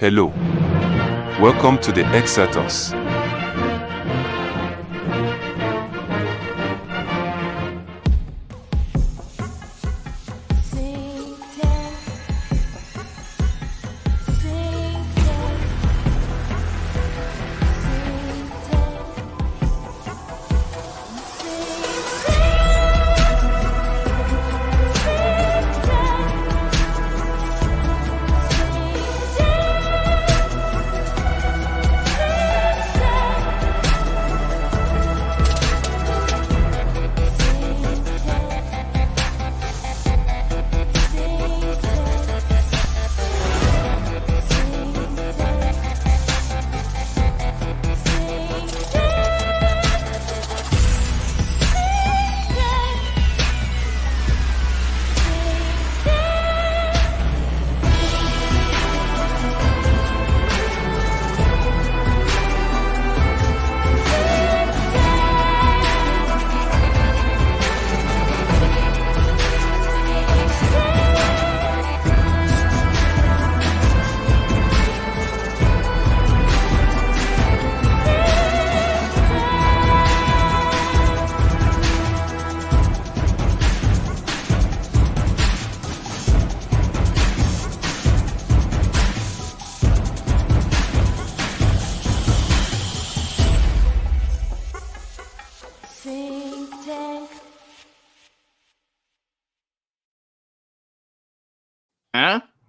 Hello. Welcome to the Xirtus.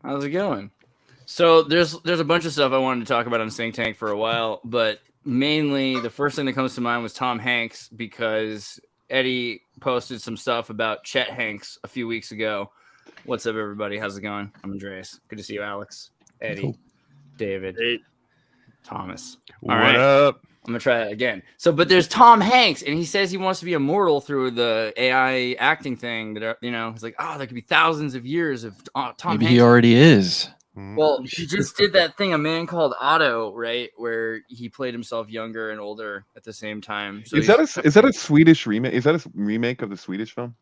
How's it going? So there's a bunch of stuff I wanted to talk about on Synctank for a while, but mainly the first thing that comes to mind was Tom Hanks, because Eddie posted some stuff about Chet Hanks a few weeks ago. What's up, everybody? How's it going? I'm Andreas. Good to see you, Alex, Eddie, cool. David, Thomas. All right. Up? I'm gonna try that again. So, but there's Tom Hanks, and he says he wants to be immortal through the AI acting thing. That he's like, there could be thousands of years of Tom Maybe Hanks. He already is. Well, he just did that thing, A Man Called Otto, right, where he played himself younger and older at the same time. So is that a Swedish remake? Is that a remake of the Swedish film?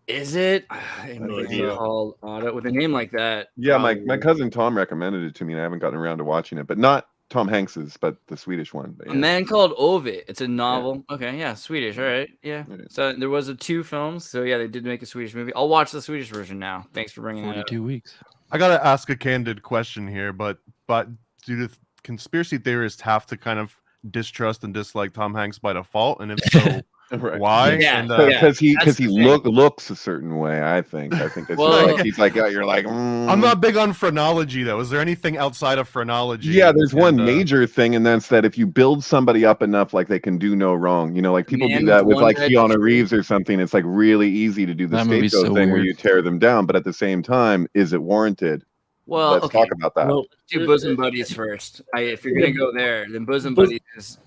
Is it? Called Otto with a name like that? Yeah, my cousin Tom recommended it to me, and I haven't gotten around to watching it, but not Tom Hanks's, but the Swedish one. A Man Called Ovid. It's a novel. Yeah. Okay, yeah, Swedish. All right, yeah. So there was two films. So yeah, they did make a Swedish movie. I'll watch the Swedish version now. Thanks for bringing that up. 42 weeks. I gotta ask a candid question here, but do the conspiracy theorists have to kind of distrust and dislike Tom Hanks by default? And if so, right. Why? Yeah, because he looks a certain way. I think it's like he's like you're like. I'm not big on phrenology though. Is there anything outside of phrenology? Yeah, there's one major thing, and that's that if you build somebody up enough, like they can do no wrong. You know, like people do that with like Keanu Reeves or something. It's like really easy to do the scapegoat thing where you tear them down, but at the same time, is it warranted? Well, let's talk about that. Well, do bosom buddies first. If you're gonna go there, then bosom buddies is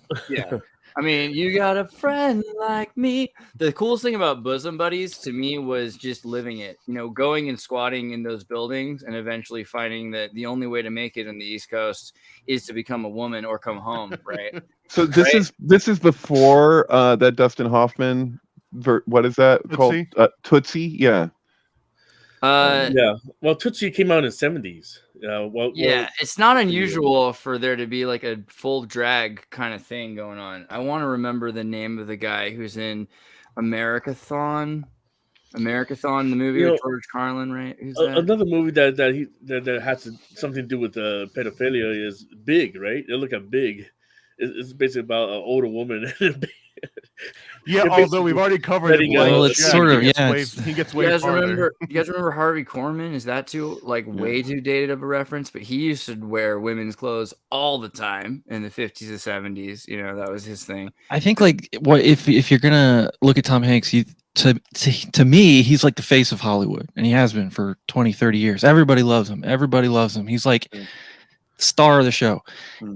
I mean, you got a friend like me. The coolest thing about bosom buddies to me was just living it. You know, going and squatting in those buildings and eventually finding that the only way to make it in the East Coast is to become a woman or come home, right? So this is before that Dustin Hoffman. What is that Tootsie? Called? Tootsie, yeah. Well, Tootsie came out in the 70s. It's not unusual for there to be like a full drag kind of thing going on. I want to remember the name of the guy who's in Americathon, the movie with George Carlin, right? Who's that? Another movie that has something to do with pedophilia is Big, right? They look at Big. It's basically about an older woman. Yeah, although we've already covered it. Well, it's sort of he gets way farther. You guys remember Harvey Korman? Is that too way too dated of a reference? But he used to wear women's clothes all the time in the 50s and 70s. You know, that was his thing. I think if you're gonna look at Tom Hanks, to me, he's like the face of Hollywood, and he has been for 20, 30 years. Everybody loves him. He's like star of the show.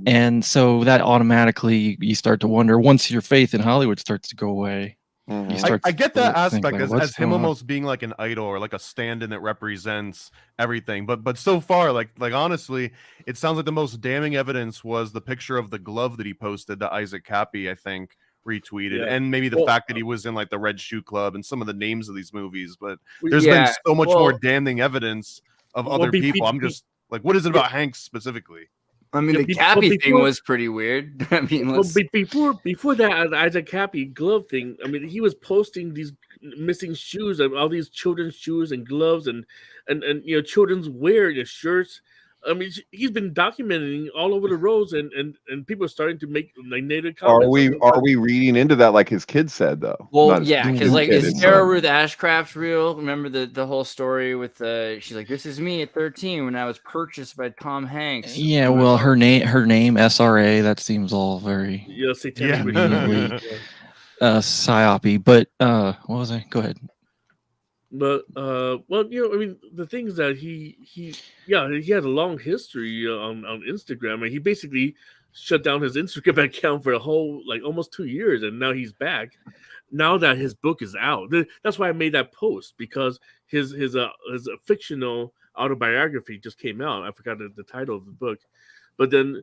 And so that automatically you start to wonder, once your faith in Hollywood starts to go away, I get that aspect as him almost being like an idol or like a stand-in that represents everything, but so far, like honestly, it sounds like the most damning evidence was the picture of the glove that he posted that Isaac Cappy, I think, retweeted, and maybe the fact that he was in like the Red Shoe Club and some of the names of these movies. But there's been so much more damning evidence of other people. I'm just like, what is it about Hanks specifically? I mean, the Cappy thing was pretty weird. I mean, before that Isaac Cappy glove thing, I mean, he was posting these missing shoes, all these children's shoes and gloves and children's wear, shirts. I mean, he's been documenting all over the roads, and people are starting to make like negative comments. Are we reading into that like his kid said though? Well, yeah, because like is Sarah Ruth Ashcraft real? Remember the whole story with she's like, this is me at 13 when I was purchased by Tom Hanks. Yeah, well, her name SRA. That seems all very satanic, psyope. But what was I? Go ahead. But well, I mean, the things that he had a long history on Instagram, and he basically shut down his Instagram account for a whole almost 2 years, and now he's back. Now that his book is out, that's why I made that post, because his fictional autobiography just came out. I forgot the title of the book, but then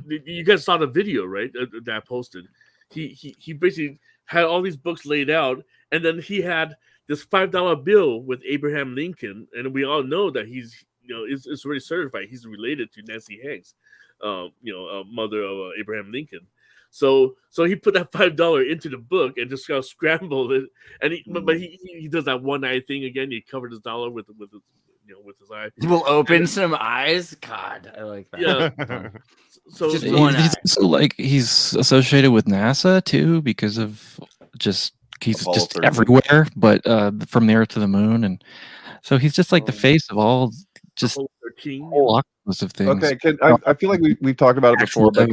you guys saw the video, right? That I posted. He basically had all these books laid out, and then he had this $5 bill with Abraham Lincoln, and we all know that he's it's already certified he's related to Nancy Hanks, mother of Abraham Lincoln. So he put that $5 into the book and just kind of scrambled it, and he does that one eye thing again. He covered his dollar with his eye. He will open some eyes. God, I like that. Yeah. So just one eye. So he's associated with NASA too, because of he's just everywhere, but from the Earth to the moon, and so he's just like the face of all whole octopus of things. Okay, I feel like we've talked about it before, but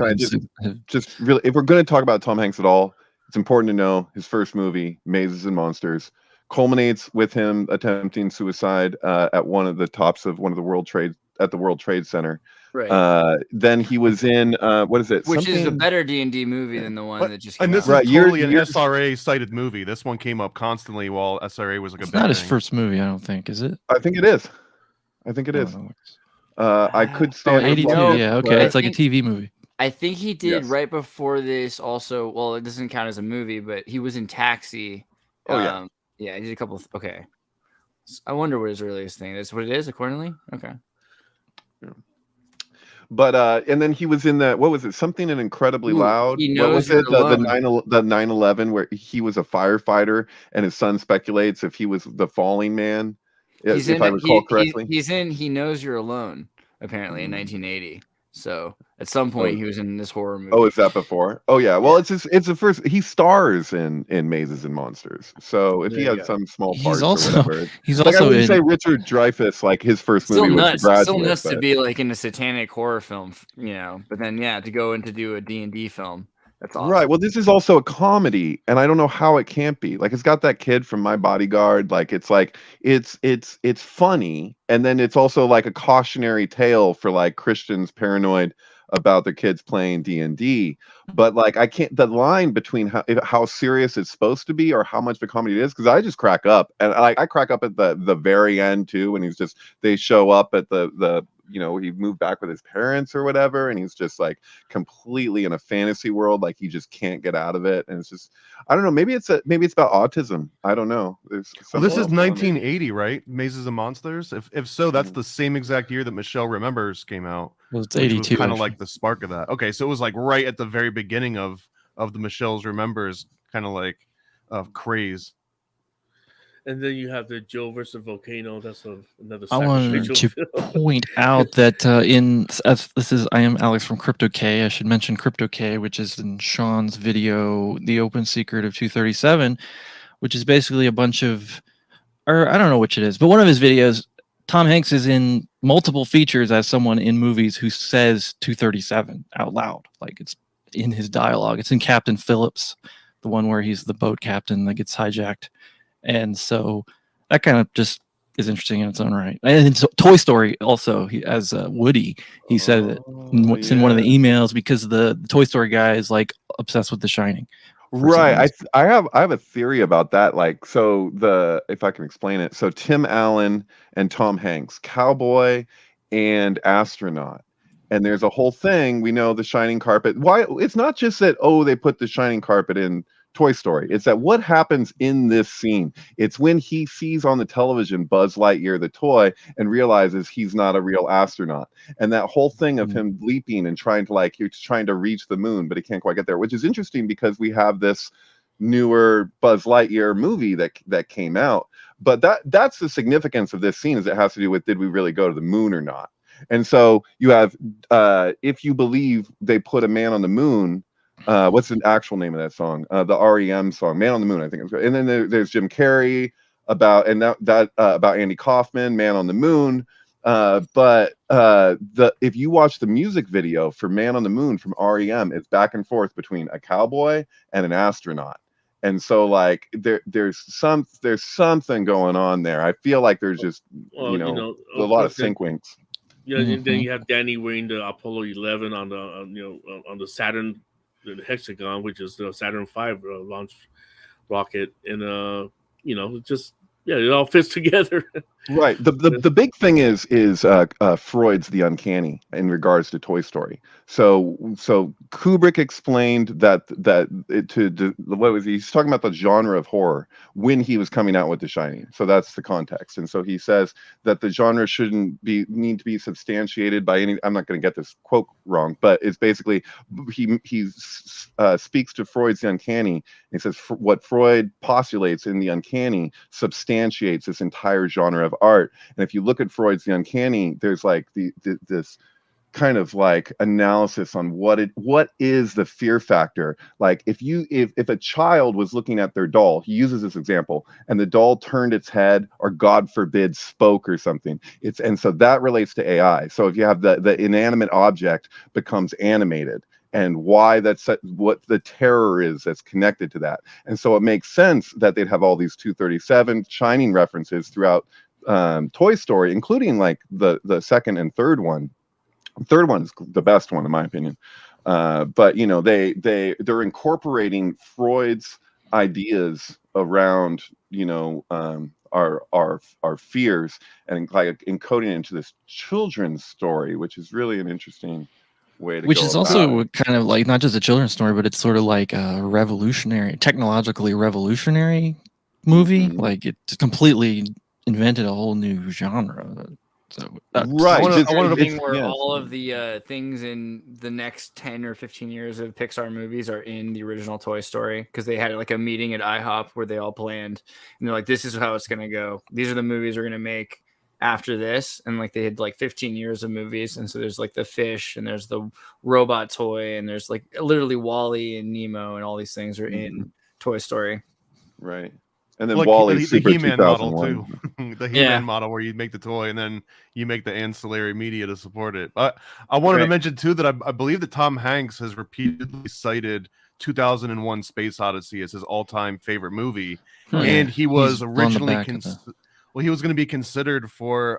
just really, if we're going to talk about Tom Hanks at all, it's important to know his first movie, Mazes and Monsters, culminates with him attempting suicide at one of the tops of one of the World Trade Center. Right. Then he was in what is it? Which is a better D&D movie than the one that just came and this out. is totally an SRA cited movie. This one came up constantly while SRA was it's not his first movie, I don't think, is it? I think it is. I could stand 82, yeah, okay. It's like a TV movie. I think he did right before this also. Well, it doesn't count as a movie, but he was in Taxi. Yeah, he did a couple okay. I wonder what his earliest thing is. What it is, accordingly? Okay. Yeah. But and then he was in that, what was it? Something in Incredibly Loud. What was it? The 9/11 where he was a firefighter and his son speculates if he was the falling man. If I recall correctly. He Knows You're Alone, apparently, in 1980. So at some point he was in this horror movie. Oh, is that before? Oh yeah. Well, it's the first. He stars in Mazes and Monsters. So if he had some small part, he's also in. Say Richard Dreyfuss, like his first movie was The Graduate. Still nuts to be like in a satanic horror film, But then to go in to do a D&D film. That's awesome. Right. Well, this is also a comedy, and I don't know how it can't be. Like, it's got that kid from My Bodyguard. Like, it's funny, and then it's also like a cautionary tale for like Christians paranoid about their kids playing D&D. But like, I can't. The line between how serious it's supposed to be or how much of a comedy it is, because I just crack up, and I crack up at the very end too, when they show up at the he moved back with his parents or whatever, and he's just like completely in a fantasy world, like he just can't get out of it. And it's just, I don't know, maybe it's about autism. I don't know. This is 1980, right? Mazes and Monsters. If so, that's the same exact year that Michelle Remembers came out. Well, it's 82. Kind of like the spark of that. Okay, so it was like right at the very beginning of the Michelle's Remembers kind of like craze. And then you have the Joe versus Volcano. That's another. I wanted to point out that I am Alex from Crypto K. I should mention Crypto K, which is in Sean's video, The Open Secret of 237, which is basically a bunch of, or I don't know which it is, but one of his videos, Tom Hanks is in multiple features as someone in movies who says 237 out loud. Like, it's in his dialogue. It's in Captain Phillips, the one where he's the boat captain that gets hijacked. And so that kind of just is interesting in its own right. And so Toy Story also, as Woody, he said it in one of the emails, because the Toy Story guy is like obsessed with The Shining. Right. I have a theory about that. Like, so if I can explain it. So Tim Allen and Tom Hanks, cowboy and astronaut. And there's a whole thing. We know the shining carpet. Why? It's not just that, they put the shining carpet in Toy Story. It's that what happens in this scene. It's when he sees on the television Buzz Lightyear the toy and realizes he's not a real astronaut. And that whole thing of him leaping and trying to reach the moon, but he can't quite get there, which is interesting because we have this newer Buzz Lightyear movie that came out. But that's the significance of this scene, is it has to do with, did we really go to the moon or not? And so you have, if you believe they put a man on the moon, what's the actual name of that song? The REM song, "Man on the Moon," I think it's. And then there's Jim Carrey about Andy Kaufman, "Man on the Moon." But if you watch the music video for "Man on the Moon" from REM, it's back and forth between a cowboy and an astronaut. And so, like, there's something going on there. I feel like there's just a lot of sync winks. Yeah, and then you have Danny wearing the Apollo 11 on the Saturn, the hexagon, which is the Saturn V launch rocket, and it all fits together. Right. The big thing is Freud's The Uncanny in regards to Toy Story. So Kubrick explained that he's talking about the genre of horror when he was coming out with The Shining. So that's the context. And so he says that the genre shouldn't need to be substantiated by any. I'm not going to get this quote wrong, but it's basically he speaks to Freud's The Uncanny. And he says what Freud postulates in The Uncanny substantiates this entire genre of art. And if you look at Freud's The Uncanny, there's like this kind of like analysis on what is the fear factor. Like if a child was looking at their doll, he uses this example, and the doll turned its head, or God forbid spoke or something, and so that relates to AI. So if you have the inanimate object becomes animated, and why what the terror is that's connected to that. And so it makes sense that they'd have all these 237 Shining references throughout Toy Story, including like the second and third one. The third one is the best one in my opinion. But they're incorporating Freud's ideas around our fears and like encoding it into this children's story, which is really an interesting way to which go is about also it. Kind of like not just a children's story, but it's sort of like a technologically revolutionary movie. Like it completely invented a whole new genre. So right, I want to thing where all of the things in the next 10 or 15 years of Pixar movies are in the original Toy Story, because they had like a meeting at IHOP where they all planned, and they're like, this is how it's going to go. These are the movies we're going to make after this. And like they had like 15 years of movies, and so there's like the fish, and there's the robot toy, and there's like literally Wall-E and Nemo, and all these things are in Toy Story. Right. And then Wall-E's the Super He-Man 2001 model too. The He-Man model where you make the toy and then you make the ancillary media to support it. But I wanted to mention too that I believe that Tom Hanks has repeatedly cited 2001 Space Odyssey as his all-time favorite movie. And he was originally he was going to be considered for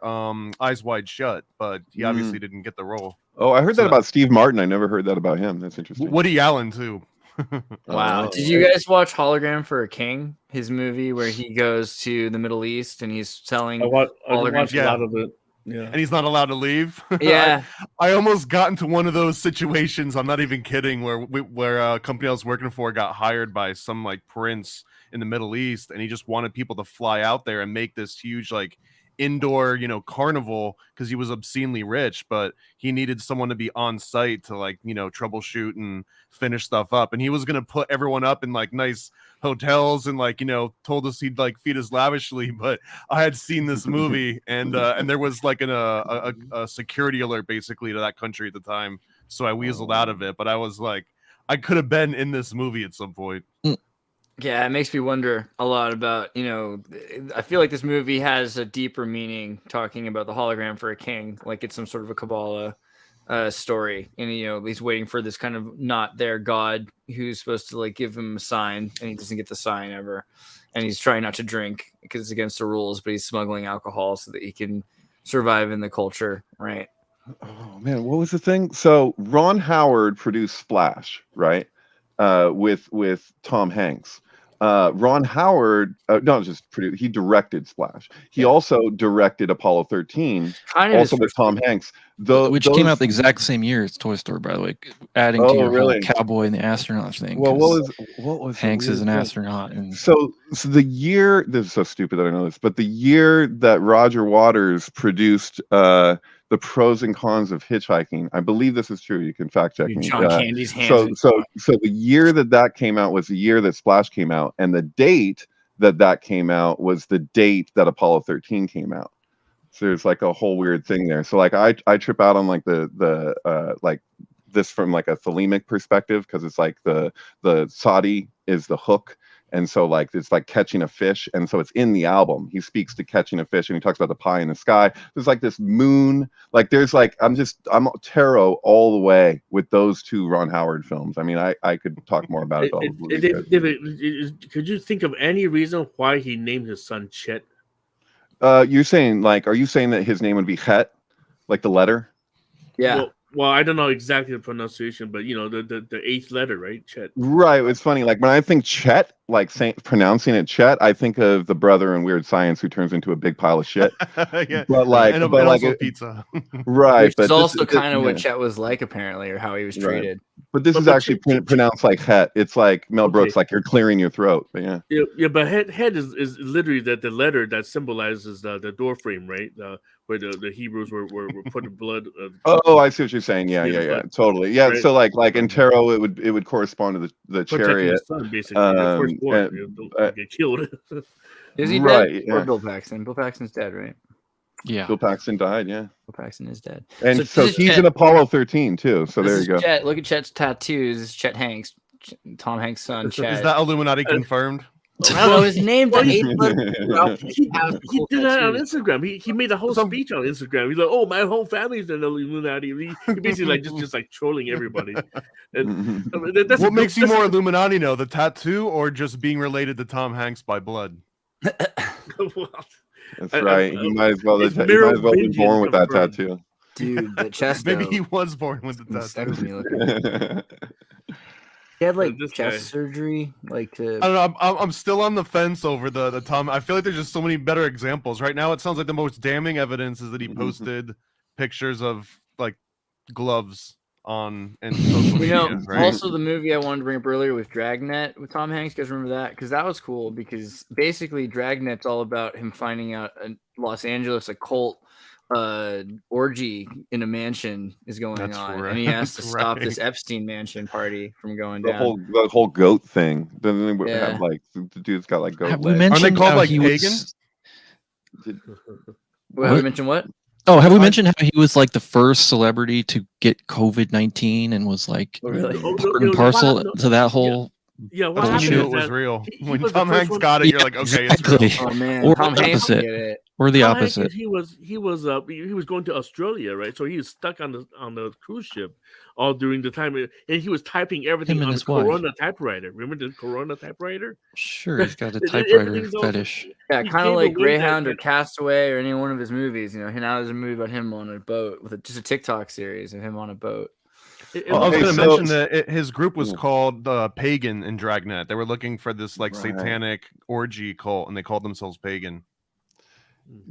Eyes Wide Shut, but he obviously didn't get the role. Oh, I heard that about Steve Martin. I never heard that about him. That's interesting. Woody Allen too. Wow. Did you guys watch Hologram for a King, his movie where he goes to the Middle East and he's selling holograms? A lot of it. Yeah. And he's not allowed to leave. Yeah. I almost got into one of those situations, I'm not even kidding, where a company I was working for got hired by some like prince in the Middle East, and he just wanted people to fly out there and make this huge like indoor carnival because he was obscenely rich, but he needed someone to be on site to like troubleshoot and finish stuff up, and he was gonna put everyone up in like nice hotels and like told us he'd like feed us lavishly. But I had seen this movie and there was like a security alert basically to that country at the time, so I weaseled out of it. But I was like, I could have been in this movie at some point. Yeah, it makes me wonder a lot about, I feel like this movie has a deeper meaning talking about the hologram for a king, like it's some sort of a Kabbalah story. And, he's waiting for this kind of not there God who's supposed to like give him a sign, and he doesn't get the sign ever. And he's trying not to drink because it's against the rules, but he's smuggling alcohol so that he can survive in the culture, right? Oh, man, what was the thing? So Ron Howard produced Splash, right? With Tom Hanks. Ron Howard, no, just produced. He directed Splash. He also directed Apollo 13, also with Tom Hanks, which came out the exact same year as Toy Story, by the way. Adding to your whole cowboy and the astronaut thing. Well, what was Hanks is an astronaut, and so the year, this is so stupid that I know this, but the year that Roger Waters produced The Pros and Cons of Hitchhiking, I believe this is true. You can fact check me. John Candy's hands. So the year that came out was the year that Splash came out, and the date that came out was the date that Apollo 13 came out. So there's like a whole weird thing there. So like I trip out on like the like this from like a thelemic perspective, because it's like the Saudi is the hook. And so like it's like catching a fish, and so it's in the album. He speaks to catching a fish, and he talks about the pie in the sky. There's like this moon, like there's like I'm tarot all the way with those two Ron Howard films. I mean, I could talk more about it. David, could you think of any reason why he named his son Chet? You're saying like, are you saying that his name would be Het, like the letter? Yeah. Well, I don't know exactly the pronunciation, but you know the eighth letter, right? Chet. Right. It's funny. Like when I think Chet, like pronouncing it Chet, I think of the brother in Weird Science who turns into a big pile of shit. Yeah. But like, and also pizza. Right. Which is also kind of what Chet was like, apparently, or how he was treated. But this is actually pronounced like Het. It's like Mel Brooks, like you're clearing your throat. But yeah. But Het is literally the letter that symbolizes the door frame, right? Where the Hebrews were putting blood. Oh, I see what you're saying. Yeah, totally. Yeah, right. So like in tarot, it would correspond to the chariot. The son, basically, don't get killed. Is he dead? Or Bill Paxton? Bill Paxton's dead, right? Yeah. Bill Paxton died. Yeah. Bill Paxton is dead. And so he's in Apollo 13 too. So there you go. Chet. Look at Chet's tattoos. This is Chet Hanks, Tom Hanks' son. Chet. Is that Illuminati confirmed? I don't know his name. He did that on Instagram. He made a whole speech on Instagram. He's like, "Oh, my whole family's in the Illuminati." He basically like just like trolling everybody. And that's what makes you more Illuminati, though, the tattoo or just being related to Tom Hanks by blood? That's right. He might as well be born with that tattoo. Dude, the chest. Maybe he was born with the tattoo. He had like chest surgery, like to. I don't know. I'm still on the fence over the Tom. I feel like there's just so many better examples right now. It sounds like the most damning evidence is that he posted pictures of like gloves on and social media. Right? Also the movie I wanted to bring up earlier was Dragnet with Tom Hanks. You guys remember that? Because that was cool. Because basically Dragnet's all about him finding out a Los Angeles occult orgy in a mansion is going on, and he has to stop this Epstein mansion party from going down. The whole goat thing. Then they have like the dude's got like goat. Have we mentioned Are they called like pagan? Have we mentioned what? Oh, have we mentioned how he was like the first celebrity to get COVID-19 and was like part and parcel to that whole. Yeah, what happened it was real. When Tom Hanks got it, you're like, okay, exactly. It's real. Oh man, or Tom Hanks opposite. get it. Or the opposite. He was going to Australia, right? So he was stuck on the cruise ship all during the time, and he was typing everything on the Corona typewriter. Remember the Corona typewriter? Sure, he's got a typewriter fetish. Yeah, kind of like Greyhound or Castaway or any one of his movies. You know, now there's a movie about him on a boat with just a TikTok series of him on a boat. I was going to mention that his group was called Pagan in Dragnet. They were looking for this like satanic orgy cult, and they called themselves Pagan.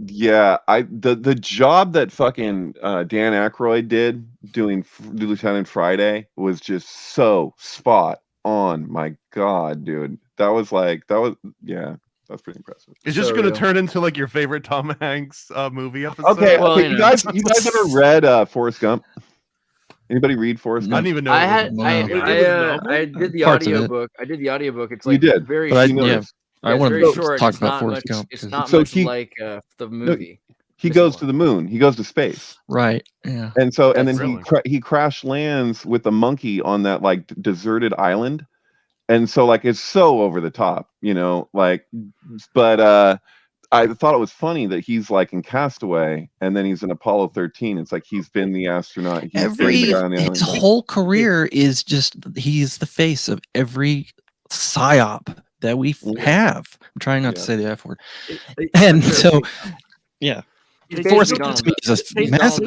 Yeah, the job that fucking Dan Aykroyd did doing Lieutenant Friday was just so spot on. My God, dude, that's pretty impressive. It's just going to turn into like your favorite Tom Hanks movie episode. Okay, you guys ever read Forrest Gump? Anybody read Forrest Gump? I didn't even know. I did the audiobook. I did the audiobook. It's like very short. I want to talk about Forrest Gump. It's not much like the movie. He goes to the moon. He goes to space. Right. Yeah. And so, and then he crash lands with a monkey on that like deserted island. And so like it's so over the top, you know, like, but I thought it was funny that he's like in Castaway and then he's in Apollo 13. It's like he's been the astronaut. His whole career is just he's the face of every psyop that we have. I'm trying not to say the F word. And so, yeah. Forrest Gump is a massive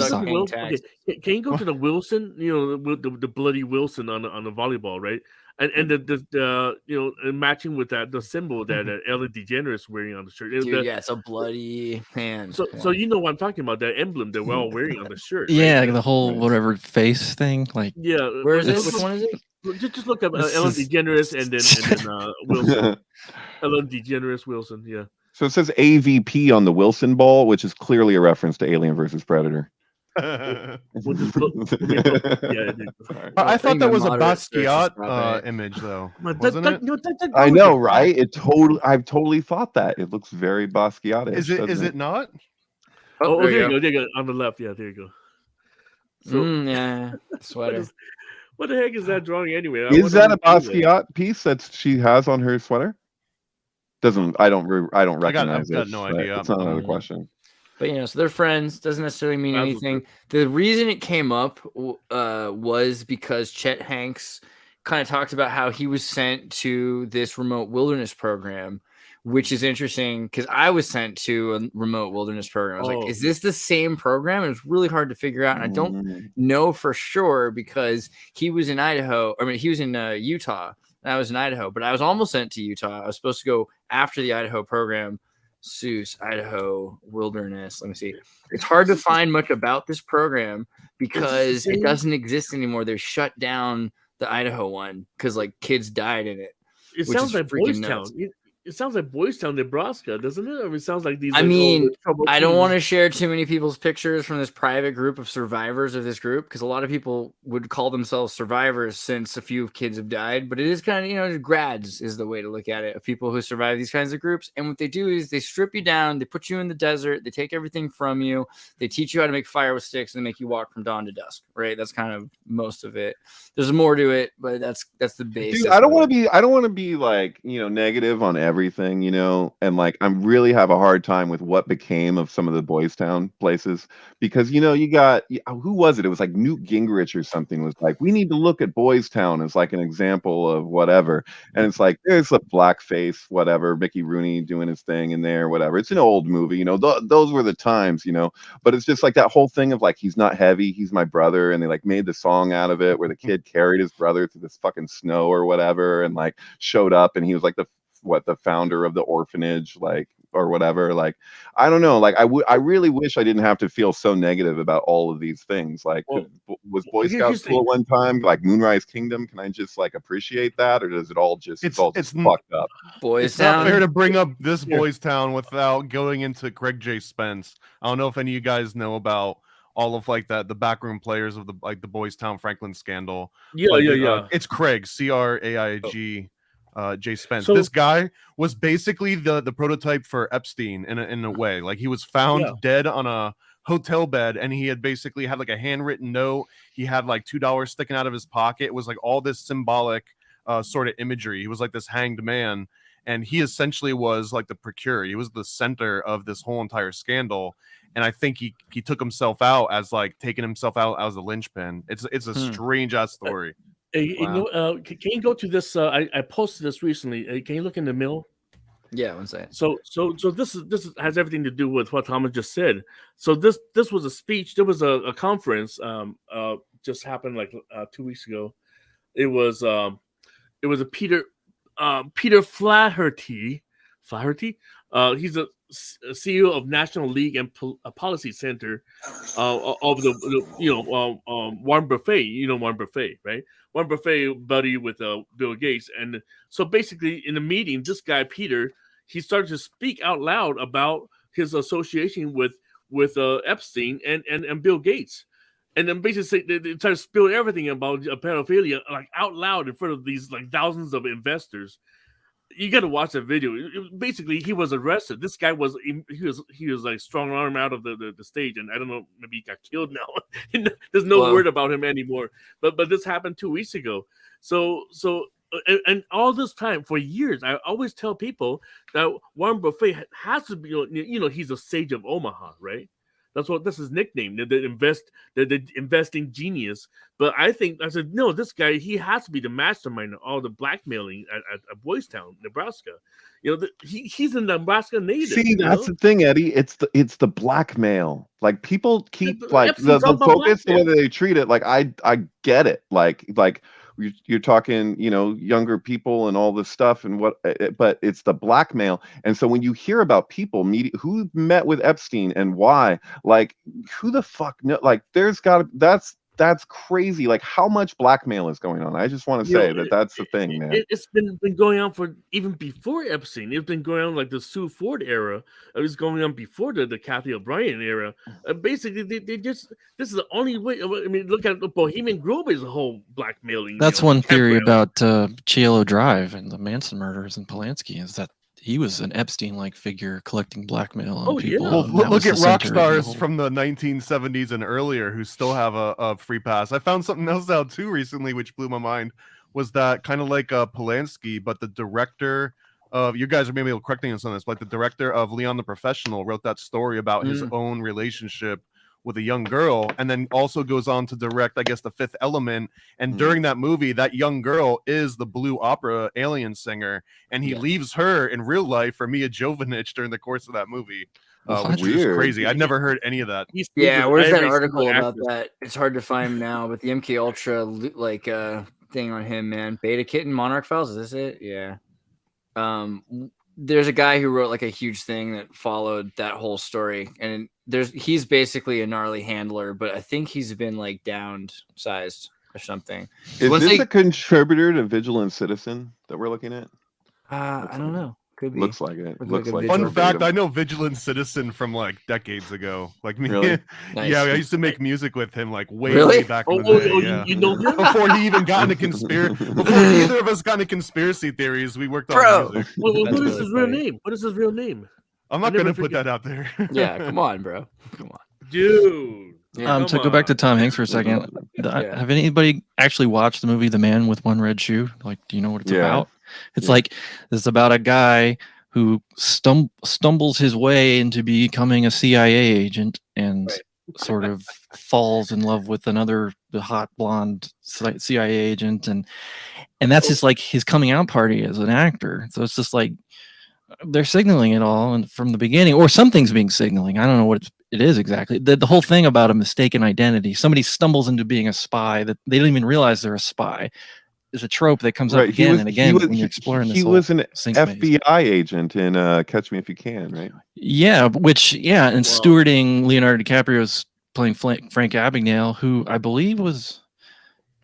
Can you go to the Wilson? You know, the bloody Wilson on the volleyball, right? And the and matching with that the symbol that Ellen DeGeneres wearing on the shirt. Dude, yeah, it's a bloody hand. So you know what I'm talking about, that emblem that we're all wearing on the shirt. Yeah, right? the whole whatever face thing. Like, where is it? Which one is it? Just look up Ellen DeGeneres and then Wilson. Ellen DeGeneres Wilson. Yeah. So it says AVP on the Wilson ball, which is clearly a reference to Alien versus Predator. I thought that was a Basquiat image, though. Wasn't it? I know, right? I've totally thought that. It looks very Basquiat-ish. Is it not? Oh, there you go. There you go. On the left. Yeah, there you go. So, yeah, sweater. What the heck is that drawing anyway? Is that a Basquiat piece that she has on her sweater? I don't recognize it. I got no idea. It's not another question. But so they're friends. Doesn't necessarily mean anything. The reason it came up was because Chet Hanks kind of talked about how he was sent to this remote wilderness program, which is interesting because I was sent to a remote wilderness program. I was like, is this the same program? And it's really hard to figure out. And I don't know for sure because he was in Idaho. I mean, he was in Utah. And I was in Idaho, but I was almost sent to Utah. I was supposed to go after the Idaho program. Seuss, Idaho Wilderness. Let me see. It's hard to find much about this program because it doesn't exist anymore. They shut down the Idaho one because like kids died in it. It sounds like Boys Town. It sounds like Boys Town, Nebraska, doesn't it? I mean, it sounds like these. I mean, I don't want to share too many people's pictures from this private group of survivors of this group because a lot of people would call themselves survivors since a few kids have died. But it is kind of, grads is the way to look at it, of people who survive these kinds of groups. And what they do is they strip you down, they put you in the desert, they take everything from you, they teach you how to make fire with sticks, and they make you walk from dawn to dusk. Right? That's kind of most of it. There's more to it, but that's the base. Dude, I don't want to be like negative on everything, and like I'm really have a hard time with what became of some of the Boys Town places because you got who was it? It was like Newt Gingrich or something was like, we need to look at Boys Town as like an example of whatever, and it's like there's a blackface whatever, Mickey Rooney doing his thing in there, whatever. It's an old movie, those were the times, but it's just like that whole thing of like he's not heavy, he's my brother, and they like made the song out of it where the kid carried his brother through this fucking snow or whatever, and like showed up, and he was like the founder of the orphanage, like, or whatever. Like, I don't know. Like, I really wish I didn't have to feel so negative about all of these things. Like, was Boy Scouts cool one time? Like Moonrise Kingdom? Can I just like appreciate that, or does it all just it's fucked up? Boys Town. Not fair to bring up this Boys Town without going into Craig J. Spence. I don't know if any of you guys know about all of like that, the backroom players of the Boys Town Franklin scandal. Yeah. It's Craig, CRAIG. Jay Spence. So, this guy was basically the prototype for Epstein in a way. Like he was found dead on a hotel bed, and he had basically had like a handwritten note. He had like $2 sticking out of his pocket. It was like all this symbolic sort of imagery. He was like this hanged man, and he essentially was like the procure. He was the center of this whole entire scandal. And I think he took himself out as like taking himself out as a linchpin. It's a strange ass story. Wow. Can you go to this? I posted this recently. Can you look in the middle? Yeah, one second. So this has everything to do with what Thomas just said. So this was a speech. There was a conference just happened like 2 weeks ago. It was a Peter Flaherty. He's a CEO of National League and Policy Center of the Warren Buffett. Warren Buffett, right? Warren Buffett buddy with Bill Gates, and so basically in the meeting, this guy Peter, he started to speak out loud about his association with Epstein and Bill Gates, and then basically they try to spill everything about pedophilia like out loud in front of these like thousands of investors. You got to watch that video. Basically, he was arrested. This guy was like strong arm out of the stage, and I don't know, maybe he got killed now. There's no word about him anymore. But this happened 2 weeks ago. So and all this time for years, I always tell people that Warren Buffett has to be, he's a sage of Omaha, right? That's his nickname, the investing genius. But I said, no, this guy, he has to be the mastermind of all the blackmailing at Boys Town, Nebraska. He's a Nebraska native. See, that's the thing, Eddie. It's the blackmail. Like people keep like the focus, the way they treat it. Like I get it. Like you're talking, younger people and all this stuff and but it's the blackmail. And so when you hear about people who met with Epstein and why, like, who the fuck know? Like, that's crazy. Like, how much blackmail is going on? I just want to say that's the thing, man. It's been going on for even before Epstein. It's been going on like the Sue Ford era. It was going on before the Kathy O'Brien era. Basically, this is the only way. I mean, look at the Bohemian Grove is a whole blackmailing. That's one theory about Cielo Drive and the Manson murders and Polanski is that he was an Epstein-like figure collecting blackmail on people. Yeah. Well, look at rock stars from the 1970s and earlier who still have a free pass. I found something else out too recently, which blew my mind. Was that kind of like Polanski, but the director of, you guys are maybe able to correct me on this, but the director of Leon the Professional wrote that story about his own relationship with a young girl, and then also goes on to direct, I guess, The Fifth Element. And during that movie, that young girl is the Blue Opera alien singer, and he leaves her in real life for Mia Jovovich during the course of that movie, which is crazy. I'd never heard any of that. Yeah, where's that article about that? It's hard to find now, but the MK Ultra thing on him, man. Beta Kitten, Monarch Files, is this it? Yeah. There's a guy who wrote like a huge thing that followed that whole story, and he's basically a gnarly handler, but I think he's been like downsized or something. Is this a contributor to Vigilant Citizen that we're looking at? I don't know. Could be. Looks like it. Fun fact, I know Vigilant Citizen from like decades ago. Like me. Really? Nice. Yeah, I used to make music with him like way back in the day. Yeah. You know him? Before he even got into before either of us got into conspiracy theories, we worked on music. What is his real name? What is his real name? I'm not gonna put that out there. Yeah, come on, bro. Come on. Dude. Yeah, to go back to Tom Hanks for a second, have anybody actually watched the movie The Man with One Red Shoe? Like, do you know what it's about? It's like, it's about a guy who stumbles his way into becoming a CIA agent and sort of falls in love with the hot blonde CIA agent, and that's just like his coming out party as an actor. So it's just like they're signaling it all and from the beginning, or something's being signaling. I don't know what it is exactly. The whole thing about a mistaken identity. Somebody stumbles into being a spy that they don't even realize they're a spy. Is a trope that comes up again and again when you're exploring this. He was an FBI agent in Catch Me If You Can, right? Yeah, and stewarding Leonardo DiCaprio's playing Frank Abagnale, who I believe was,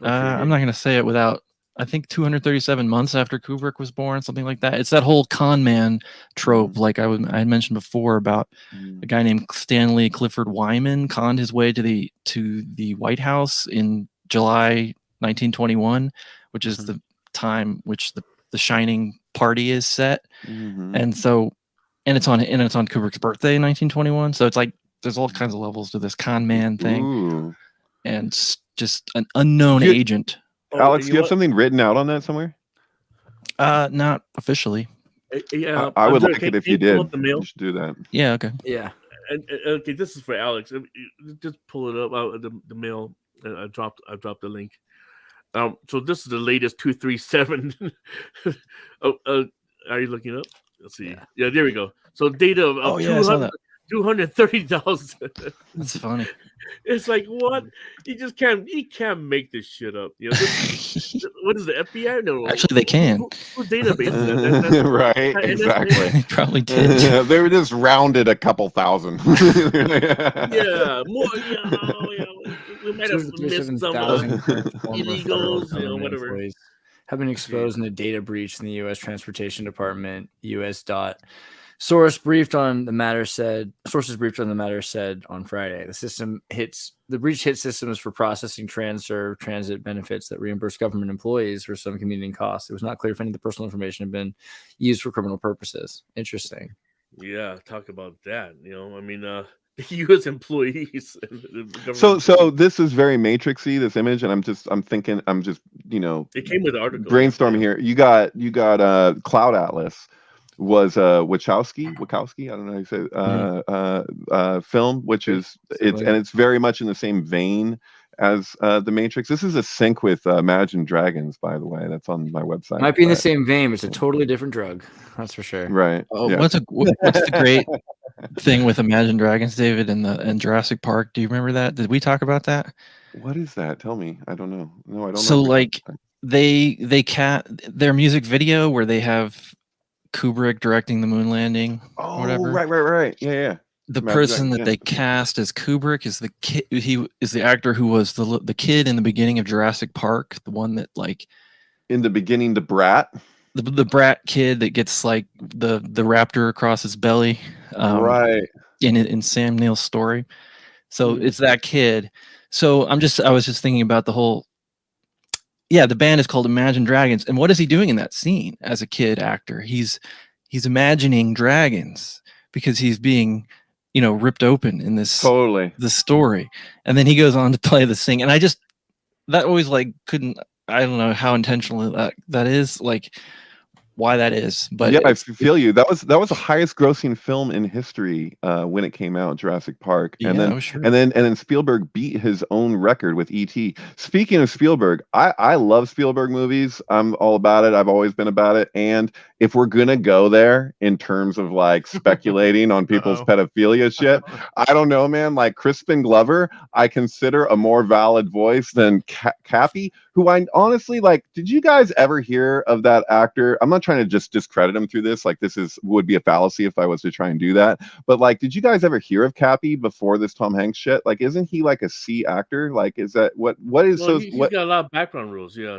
I'm not going to say it without, I think 237 months after Kubrick was born, something like that. It's that whole con man trope, like I had mentioned before about a guy named Stanley Clifford Wyman conned his way to the White House in July 1921. Which is the time which the Shining party is set, and it's on Kubrick's birthday in 1921. So it's like there's all kinds of levels to this con man thing, and just an unknown agent. Alex, do you have something written out on that somewhere? Not officially. Yeah, I would like it if you did. You should do that. Yeah. Okay. Yeah. And okay, this is for Alex. Just pull it up out of the mail. I dropped the link. So this is the latest 237. Are you looking up? Let's see. Yeah, there we go. So data of 230,000. That's funny. It's like, what? You can't make this shit up. You know, what is the FBI? No, actually, they can. Whose database is that? Right, exactly. They probably did. They were just rounded a couple thousand. Yeah, more. Yeah. We might have missed some illegals, whatever. Have been exposed in a data breach in the U.S. Transportation Department. U.S. Sources briefed on the matter said on Friday the breach hit systems for processing transit benefits that reimburse government employees for some commuting costs. It was not clear if any of the personal information had been used for criminal purposes. Interesting. Yeah, talk about that. I mean, U.S. employees. So this is very matrixy, this image, and I'm just it came with the article. Brainstorming here. You got Cloud Atlas was Wachowski, I don't know how you say film, which is it's very much in the same vein as the Matrix. This is a sync with Imagine Dragons, by the way. That's on my website. Might be in the same vein, but it's a totally different drug. That's for sure. Right. Oh, yeah. What's the great thing with Imagine Dragons, David, and Jurassic Park? Do you remember that? Did we talk about that? What is that? Tell me. I don't know. No, I don't know. So like their music video where they have Kubrick directing the moon landing. Oh, whatever. right. Yeah. The person that they cast as Kubrick is the kid. He is the actor who was the kid in the beginning of Jurassic Park, the one that like in the beginning, the brat. The brat kid that gets like the raptor across his belly, right? In Sam Neill's story. So it's that kid. So I was just thinking about the whole. Yeah, the band is called Imagine Dragons, and what is he doing in that scene as a kid actor? He's imagining dragons because he's being, ripped open in this story, and then he goes on to play the sing. And that always like couldn't. I don't know how intentional that is, like why that is, but yeah, I feel you. That was the highest grossing film in history when it came out, Jurassic Park, and then Spielberg beat his own record with E.T. Speaking of Spielberg, I love Spielberg movies. I'm all about it. I've always been about it. And if we're gonna go there in terms of like speculating on people's pedophilia shit, I don't know, man. Like Crispin Glover, I consider a more valid voice than Cappy, who I honestly like. Did you guys ever hear of that actor? I'm not trying to just discredit him through this. Like this would be a fallacy if I was to try and do that. But like, did you guys ever hear of Cappy before this Tom Hanks shit? Like, isn't he like a C actor? Like, is that what is well, so? He's got a lot of background rules. Yeah.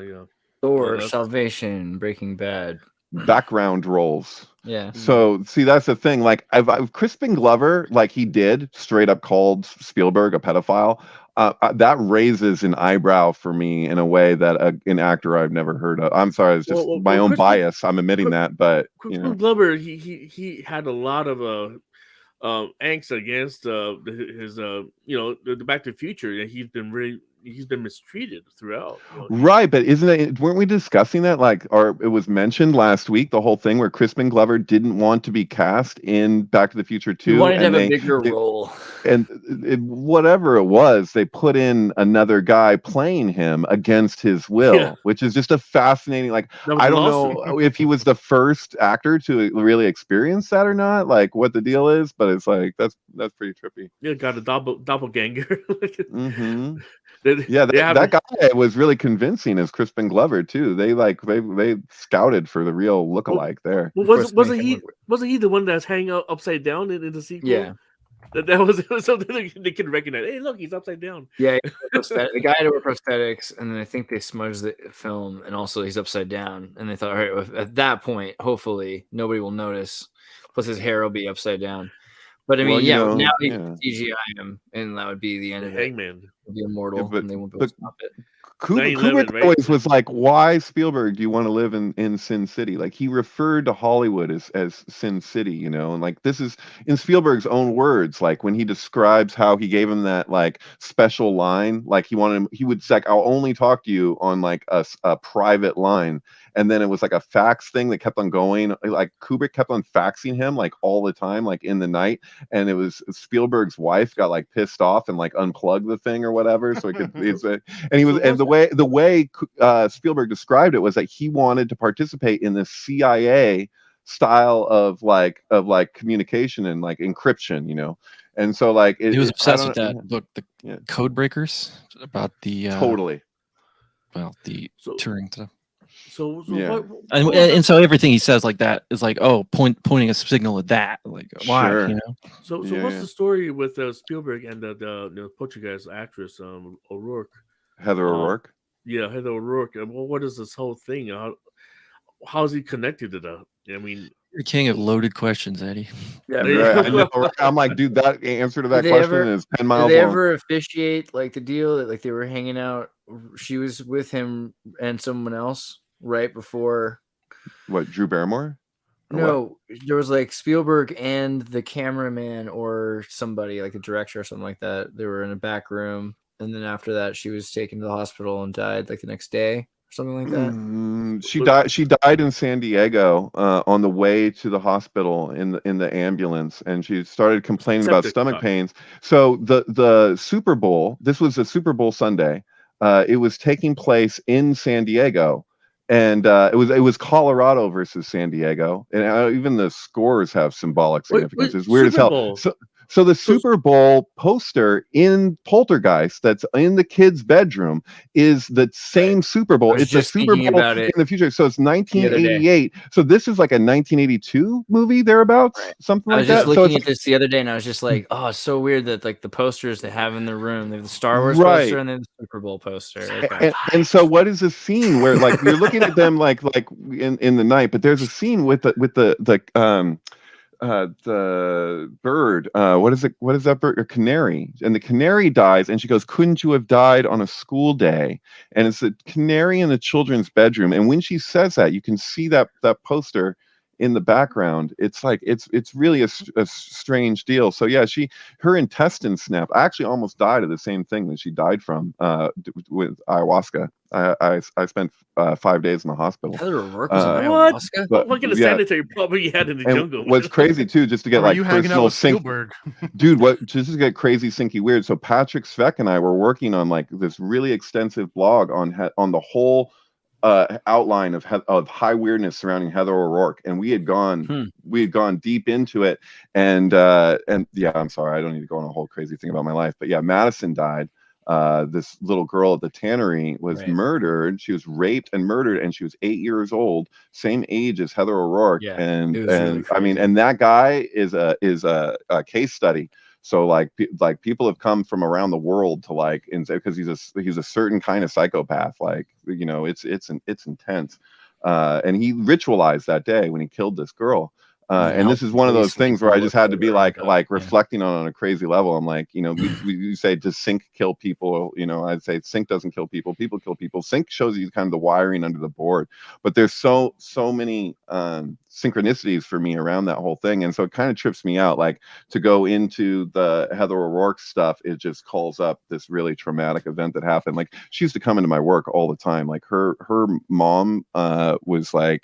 Thor, Salvation, Breaking Bad. Background roles. Yeah. So see, that's the thing. Like, I've Crispin Glover, like he did straight up called Spielberg a pedophile. That raises an eyebrow for me in a way that an actor I've never heard of. I'm sorry, it's just my own bias. I'm admitting that, but Crispin Glover, he had a lot of angst against his the Back to the Future, and he's been mistreated throughout. Right, but weren't we discussing that? Like, or it was mentioned last week, the whole thing where Crispin Glover didn't want to be cast in Back to the Future 2. He wanted to have a bigger role. And whatever it was, they put in another guy playing him against his will, which is just a fascinating, like, I don't know if he was the first actor to really experience that or not, like what the deal is, but it's like, that's pretty trippy. Yeah, got a doppelganger. Mm-hmm. That guy was really convincing as Crispin Glover too. They scouted for the real lookalike there. Wasn't he the one that's hanging out upside down in the sequel? Yeah, that was something they could recognize. Hey, look, he's upside down. Yeah, the guy had to wear prosthetics, and then I think they smudged the film, and also he's upside down. And they thought, all right, at that point, hopefully nobody will notice. Plus, his hair will be upside down. But I mean, now he can CGI him, and that would be the end of it. Hangman would be immortal, and they won't be able to stop it. Kubrick always was like, why Spielberg do you want to live in Sin City? Like he referred to Hollywood as Sin City, and like this is in Spielberg's own words, like when he describes how he gave him that like special line, like he would say, like, I'll only talk to you on like a private line. And then it was like a fax thing that kept on going. Like Kubrick kept on faxing him like all the time, like in the night. And it was Spielberg's wife got like pissed off and like unplugged the thing or whatever. So he could, the way Spielberg described it was that he wanted to participate in this CIA style of communication and like encryption, And so like he was obsessed with that book, the Code Breakers, about the totally. Well, the Turing stuff. So and so everything he says like that is like, pointing a signal at that, like why, sure. So what's the story with Spielberg and the Portuguese actress O'Rourke? Heather O'Rourke. Yeah, Heather O'Rourke. What is this whole thing? How is he connected to that? I mean, you're king of loaded questions, Eddie. Yeah, right. I know, right? I'm like, dude, that answer to that question is 10 miles long. Did they ever officiate like the deal that like they were hanging out? She was with him and someone else right before. What, Drew Barrymore? No, there was like Spielberg and the cameraman or somebody, like a director or something like that. They were in a back room, and then after that, she was taken to the hospital and died like the next day or something like that. She died in San Diego on the way to the hospital in the ambulance, and she started complaining about stomach pains. So the Super Bowl, this was a Super Bowl Sunday. It was taking place in San Diego. And it was Colorado versus San Diego, and even the scores have symbolic significance. It's weird as hell. So the Super Bowl poster in Poltergeist that's in the kid's bedroom is the same Super Bowl. It's a Super Bowl in the future. So it's 1988. So this is like a 1982 movie thereabouts, something like that. I was just looking at this the other day, and I was just like, oh, it's so weird that like the posters they have in their room, they have the Star Wars poster and then the Super Bowl poster. And so what is a scene where like you're looking at them like in the night, but there's a scene with the bird, what is that bird? A canary, and the canary dies, and she goes, couldn't you have died on a school day? And it's a canary in the children's bedroom, and when she says that, you can see that poster in the background. It's like it's really a strange deal. So yeah, her intestines snap. I actually almost died of the same thing that she died from with ayahuasca. I spent 5 days in the hospital. Ayahuasca? What kind of sanitary problem you had in the jungle? What's crazy too, just to get like personal sync, dude. Just to get crazy syncy weird. So Patrick Svek and I were working on like this really extensive blog on the whole outline of high weirdness surrounding Heather O'Rourke, and we had gone deep into it, and yeah, I'm sorry, I don't need to go on a whole crazy thing about my life, but yeah, Madison died. This little girl at the tannery was murdered. She was raped and murdered, and she was 8 years old, same age as Heather O'Rourke. And really I mean, and that guy is a case study. So like people have come from around the world to like, because he's a certain kind of psychopath. Like, you know, it's intense. And he ritualized that day when he killed this girl. And this is one of those things where I just had to be like reflecting on a crazy level. I'm like, you know, we say, does sync kill people? You know, I'd say sync doesn't kill people. People kill people. Sync shows you kind of the wiring under the board. But there's so many synchronicities for me around that whole thing. And so it kind of trips me out. Like to go into the Heather O'Rourke stuff, it just calls up this really traumatic event that happened. Like she used to come into my work all the time. Like her mom was like,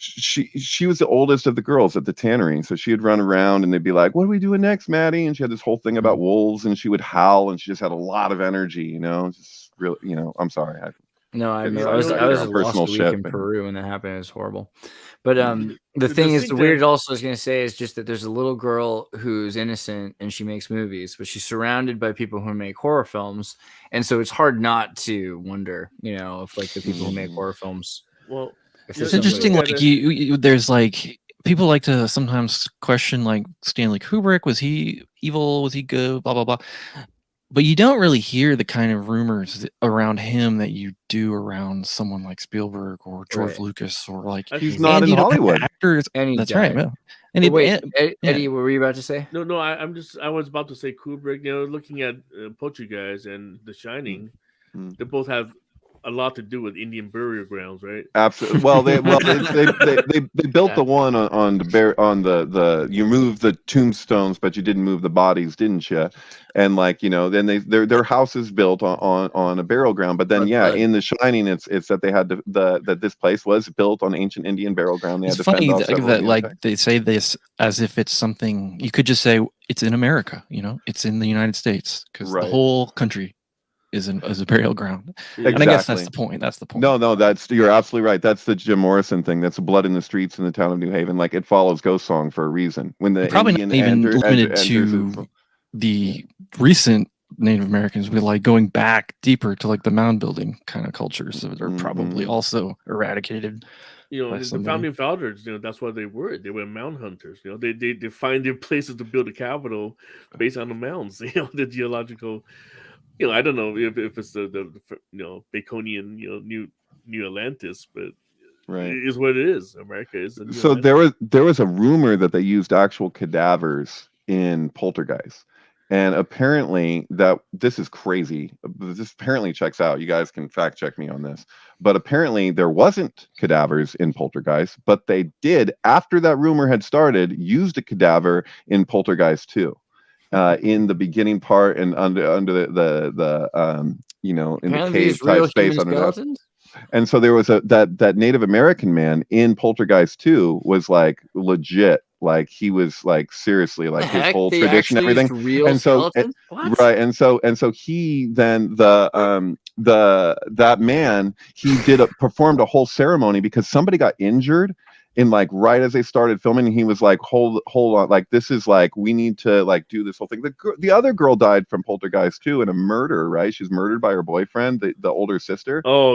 she was the oldest of the girls at the tannery, so she'd run around and they'd be like, what are we doing next, Maddie? And she had this whole thing about wolves, and she would howl, and she just had a lot of energy, you know, just really, you know. I'm sorry. I was lost a week in Peru when that happened. It was horrible. But the thing is, the weird also I was going to say is just that there's a little girl who's innocent and she makes movies, but she's surrounded by people who make horror films, and so it's hard not to wonder, you know, if like the people who make horror films. Well, it's interesting. Like there's like people like to sometimes question like Stanley Kubrick. Was he evil? Was he good? Blah blah blah. But you don't really hear the kind of rumors around him that you do around someone like Spielberg or George Lucas or like. He's not in Hollywood. Actors. That's right. Yeah. And Eddie, what were you about to say? No. I was about to say Kubrick. You know, looking at Poltergeist and The Shining, they both have a lot to do with Indian burial grounds, right? Absolutely. Well, they built the one on the you moved the tombstones, but you didn't move the bodies, didn't you? And like, you know, then their house is built on a burial ground. But then in The Shining, it's that they had that this place was built on ancient Indian burial ground. They had it's funny that like they say this as if it's something you could just say it's in America. You know, it's in the United States because the whole country is a burial ground. Exactly. And I guess that's the point. No, you're absolutely right. That's the Jim Morrison thing. That's blood in the streets in the town of New Haven. Like it follows Ghost Song for a reason. When the probably not even limited to the recent Native Americans, but like going back deeper to like the mound building kind of cultures that are probably also eradicated. You know, the founding fathers, you know, that's what they were. They were mound hunters. You know, they find their places to build a capital based on the mounds. You know, the geological. You know, I don't know if it's the you know, Baconian, you know, New Atlantis, but it is what it is. America is. So Atlantis. there was a rumor that they used actual cadavers in Poltergeist, and apparently this is crazy. This apparently checks out. You guys can fact check me on this, but apparently there wasn't cadavers in Poltergeist, but they did after that rumor had started used a cadaver in Poltergeist 2. In the beginning part and under the you know, in the cave type space under. And so there was that Native American man in Poltergeist 2 was like legit, like he was like seriously like his whole tradition, everything. And so and so he then that man he performed a whole ceremony because somebody got injured. in like right as they started filming, and he was like, hold on, like this is like we need to like do this whole thing. The other girl died from Poltergeist too in a murder, right? She's murdered by her boyfriend, the older sister. So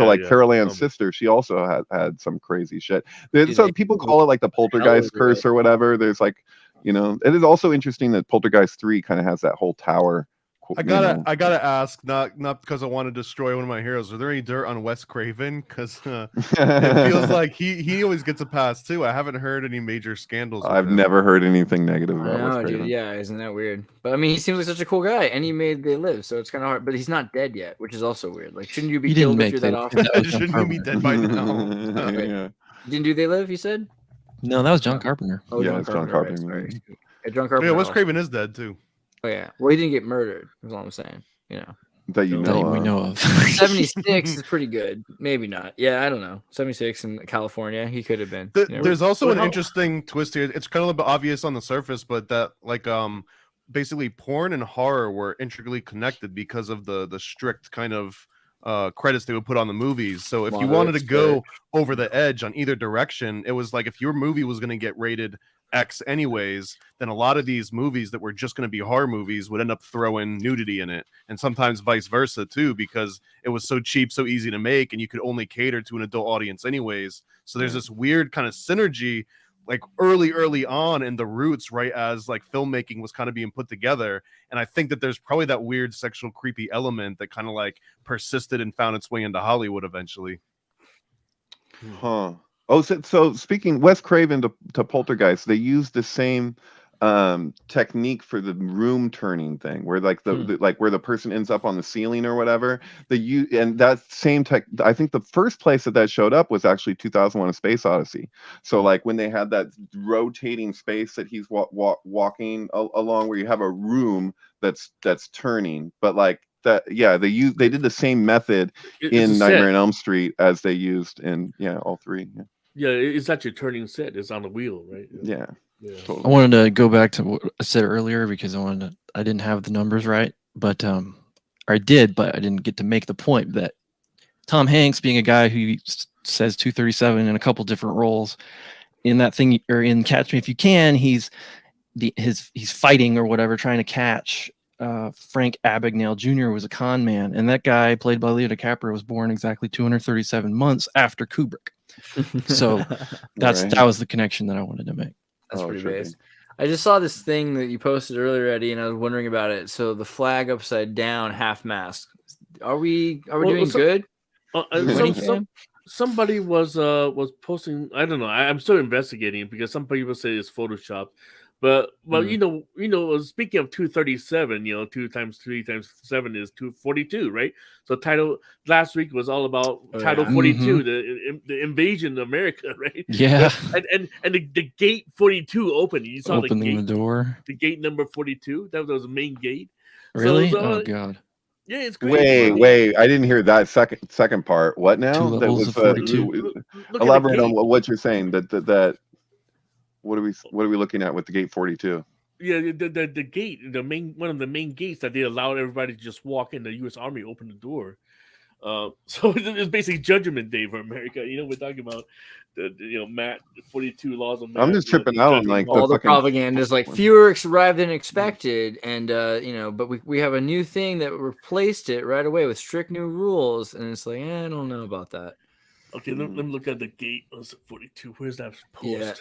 like Carol Ann's sister, she also had some crazy shit. So people call it like the Poltergeist curse or whatever. There's like, you know, it is also interesting that Poltergeist 3 kind of has that whole tower. I gotta ask, not because I want to destroy one of my heroes. Are there any dirt on Wes Craven? Because it feels like he always gets a pass too. I haven't heard any major scandals. I've never heard anything negative about Wes Craven. Dude, yeah, isn't that weird? But I mean, he seems like such a cool guy, and he made They Live, so it's kind of hard. But he's not dead yet, which is also weird. Like, shouldn't you be killed if you're that awesome? Shouldn't you be dead by now? Yeah. Didn't do They Live? You said? No, that was John Carpenter. Oh, yeah, it's John Carpenter. Right. John Carpenter. Yeah, Wes Craven is dead too. Oh yeah. Well, he didn't get murdered. That's all I'm saying. You know. That you know we know of. 76 is pretty good. Maybe not. Yeah, I don't know. 76 in California, he could have been. There's also an interesting twist here. It's kind of a bit obvious on the surface, but that like basically porn and horror were intricately connected because of the strict kind of credits they would put on the movies. So if you wanted to go over the edge on either direction, it was like if your movie was going to get rated X anyways, then a lot of these movies that were just going to be horror movies would end up throwing nudity in it, and sometimes vice versa too, because it was so cheap, so easy to make, and you could only cater to an adult audience anyways. So there's this weird kind of synergy like early on in the roots, right as like filmmaking was kind of being put together. And I think that there's probably that weird sexual creepy element that kind of like persisted and found its way into Hollywood eventually. Huh. Oh, so speaking Wes Craven to Poltergeist, they used the same technique for the room turning thing, where like the like where the person ends up on the ceiling or whatever. And that same tech, I think the first place that showed up was actually 2001: A Space Odyssey. So like when they had that rotating space that he's walking along, where you have a room that's turning, but like that, yeah, they did the same method in Nightmare on Elm Street as they used in all three. Yeah, it's actually turning set. It's on the wheel, right? Yeah. Totally. I wanted to go back to what I said earlier because I didn't have the numbers right, but I did, but I didn't get to make the point that Tom Hanks, being a guy who says 237 in a couple different roles in that thing, or in Catch Me If You Can, he's fighting or whatever, trying to catch Frank Abagnale Jr. was a con man, and that guy played by Leo DiCaprio was born exactly 237 months after Kubrick. So that was the connection that I wanted to make. That's pretty base. I just saw this thing that you posted earlier, Eddie, and I was wondering about it. So the flag upside down, half mast. Are we doing good? Somebody was posting. I don't know. I'm still investigating it because some people say it's Photoshop. But you know, speaking of 237, 2 times 3 times 7 is 242, right? So title last week was all about title 42, the invasion of America, right? Yeah. And the gate 42 opened. You saw opening the door. The gate number 42. That was the main gate. Really? Oh god. Yeah, it's crazy. Wait! I didn't hear that second part. What now? 2 levels of 42. Elaborate on what you're saying. That. What are we looking at with the gate 42? Yeah, the gate, one of the main gates that they allowed everybody to just walk in. The U.S. Army opened the door, so it's basically Judgment Day for America. We're talking about Matt 42 laws of Matt. I'm just tripping out on like all the propaganda is like fewer arrived than expected, and but we have a new thing that replaced it right away with strict new rules, and it's like I don't know about that. Okay, let me look at the gate. 42. Where's that post? Yeah.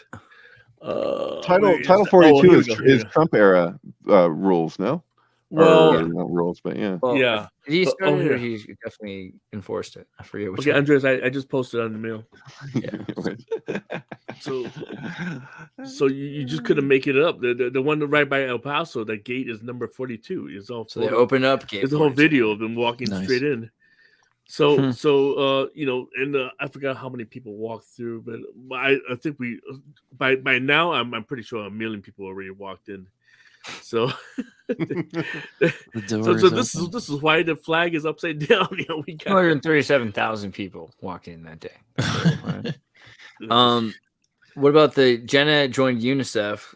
Title 42 is Trump era rules, no? Well, not rules, but yeah. Well, yeah. He started or he definitely enforced it. I forget which. Okay, Andreas, I just posted on the mail. Yeah. So you just couldn't make it up. The one right by El Paso, that gate is number 42. Is all. So they open up gate. There's a whole video of them walking straight in. So and I forgot how many people walked through, but I think we by now I'm pretty sure 1 million people already walked in. So, this is why the flag is upside down. We got 237,000 people walked in that day. What about the Jenna joined UNICEF?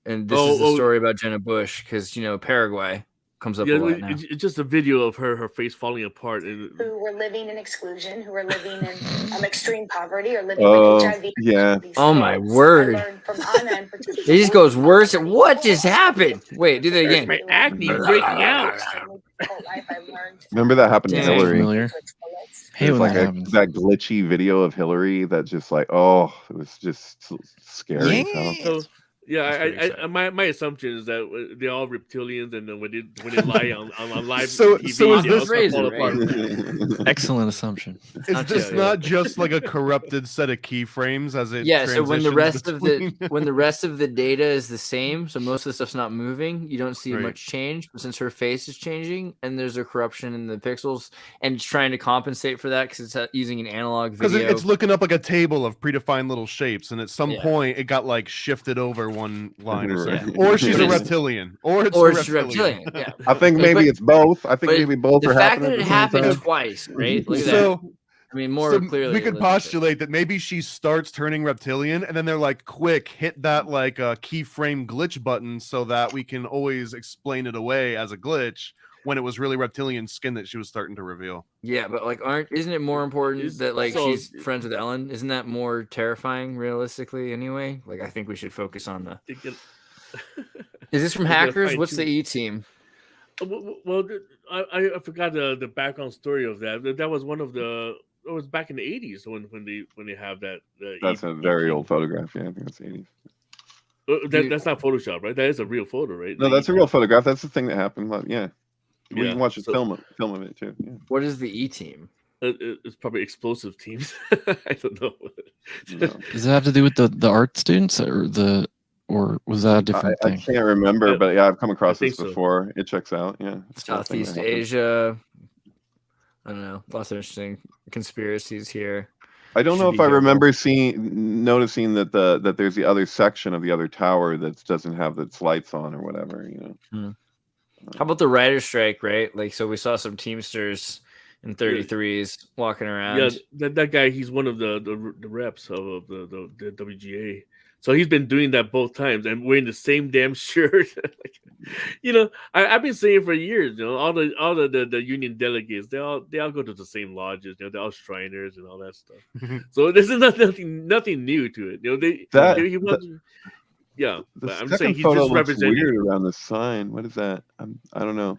And this is the story about Jenna Bush because Paraguay. comes up a lot now. It's just a video of her face falling apart. Who were living in exclusion, who were living in extreme poverty, or living with HIV. Yeah. Oh my word! It just goes worse. What just happened? Wait, do that again. My acne breaking out. Remember that happened to Hillary? Familiar. Hey, like that glitchy video of Hillary that just like, oh, it was just scary. So, yeah, my assumption is that they're all reptilians, and then when they lie on live TV, so is this apart. Excellent assumption. It's just not just like a corrupted set of keyframes as it. So when the rest of the data is the same, so most of the stuff's not moving, you don't see much change. But since her face is changing, and there's a corruption in the pixels, and it's trying to compensate for that because it's using an analog video. Because it's looking up like a table of predefined little shapes, and at some point it got like shifted over one line or something. Or she's a reptilian, or it's a reptilian. Yeah. I think maybe it's both. I think maybe both are happening. The fact that it happened twice, right? Look at that. I mean, more clearly, we could postulate that maybe she starts turning reptilian, and then they're like, "Quick, hit that like keyframe glitch button, so that we can always explain it away as a glitch." When it was really reptilian skin that she was starting to reveal. Yeah, but like, isn't it more important that like she's friends with Ellen? Isn't that more terrifying, realistically? Anyway, like, I think we should focus on the. Is this from Hackers? What's the E team? Well, I forgot the background story of that. That was one of the. It was back in the 80s when they have that. That's a very old photograph. Yeah, I think that's 80s. That's not Photoshop, right? That is a real photo, right? No, that's a real photograph. That's the thing that happened. Yeah. We can watch a film of it too. Yeah. What is the E team? It's probably explosive teams. I don't know. No. Does it have to do with the art students or was that a different thing? I can't remember, but yeah, I've come across this before. It checks out. Yeah. Southeast Asia. I don't know. Lots of interesting conspiracies here. I don't know if I remember noticing that there's the other section of the other tower that doesn't have its lights on or whatever. How about the writer's strike, right? Like, so we saw some Teamsters in 33s walking around. Yeah, that guy, he's one of the reps of the WGA. So he's been doing that both times and wearing the same damn shirt. I've been saying for years, all the union delegates, they all go to the same lodges, they're all Shriners and all that stuff. So this is nothing new to it. Yeah, but I'm saying he's just representing. Weird around the sign. What is that? I don't know.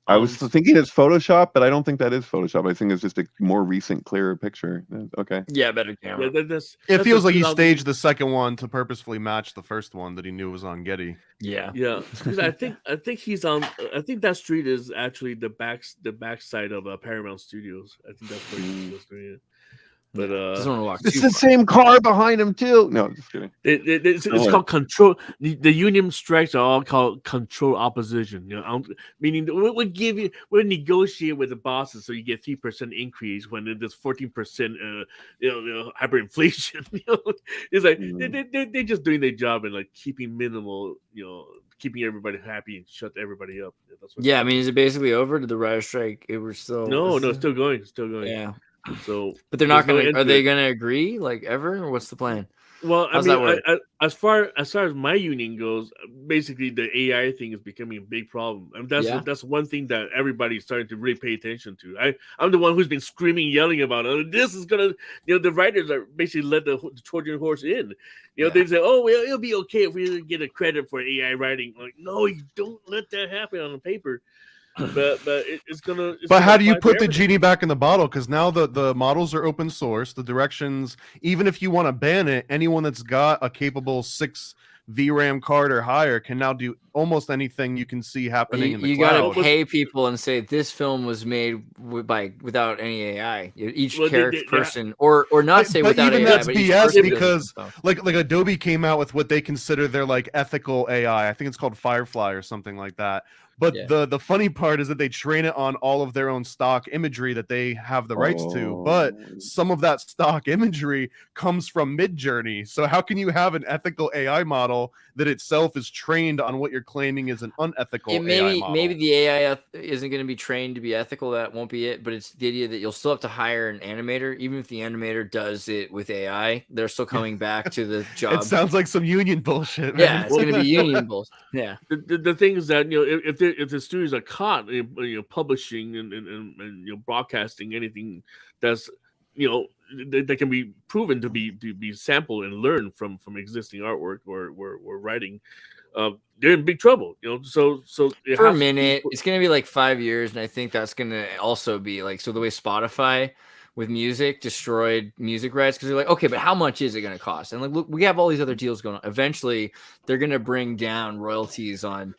I was thinking it's Photoshop, but I don't think that is Photoshop. I think it's just a more recent, clearer picture. Okay. Yeah, better camera. It feels like he staged the second one to purposefully match the first one that he knew was on Getty. Yeah. I think he's on. I think that street is actually the backside of Paramount Studios. I think that's where he was doing it. But just want to walk. It's the same car behind him too. No, just kidding. It's called control. The union strikes are all called control opposition. Meaning we'll negotiate with the bosses so you get 3% increase when there's 14% hyperinflation. It's like they're just doing their job and like keeping minimal. Keeping everybody happy and shut everybody up. I mean, is it basically over? Did the writer strike? It was still still going. Yeah. So, but they're not going to. Are they going to agree, like, ever, or what's the plan? Well, I mean, as far as my union goes, basically the AI thing is becoming a big problem. I mean, that's one thing that everybody's starting to really pay attention to. I'm the one who's been screaming, yelling about it. This is gonna, the writers are basically let the Trojan horse in. They say, oh, well, it'll be okay if we get a credit for AI writing. Like, no, you don't let that happen on the paper. But it's gonna. But how do you put the genie back in the bottle? Because now the models are open source. The directions, even if you want to ban it, anyone that's got a capable 6 VRAM card or higher can now do almost anything you can see happening in the cloud. You got to pay people and say this film was made without any AI. Each person, or not say without even AI. That's BS because like Adobe came out with what they consider their like ethical AI. I think it's called Firefly or something like that. But the funny part is that they train it on all of their own stock imagery that they have the rights to. But some of that stock imagery comes from Midjourney. So how can you have an ethical AI model that itself is trained on what you're claiming is an unethical AI model? Maybe the AI isn't going to be trained to be ethical. That won't be it. But it's the idea that you'll still have to hire an animator. Even if the animator does it with AI, they're still coming back to the job. It sounds like some union bullshit, man. Yeah, it's going to be union bullshit. Yeah. The thing is that, if the studios are caught publishing and broadcasting anything that's that can be proven to be sampled and learned from existing artwork or writing, they're in big trouble. So for a minute, it's gonna be like 5 years, and I think that's gonna also be like, so the way Spotify with music destroyed music rights, because they're like, okay, but how much is it going to cost? And like, look, we have all these other deals going on. Eventually, they're going to bring down royalties on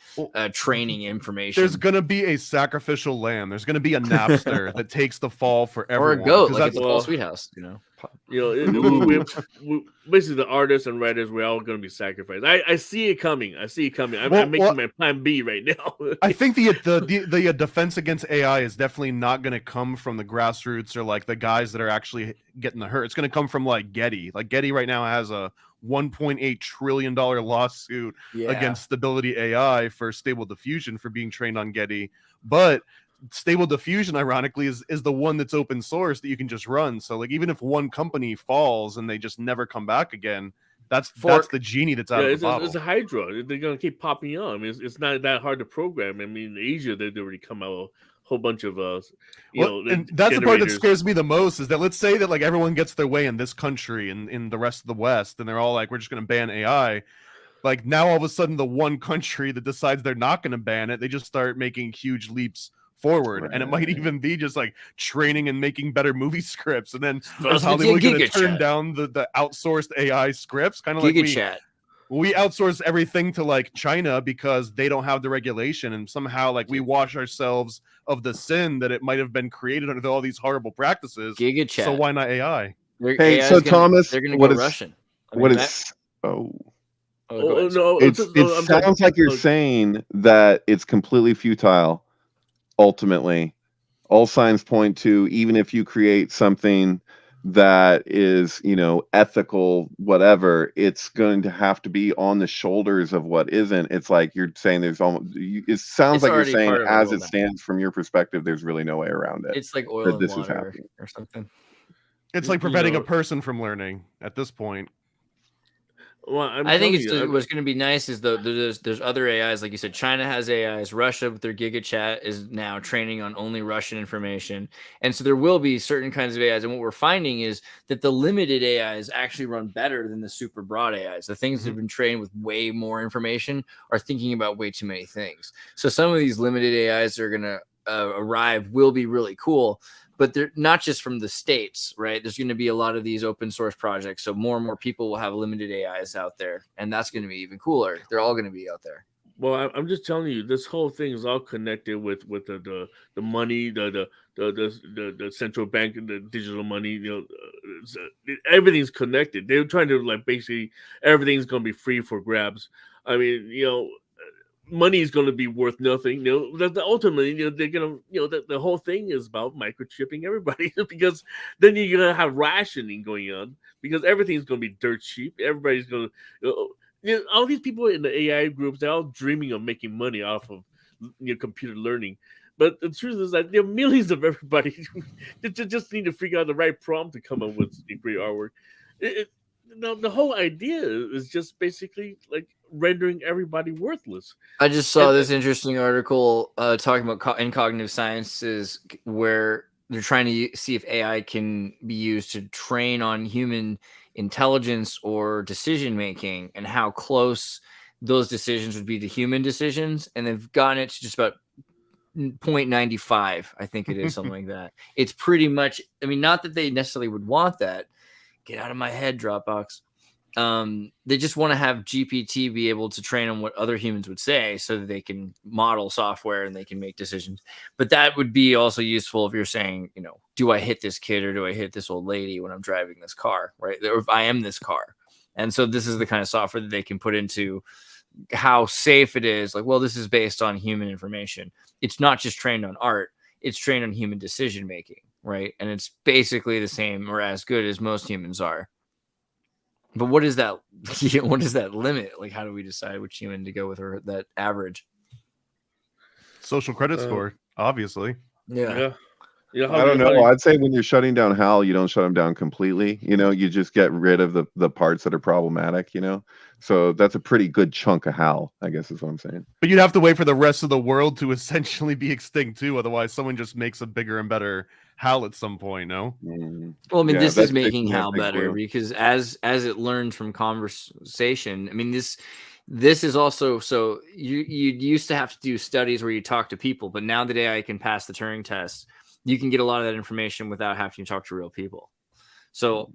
training information. There's going to be a sacrificial lamb. There's going to be a Napster that takes the fall for everyone. Or a goat, like at the Paul Sweethouse, basically the artists and writers, we're all going to be sacrificed. I see it coming. I'm making my plan B right now. I think the defense against AI is definitely not going to come from the grassroots or like the guys that are actually getting the hurt. It's going to come from like Getty. Like Getty right now has a $1.8 trillion lawsuit against Stability AI for Stable Diffusion for being trained on Getty, but Stable Diffusion, ironically, is the one that's open source that you can just run. So, like, even if one company falls and they just never come back again, that's the genie that's out of the bottle. It's a Hydra. They're going to keep popping on. I mean, it's not that hard to program. I mean, in Asia, they've already come out a whole bunch of, and that's the part that scares me the most, is that let's say that, like, everyone gets their way in this country and in the rest of the West, and they're all like, we're just going to ban AI. Like, now all of a sudden, the one country that decides they're not going to ban it, they just start making huge leaps forward, and it might even be just like training and making better movie scripts, and then is Hollywood going to turn down the outsourced AI scripts, kind of like we outsource everything to like China because they don't have the regulation, and somehow like we wash ourselves of the sin that it might have been created under all these horrible practices. GigaChat. So why not AI? Hey, so Thomas, they're going to go Russian. It sounds like you're saying that it's completely futile. Ultimately, all signs point to, even if you create something that is, ethical, whatever, it's going to have to be on the shoulders of what isn't. It's like you're saying it sounds like you're saying, as it stands from your perspective, there's really no way around it. It's like oil and water or something. It's like preventing a person from learning at this point. Well, I think what's going to be nice is there's other AIs, like you said. China has AIs. Russia with their GigaChat is now training on only Russian information, and so there will be certain kinds of AIs. And what we're finding is that the limited AIs actually run better than the super broad AIs. The things that have been trained with way more information are thinking about way too many things. So some of these limited AIs that are going to arrive will be really cool. But they're not just from the States, right? There's going to be a lot of these open source projects. So more and more people will have limited AIs out there. And that's going to be even cooler. They're all going to be out there. Well, I'm just telling you, this whole thing is all connected with the money, the central bank, the digital money. Everything's connected. They're trying to like basically everything's going to be free for grabs. I mean, money is going to be worth nothing. Ultimately, they're going to, the whole thing is about microchipping everybody because then you're going to have rationing going on because everything's going to be dirt cheap. Everybody's going to, all these people in the AI groups, they're all dreaming of making money off of computer learning. But the truth is that there are millions of everybody that just need to figure out the right prompt to come up with great artwork. The whole idea is just basically like rendering everybody worthless. I just saw this interesting article talking about in cognitive sciences where they're trying to see if AI can be used to train on human intelligence or decision making and how close those decisions would be to human decisions. And they've gotten it to just about 0.95, I think it is, something like that. It's pretty much, I mean, not that they necessarily would want that. Get out of my head, Dropbox. They just want to have GPT be able to train on what other humans would say so that they can model software and they can make decisions. But that would be also useful if you're saying, do I hit this kid or do I hit this old lady when I'm driving this car, right? Or if I am this car. And so this is the kind of software that they can put into how safe it is. Like, well, this is based on human information. It's not just trained on art. It's trained on human decision making, right? And it's basically the same or as good as most humans are. But what is that? What is that limit? Like, how do we decide which human to go with or that average? Social credit score, obviously. Yeah. I don't know. I'd say when you're shutting down HAL, you don't shut them down completely. You just get rid of the parts that are problematic. So that's a pretty good chunk of HAL, I guess is what I'm saying. But you'd have to wait for the rest of the world to essentially be extinct too. Otherwise, someone just makes a bigger and better HAL at some point. No. Well, I mean, this is making HAL better because as it learns from conversation. I mean, this is also so you used to have to do studies where you talk to people, but now that AI can pass the Turing test, you can get a lot of that information without having to talk to real people. So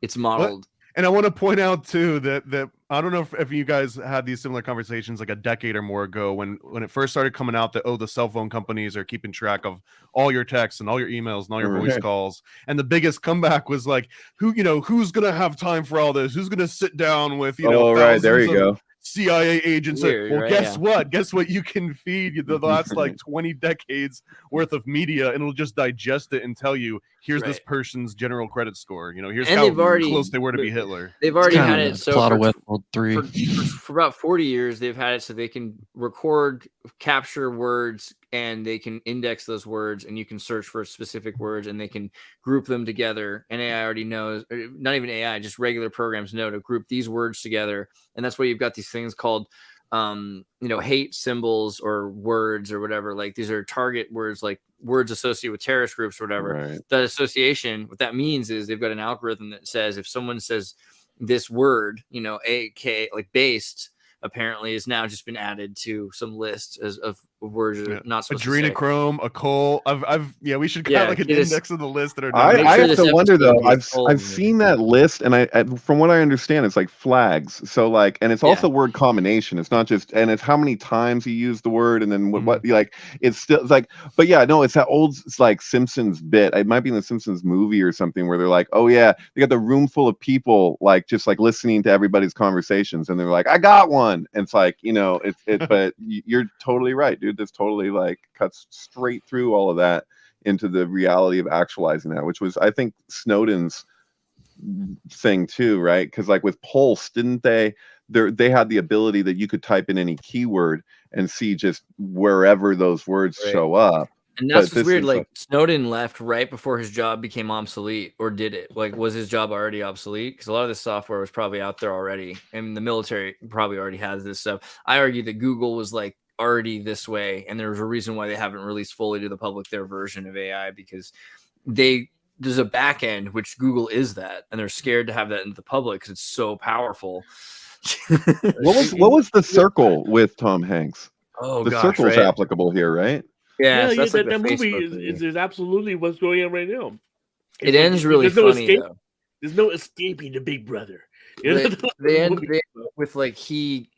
it's modeled. And I want to point out too that I don't know if you guys had these similar conversations like a decade or more ago when it first started coming out that the cell phone companies are keeping track of all your texts and all your emails and all your voice calls, and the biggest comeback was like, who's gonna have time for all this? Who's gonna sit down with right, there you go. CIA agents. Weird, well, right? Guess what? Guess what? You can feed the last like 20 decades worth of media, and it'll just digest it and tell you, here's this person's general credit score. Here's how close they were to be Hitler. They've already had it. So plot of Westworld 3. For about 40 years, they've had it so they can record, capture words, and they can index those words, and you can search for specific words, and they can group them together. And AI already knows, not even AI, just regular programs know to group these words together. And that's why you've got these things called, hate symbols or words or whatever. Like these are target words, like words associated with terrorist groups or whatever. Right. That association, what that means is they've got an algorithm that says if someone says this word, AK, like based, apparently has now just been added to some list of words that are not supposed to say. Adrenochrome, occult. We should got like an index of the list that are. I have to wonder though. I've seen that list, and from what I understand, it's like flags. So like, and it's also word combination. It's not just, and it's how many times you use the word, and then what like it's still it's like. But yeah, no, it's that old like Simpsons bit. It might be in the Simpsons movie or something where they're like, oh yeah, they got the room full of people like just like listening to everybody's conversations, and they're like, I got one. And it's like but you're totally right, dude. This totally like cuts straight through all of that into the reality of actualizing that, which was I think Snowden's thing too, right? Because like with Pulse, didn't they had the ability that you could type in any keyword and see just wherever those words show up. And that's what's weird. Like Snowden left right before his job became obsolete, or did it? Like, was his job already obsolete? Because a lot of this software was probably out there already, and the military probably already has this stuff. I argue that Google was like already this way, and there's a reason why they haven't released fully to the public their version of AI, because there's a back end which Google is that, and they're scared to have that into the public because it's so powerful. What was the Circle with Tom Hanks? Oh, the Circle's applicable here, right? Yeah, so that's like that movie is absolutely what's going on right now. It ends really funny though. There's no escaping the Big Brother. They end with like he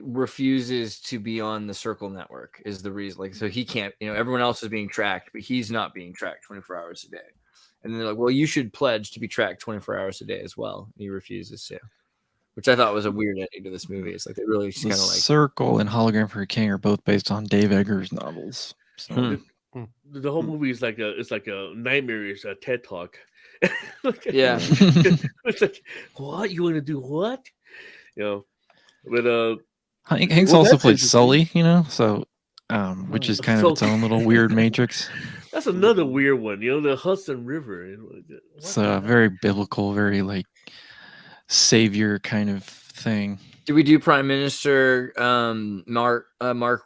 refuses to be on the Circle network is the reason. Like, so he can't. Everyone else is being tracked, but he's not being tracked 24 hours a day. And then they're like, "Well, you should pledge to be tracked 24 hours a day as well." And he refuses to. Which I thought was a weird ending to this movie. It's like they really just kind of like Circle and Hologram for a King are both based on Dave Eggers novels. So. The whole movie is like a nightmarish TED talk. Yeah, it's like, what you want to do? What But Hanks also played Sully, so which is kind of its own little weird matrix. That's another weird one, the Hudson River. It's a very biblical, very like savior kind of thing. Do we do Prime Minister Mark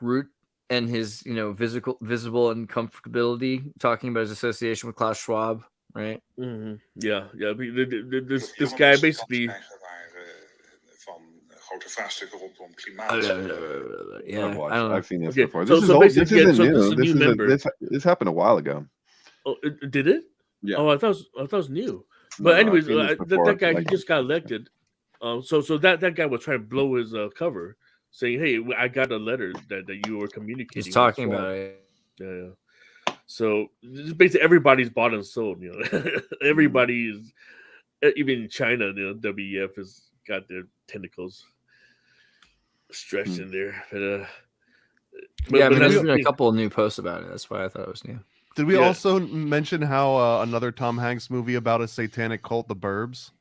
Rutte and his visible uncomfortability, talking about his association with Klaus Schwab, right? Mm-hmm. Yeah. This guy basically. Yeah, I've seen this before. This isn't new. This happened a while ago. Oh, did it? Yeah. Oh, I thought it was new. But anyways, that guy he just got elected. So that guy was trying to blow his cover, saying, "Hey, I got a letter that you were communicating." He's talking about it. Yeah. So basically, everybody's bought and sold. Everybody is, even in China, WEF has got their tentacles stretched in there. But there's been a couple of new posts about it. That's why I thought it was new. Did we also mention how another Tom Hanks movie about a satanic cult, The Burbs?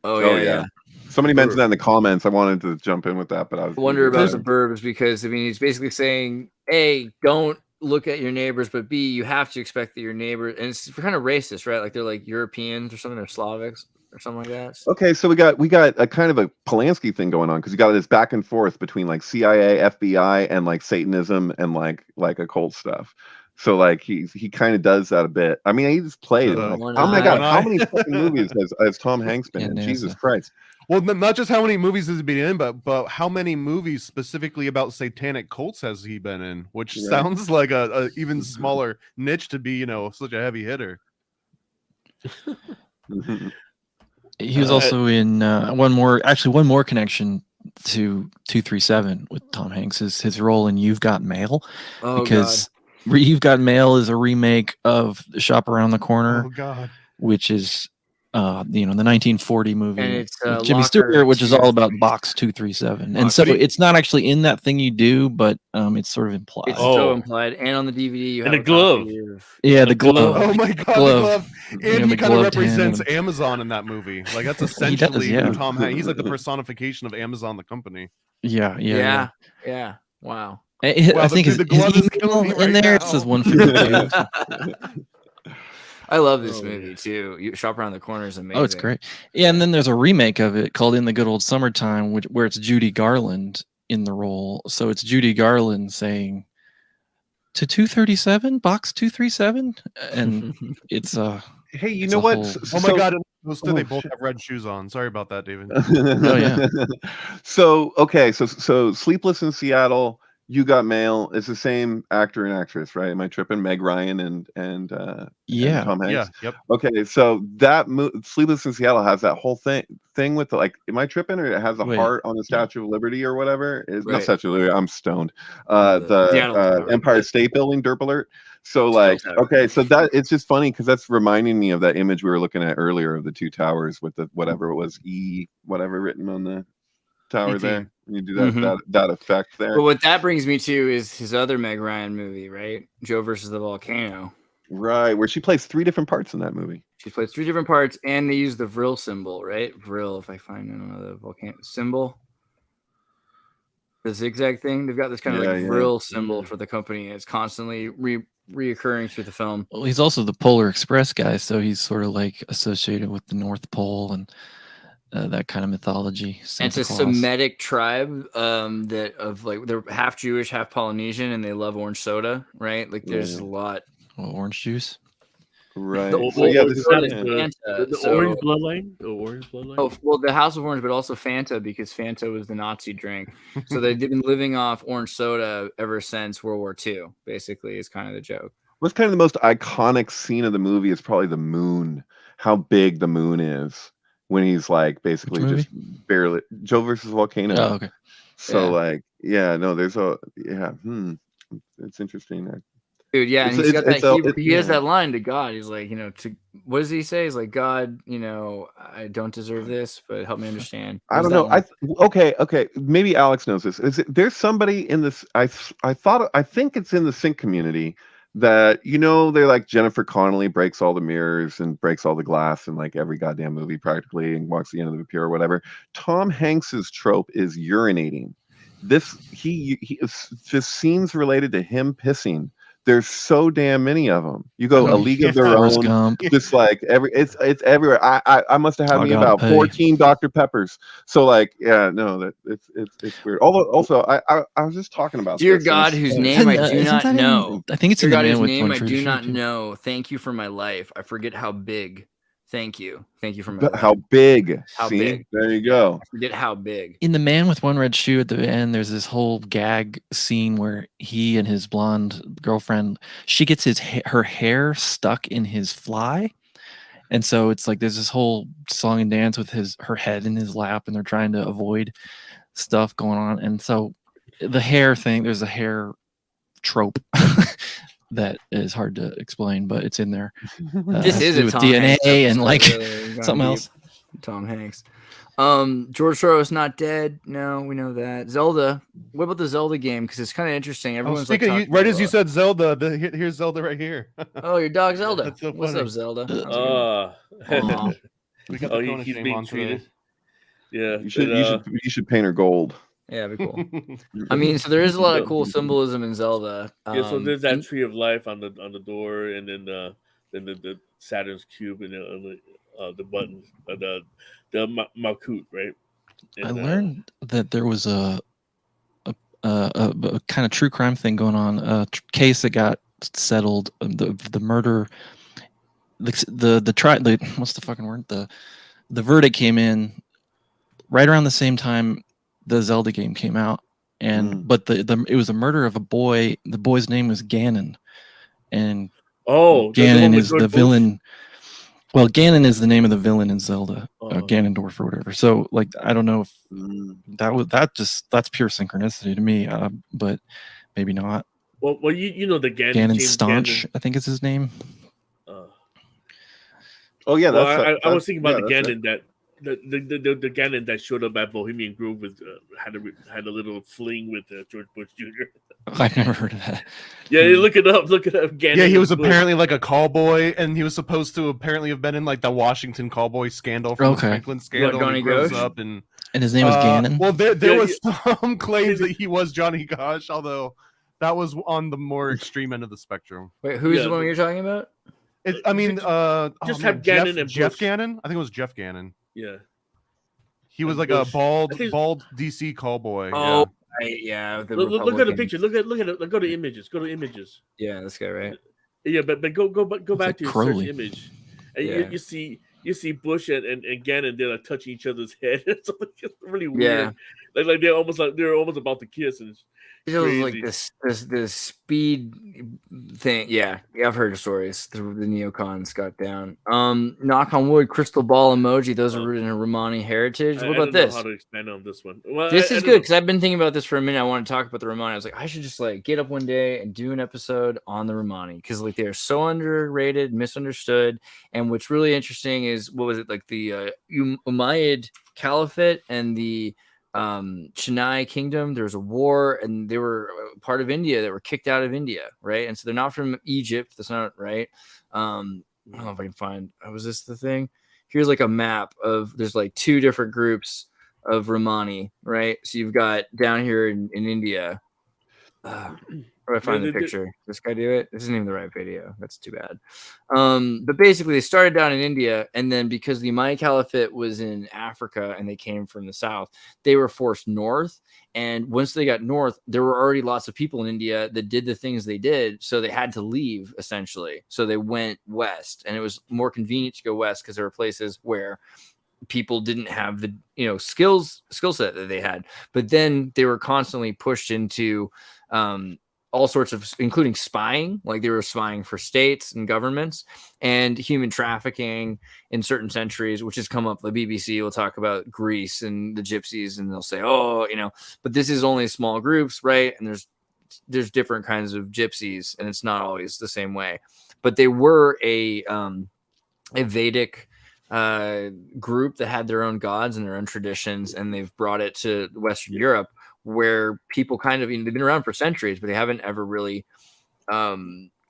Oh yeah. Somebody mentioned that in the comments. I wanted to jump in with that, but I wonder about The Burbs because he's basically saying, "Hey, don't look at your neighbors, but B, you have to expect that your neighbor, and it's kind of racist, right? Like they're like Europeans or something, or Slavics or something like that. Okay, so we got a kind of a Polanski thing going on because you got this back and forth between like CIA, FBI, and like Satanism and like occult stuff. So like he kind of does that a bit. I mean, he just plays. Like, oh my god, how many fucking movies has Tom Hanks been in? Jesus Christ. Well, not just how many movies has he been in, but how many movies specifically about satanic cults has he been in? Which sounds like a even smaller niche to be, you know, such a heavy hitter. He was also in one more connection to 237 with Tom Hanks is his role in You've Got Mail, because You've Got Mail is a remake of Shop Around the Corner, which is the 1940 movie, and it's Jimmy Stewart, which is all about Box 237. And so it's not actually in that thing you do, but it's sort of implied. It's so implied. And on the DVD, you have a glove. The glove. Oh my god, glove. And he kind of represents Amazon in that movie. Like that's essentially Tom Hanks. He's like the personification of Amazon, the company. Yeah. Wow. I think his email in there, it says 152. I love this movie too. You Shop Around the Corner is amazing. Oh, it's great. Yeah, and then there's a remake of it called In the Good Old Summertime, where it's Judy Garland in the role. So it's Judy Garland saying to 237, Box 237, and it's hey, you know what? Oh my god, they both have red shoes on. Sorry about that, David. Oh yeah. So Sleepless in Seattle, You Got Mail is the same actor and actress, right? Am I tripping? Meg Ryan and Tom Hanks. Yeah. Yep. Okay, so that Sleepless in Seattle has that whole thing with the, like, am I tripping, or it has a heart on the Statue of Liberty or whatever? It's not Statue of Liberty. I'm stoned. The Empire State Building, derp alert. So like, okay, so that it's just funny because that's reminding me of that image we were looking at earlier of the two towers with the whatever it was, whatever written on the tower there. You do that effect there. But what that brings me to is his other Meg Ryan movie, right? Joe versus the Volcano. Right, where she plays 3 different parts in that movie. She plays 3 different parts, and they use the Vril symbol, right? Vril, if I find the volcano symbol. The zigzag thing. They've got this kind of Vril symbol for the company. It's constantly reoccurring through the film. Well, he's also the Polar Express guy, so he's sort of like associated with the North Pole and that kind of mythology. And it's a Semitic tribe they're half Jewish, half Polynesian, and they love orange soda, right? Like there's a lot. Orange juice. Right. The orange bloodline. The orange bloodline. Oh, well, the House of Orange, but also Fanta, because Fanta was the Nazi drink. So they've been living off orange soda ever since World War II, basically, is kind of the joke. What's kind of the most iconic scene of the movie is probably the moon, how big the moon is when he's like basically just barely Joe versus Volcano. Oh, okay. So it's interesting. Dude, yeah, and he's got that. He has that line to God. He's like, what does he say? He's like, God, I don't deserve this, but help me understand. I don't know. Okay. Maybe Alex knows this. There's somebody in this? I think it's in the sync community that they're like Jennifer Connelly breaks all the mirrors and breaks all the glass in like every goddamn movie practically and walks the end of the pier or whatever. Tom Hanks's trope is urinating. He just scenes related to him pissing. There's so damn many of them. You go A League of Their Own, just like it's everywhere. I must have had me about 14 Dr. Peppers. So like, it's weird. Although also I was just talking about Dear God, whose name I do not know. I think it's in the Man with name I do not know. Thank you for my life. I forget how big. Thank you for my life. How big? How See? big? There you go. I forget how big. In The Man with One Red Shoe at the end, there's this whole gag scene where he and his blonde girlfriend, she gets her hair stuck in his fly. And so it's like there's this whole song and dance with her head in his lap, and they're trying to avoid stuff going on. And so the hair thing, there's a hair trope that is hard to explain, but it's in there. This is with DNA and like something else. Tom Hanks. George Soros not dead. No, we know that. Zelda. What about the Zelda game? Because it's kind of interesting. Everyone's as you said Zelda. Here's Zelda right here. Oh, your dog Zelda. That's so funny. What's up, Zelda? We got the he's being treated. Yeah, you should paint her gold. Yeah, that'd be cool. I mean, so there is a lot of cool symbolism in Zelda. So there's that tree of life on the door, and then the Saturn's cube, and the button, the Malkut, right? And, I learned that there was a kind of true crime thing going on. A case that got settled. The murder. What's the fucking word? The verdict came in right around the same time the Zelda game came out, and but it was a murder of a boy. The boy's name was Ganon, and Ganon is the villain. Well, Ganon is the name of the villain in Zelda, Ganondorf or whatever. So, like, I don't know if that's pure synchronicity to me, but maybe not. Well, you know the Ganon Staunch, I think is his name. Oh yeah, I was thinking about the Ganon that the Ganon that showed up at Bohemian Grove with had a little fling with George Bush Jr. I've never heard of that. Yeah, look it up. Ganon. Yeah, he was apparently like a call boy, and he was supposed to apparently have been in like the Washington callboy scandal from the Franklin scandal. Johnny Gosh? Up and his name was Ganon. Well, there was some claims that he was Johnny Gosh, although that was on the more extreme end of the spectrum. Wait, who's the one you're talking about? Have Gannon and Jeff Bush. Gannon. I think it was Jeff Gannon. Yeah, he was like Bush. a bald DC callboy. Oh, right, yeah. Look at the picture. Look at it. Go to images. Yeah, this guy, right? Yeah, but go back to your Crowley. search image, and you see Bush and Gannon. They're like touching each other's head. It's really weird. Yeah. Like they're almost about to kiss, and it was like this speed thing. Yeah, I've heard of stories. The neocons got down. Knock on wood, crystal ball emoji. Those are rooted in Romani heritage. What about this? How to expand on this one? Well, this is good because I've been thinking about this for a minute. I want to talk about the Romani. I was like, I should just like get up one day and do an episode on the Romani because like they're so underrated, misunderstood. And what's really interesting is what was it like the Umayyad Caliphate and the Chennai Kingdom. There was a war, and they were part of India that were kicked out of India, right? And so they're not from Egypt. That's not right. I don't know if I can find. Was this the thing? Here's like a map of. There's like two different groups of Romani, right? So you've got down here in India. Where do I find the picture? This guy do it? This isn't even the right video. That's too bad. But basically, they started down in India, and then because the Umayyad Caliphate was in Africa and they came from the south, they were forced north. And once they got north, there were already lots of people in India that did the things they did, so they had to leave essentially. So they went west, and it was more convenient to go west because there were places where people didn't have the skill set that they had. But then they were constantly pushed into all sorts of, including spying, like they were spying for states and governments, and human trafficking in certain centuries, which has come up. The BBC will talk about Greece and the gypsies, and they'll say, but this is only small groups, right? And there's different kinds of gypsies, and it's not always the same way. But they were a Vedic group that had their own gods and their own traditions, and they've brought it to Western Europe, where people kind of, they've been around for centuries, but they haven't ever really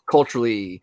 culturally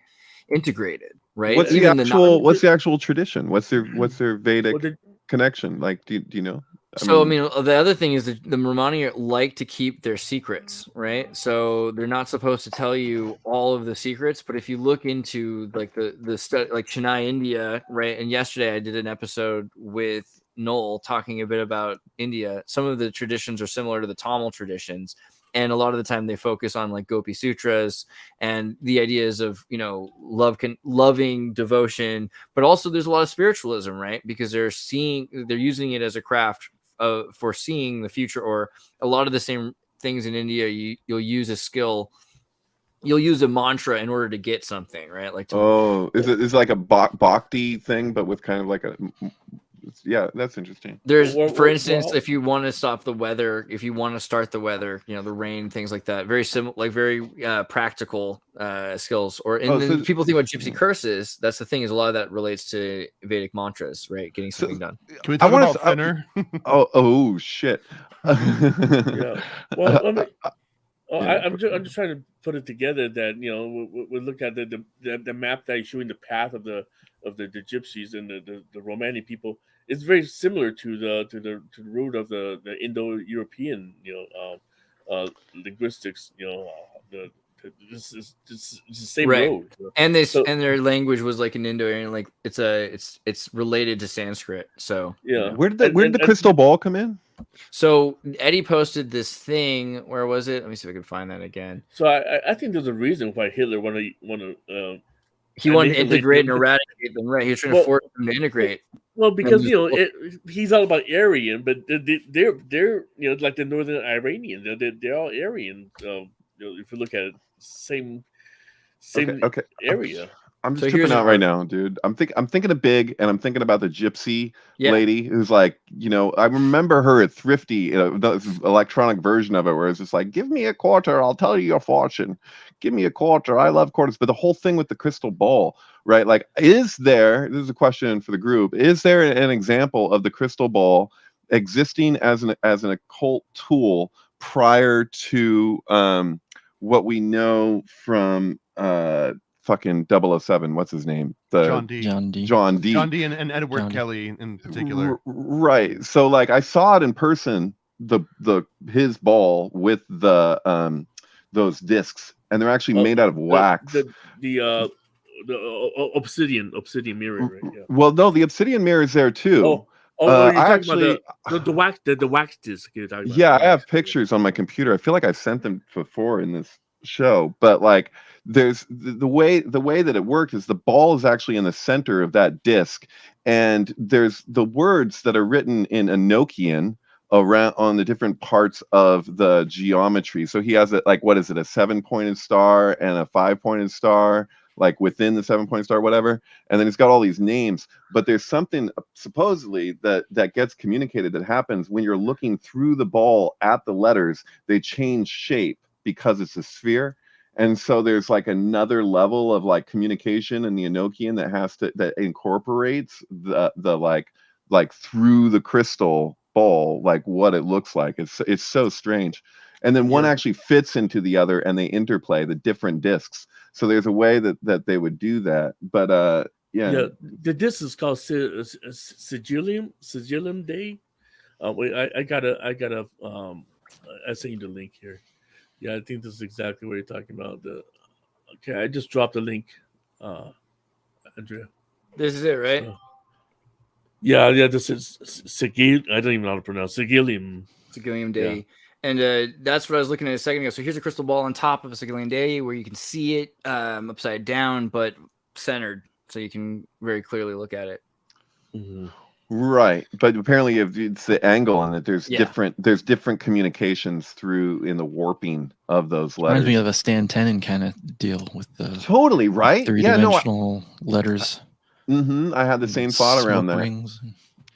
integrated, right? What's the actual tradition? What's their Vedic connection? Like, do you know? I mean, the other thing is that the Romani like to keep their secrets, right? So they're not supposed to tell you all of the secrets, but if you look into like the study, like Chennai, India, right? And yesterday I did an episode with Noel talking a bit about India. Some of the traditions are similar to the Tamil traditions, and a lot of the time they focus on like Gopi Sutras and the ideas of loving devotion, but also there's a lot of spiritualism, right? Because they're using it as a craft for seeing the future, or a lot of the same things in India. You'll use a skill. You'll use a mantra in order to get something, right? Like is it like a bhakti thing, but with kind of like a that's interesting. There's, for instance, if you want to stop the weather, if you want to start the weather, the rain, things like that, very similar, like very practical skills. People think about gypsy curses. That's the thing, is a lot of that relates to Vedic mantras, right? Getting something done. Can we talk about thinner? Oh shit. Yeah. Well, I'm just trying to put it together that we look at the map that is showing the path of the gypsies and the Romani people, it's very similar to the root of the Indo-European linguistics. This is the same road, and and their language was like an Indo-Aryan, like it's related to Sanskrit. So where did the crystal ball come in? So Eddie posted this thing. Where was it? Let me see if I can find that again. So I think there's a reason why Hitler wanted he wanted to integrate and eradicate them, right? He was trying to force them to integrate. Well, because he's all about Aryan, but they're like the Northern Iranian. They're all Aryan. If you look at it, same area. I'm just tripping out right now, dude. I'm thinking of Big, and I'm thinking about the gypsy lady who's like, I remember her at Thrifty, the electronic version of it, where it's just like, give me a quarter, I'll tell you your fortune. Give me a quarter, I love quarters. But the whole thing with the crystal ball, right? Like, this is a question for the group. Is there an example of the crystal ball existing as an occult tool prior to what we know from fucking 007, what's his name? John D. John D. And Edward Kelly in particular. Right. So like I saw it in person, his ball with the those discs, and they're actually made out of wax. The obsidian mirror, right? Yeah. Well, no, the obsidian mirror is there too. You're talking about the wax disc. Yeah, I have pictures on my computer. I feel like I sent them before in this show, but like there's the way that it worked is the ball is actually in the center of that disc, and there's the words that are written in Enochian around on the different parts of the geometry. So he has a 7-pointed star and a 5-pointed star, like within the 7-point star, whatever. And then it's got all these names, but there's something supposedly that gets communicated that happens when you're looking through the ball at the letters. They change shape because it's a sphere. And so there's like another level of like communication in the Enochian that incorporates the like through the crystal ball, like what it looks like. It's so strange. And then one actually fits into the other, and they interplay the different discs. So there's a way that they would do that. But the disc is called Sigillium Day. Wait, I gotta I sent you the link here. Yeah, I think this is exactly what you're talking about. Okay, I just dropped the link, Andrea. This is it, right? Yeah. This is Sigil. I don't even know how to pronounce Sigillium Day. Yeah. And that's what I was looking at a second ago. So here's a crystal ball on top of a Sigillium Day where you can see it upside down, but centered, so you can very clearly look at it. Mm-hmm. Right, but apparently it's the angle on it. There's different communications through in the warping of those letters. Reminds me of a Stan Tenen kind of deal with the totally right three-dimensional letters. I had the same thought around that. Rings.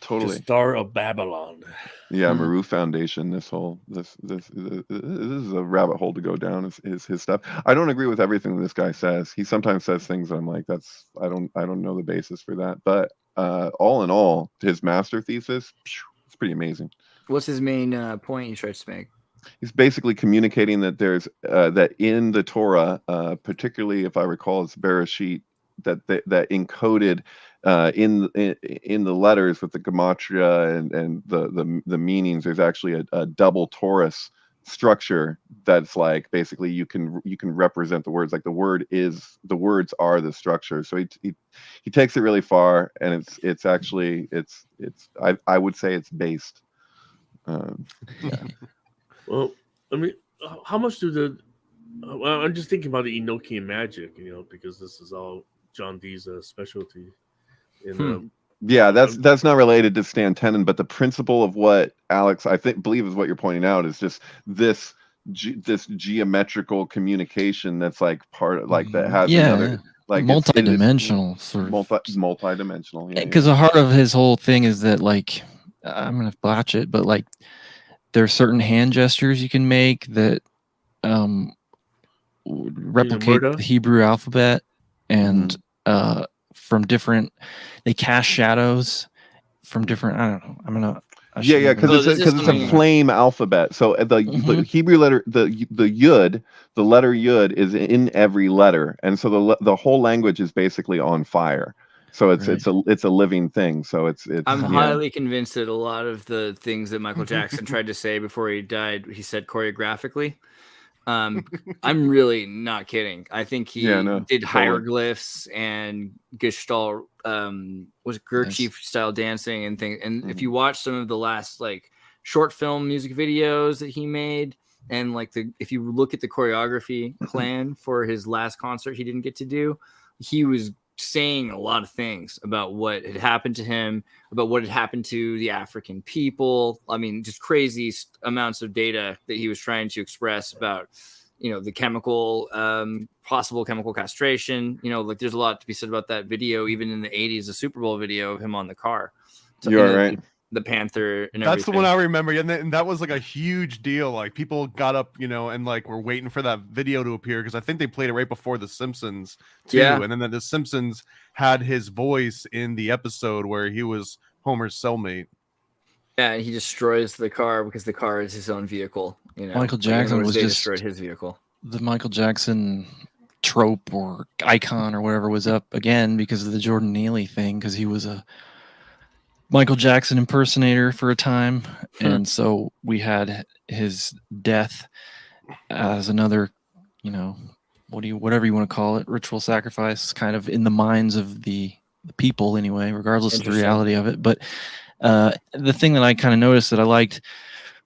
Totally. The Star of Babylon. Yeah, Maru Foundation. This is a rabbit hole to go down. Is his stuff. I don't agree with everything this guy says. He sometimes says things that I'm like, I don't know the basis for that. But all in all, his master thesis, it's pretty amazing. What's his main point he tries to make? He's basically communicating that there's that in the Torah, particularly if I recall, it's Bereshit, that encoded in the letters with the gematria and the meanings. There's actually a double torus structure that's like basically you can represent the words, like the words are the structure. So he takes it really far, and it's actually I would say it's based. Well, I mean, how much do I'm just thinking about the Enochian magic, because this is all John D's specialty. Yeah, that's not related to Stan Tenen, but the principle of what Alex believe is what you're pointing out is just this geometrical communication that's like part of like that has another like multi-dimensional sort of multi-dimensional. Because the heart of his whole thing is that, like, I'm gonna botch it, but like there are certain hand gestures you can make that replicate the Hebrew alphabet, and from different, they cast shadows from different. I don't know. I'm gonna. Because it's a flame alphabet. So the Hebrew letter, the yud, the letter yud is in every letter, and so the whole language is basically on fire. So it's a living thing. So it's I'm highly convinced that a lot of the things that Michael Jackson tried to say before he died, he said choreographically. I'm really not kidding. I think he did hieroglyphs and Gestalt, was Glitchy style dancing and things. And if you watch some of the last like short film music videos that he made, and like if you look at the choreography plan for his last concert he didn't get to do, he was saying a lot of things about what had happened to him, about what had happened to the African people. I mean, just crazy amounts of data that he was trying to express about, the chemical, possible chemical castration. Like there's a lot to be said about that video, even in the 80s, the Super Bowl video of him on the car. You're right. The Panther and that's everything. The one I remember, and that was like a huge deal. Like people got up, and like were waiting for that video to appear because I think they played it right before The Simpsons too. Yeah. And then The Simpsons had his voice in the episode where he was Homer's cellmate. Yeah, and he destroys the car because the car is his own vehicle. Michael Jackson was just destroyed his vehicle. The Michael Jackson trope or icon or whatever was up again because of the Jordan Neely thing, because he was a Michael Jackson impersonator for a time, and so we had his death as another, whatever you want to call it, ritual sacrifice, kind of in the minds of the people anyway, regardless of the reality of it. But the thing that I kind of noticed that I liked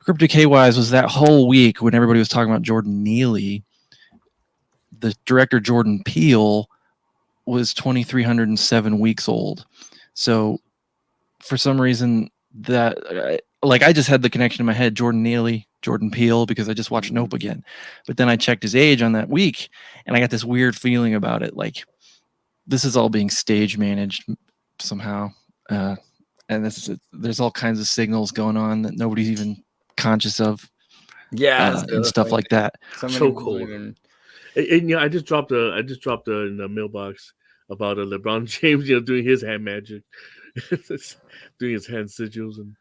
Crypto K-wise was that whole week when everybody was talking about Jordan Neely, the director Jordan Peele was 2,307 weeks old. So for some reason that I just had the connection in my head, Jordan Neely, Jordan Peele, because I just watched Nope again. But then I checked his age on that week and I got this weird feeling about it. Like this is all being stage managed somehow. And there's all kinds of signals going on that nobody's even conscious of. Yeah. And stuff like that. So cool. And I just dropped in the mailbox about LeBron James, doing his hand magic. Doing his hand sigils, and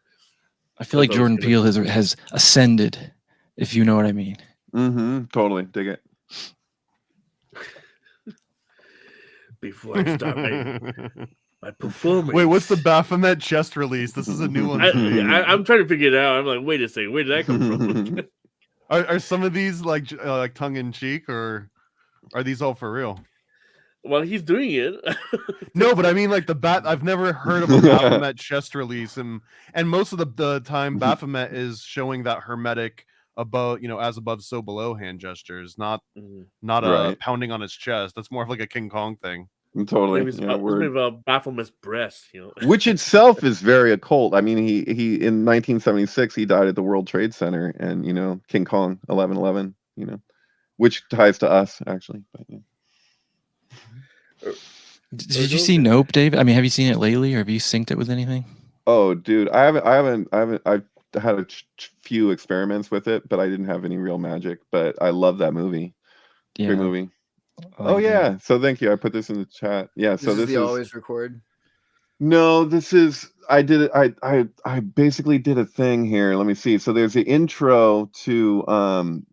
I feel like Jordan Peele has ascended, if you know what I mean. Totally dig it. Before I start my performance. Wait, what's the Baphomet chest release? This is a new one. I'm trying to figure it out. I'm like, wait a second, where did that come from? Are some of these like tongue in cheek, or are these all for real? Well, he's doing it. No, but I mean, like I've never heard of a Baphomet chest release, and most of the time Baphomet is showing that hermetic above, as above, so below hand gestures, not right. Pounding on his chest. That's more of like a King Kong thing. Totally. Maybe it's about Baphomet's breast, Which itself is very occult. I mean, he in 1976 he died at the World Trade Center, and King Kong 11/11, which ties to us actually. But, yeah. Did you see Nope, Dave? I mean, have you seen it lately, or have you synced it with anything? Oh, dude, I haven't. I've had a few experiments with it, but I didn't have any real magic. But I love that movie. Yeah. Great movie. Oh yeah. So thank you. I put this in the chat. Yeah. So this is always record. No, this is. I did it. I basically did a thing here. Let me see. So there's the intro to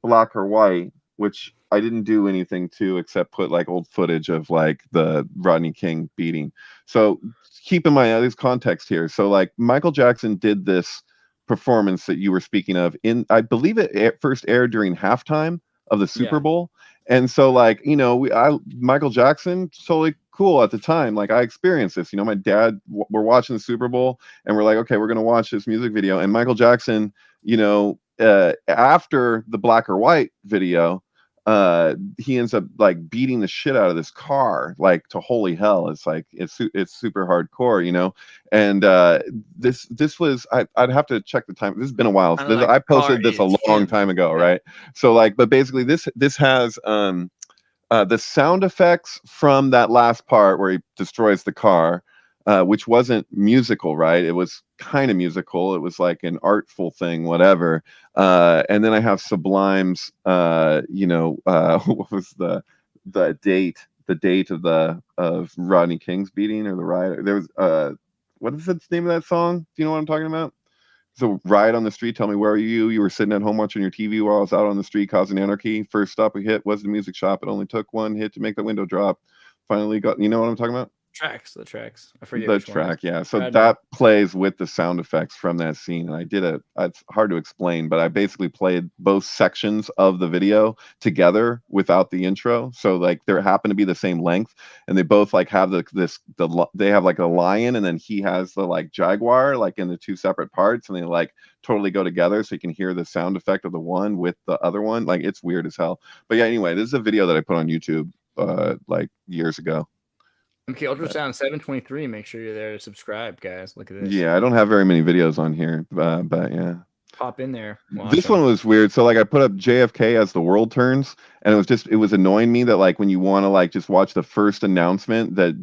Black or White, which I didn't do anything to except put like old footage of like the Rodney King beating. So keep in mind there's context here. So like Michael Jackson did this performance that you were speaking of in, I believe it first aired during halftime of the Super Bowl. And so like, Michael Jackson, totally cool at the time. Like I experienced this, my dad, we're watching the Super Bowl and we're like, okay, we're going to watch this music video. And Michael Jackson, after the Black or White video, he ends up like beating the shit out of this car like to holy hell. It's like it's super hardcore, and this was I'd have to check the time. This has been a while. I posted this a long time ago, right? So like, but basically this has the sound effects from that last part where he destroys the car, which wasn't musical, right? It was kind of musical. It was like an artful thing, whatever. And then I have Sublime's, what was the date of Rodney King's beating or the riot? There was what is the name of that song? Do you know what I'm talking about? So riot on the street. Tell me, where are you? You were sitting at home watching your TV while I was out on the street causing anarchy. First stop we hit was the music shop. It only took one hit to make the window drop. Finally got, you know what I'm talking about? The tracks. I forget the which track. one. Yeah. So that plays with the sound effects from that scene. And I did it's hard to explain, but I basically played both sections of the video together without the intro. So like there happen to be the same length, and they both like have they have like a lion, and then he has the like jaguar like in the two separate parts, and they like totally go together, so you can hear the sound effect of the one with the other one. Like it's weird as hell. But yeah, anyway, this is a video that I put on YouTube like years ago. Okay, Ultrasound 723. Make sure you're there to subscribe, guys. Look at this. Yeah, I don't have very many videos on here, but yeah. Pop in there. This one was weird. So like I put up JFK as the world turns, and it was annoying me that like when you want to like just watch the first announcement that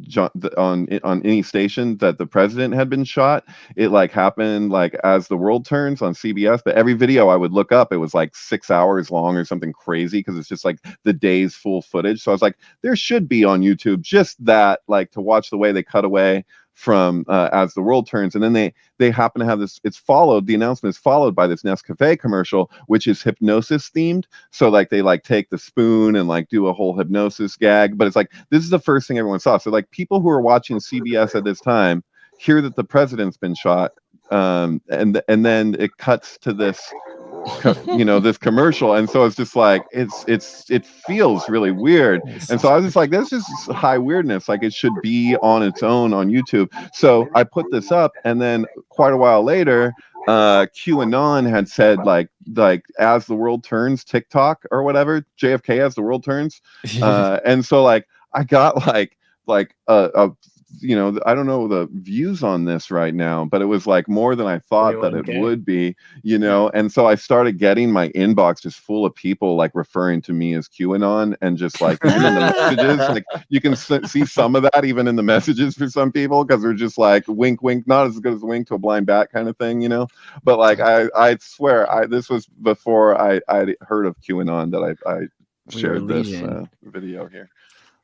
on any station that the president had been shot, it like happened like as the world turns on CBS. But every video I would look up, it was like 6 hours long or something crazy, because it's just like the day's full footage. So I was like, there should be on YouTube just that, like to watch the way they cut away from as the world turns. And then they happen to have this, the announcement is followed by this Nescafe commercial, which is hypnosis themed. So like they like take the spoon and like do a whole hypnosis gag, but it's like this is the first thing everyone saw. So like people who are watching CBS at this time hear that the president's been shot, and then it cuts to this this commercial, and so it's just like it feels really weird. And so I was just like, that's just high weirdness, like it should be on its own on YouTube. So I put this up, and then quite a while later QAnon had said like as the world turns TikTok or whatever, JFK as the world turns, and so like I got like a I don't know the views on this right now, but it was like more than I thought that it would be, and so I started getting my inbox just full of people like referring to me as QAnon, and just like even in the messages, like you can see some of that even in the messages for some people, because they're just like wink, wink, not as good as wink to a blind bat kind of thing, but like I swear this was before I'd heard of QAnon that I shared this video here.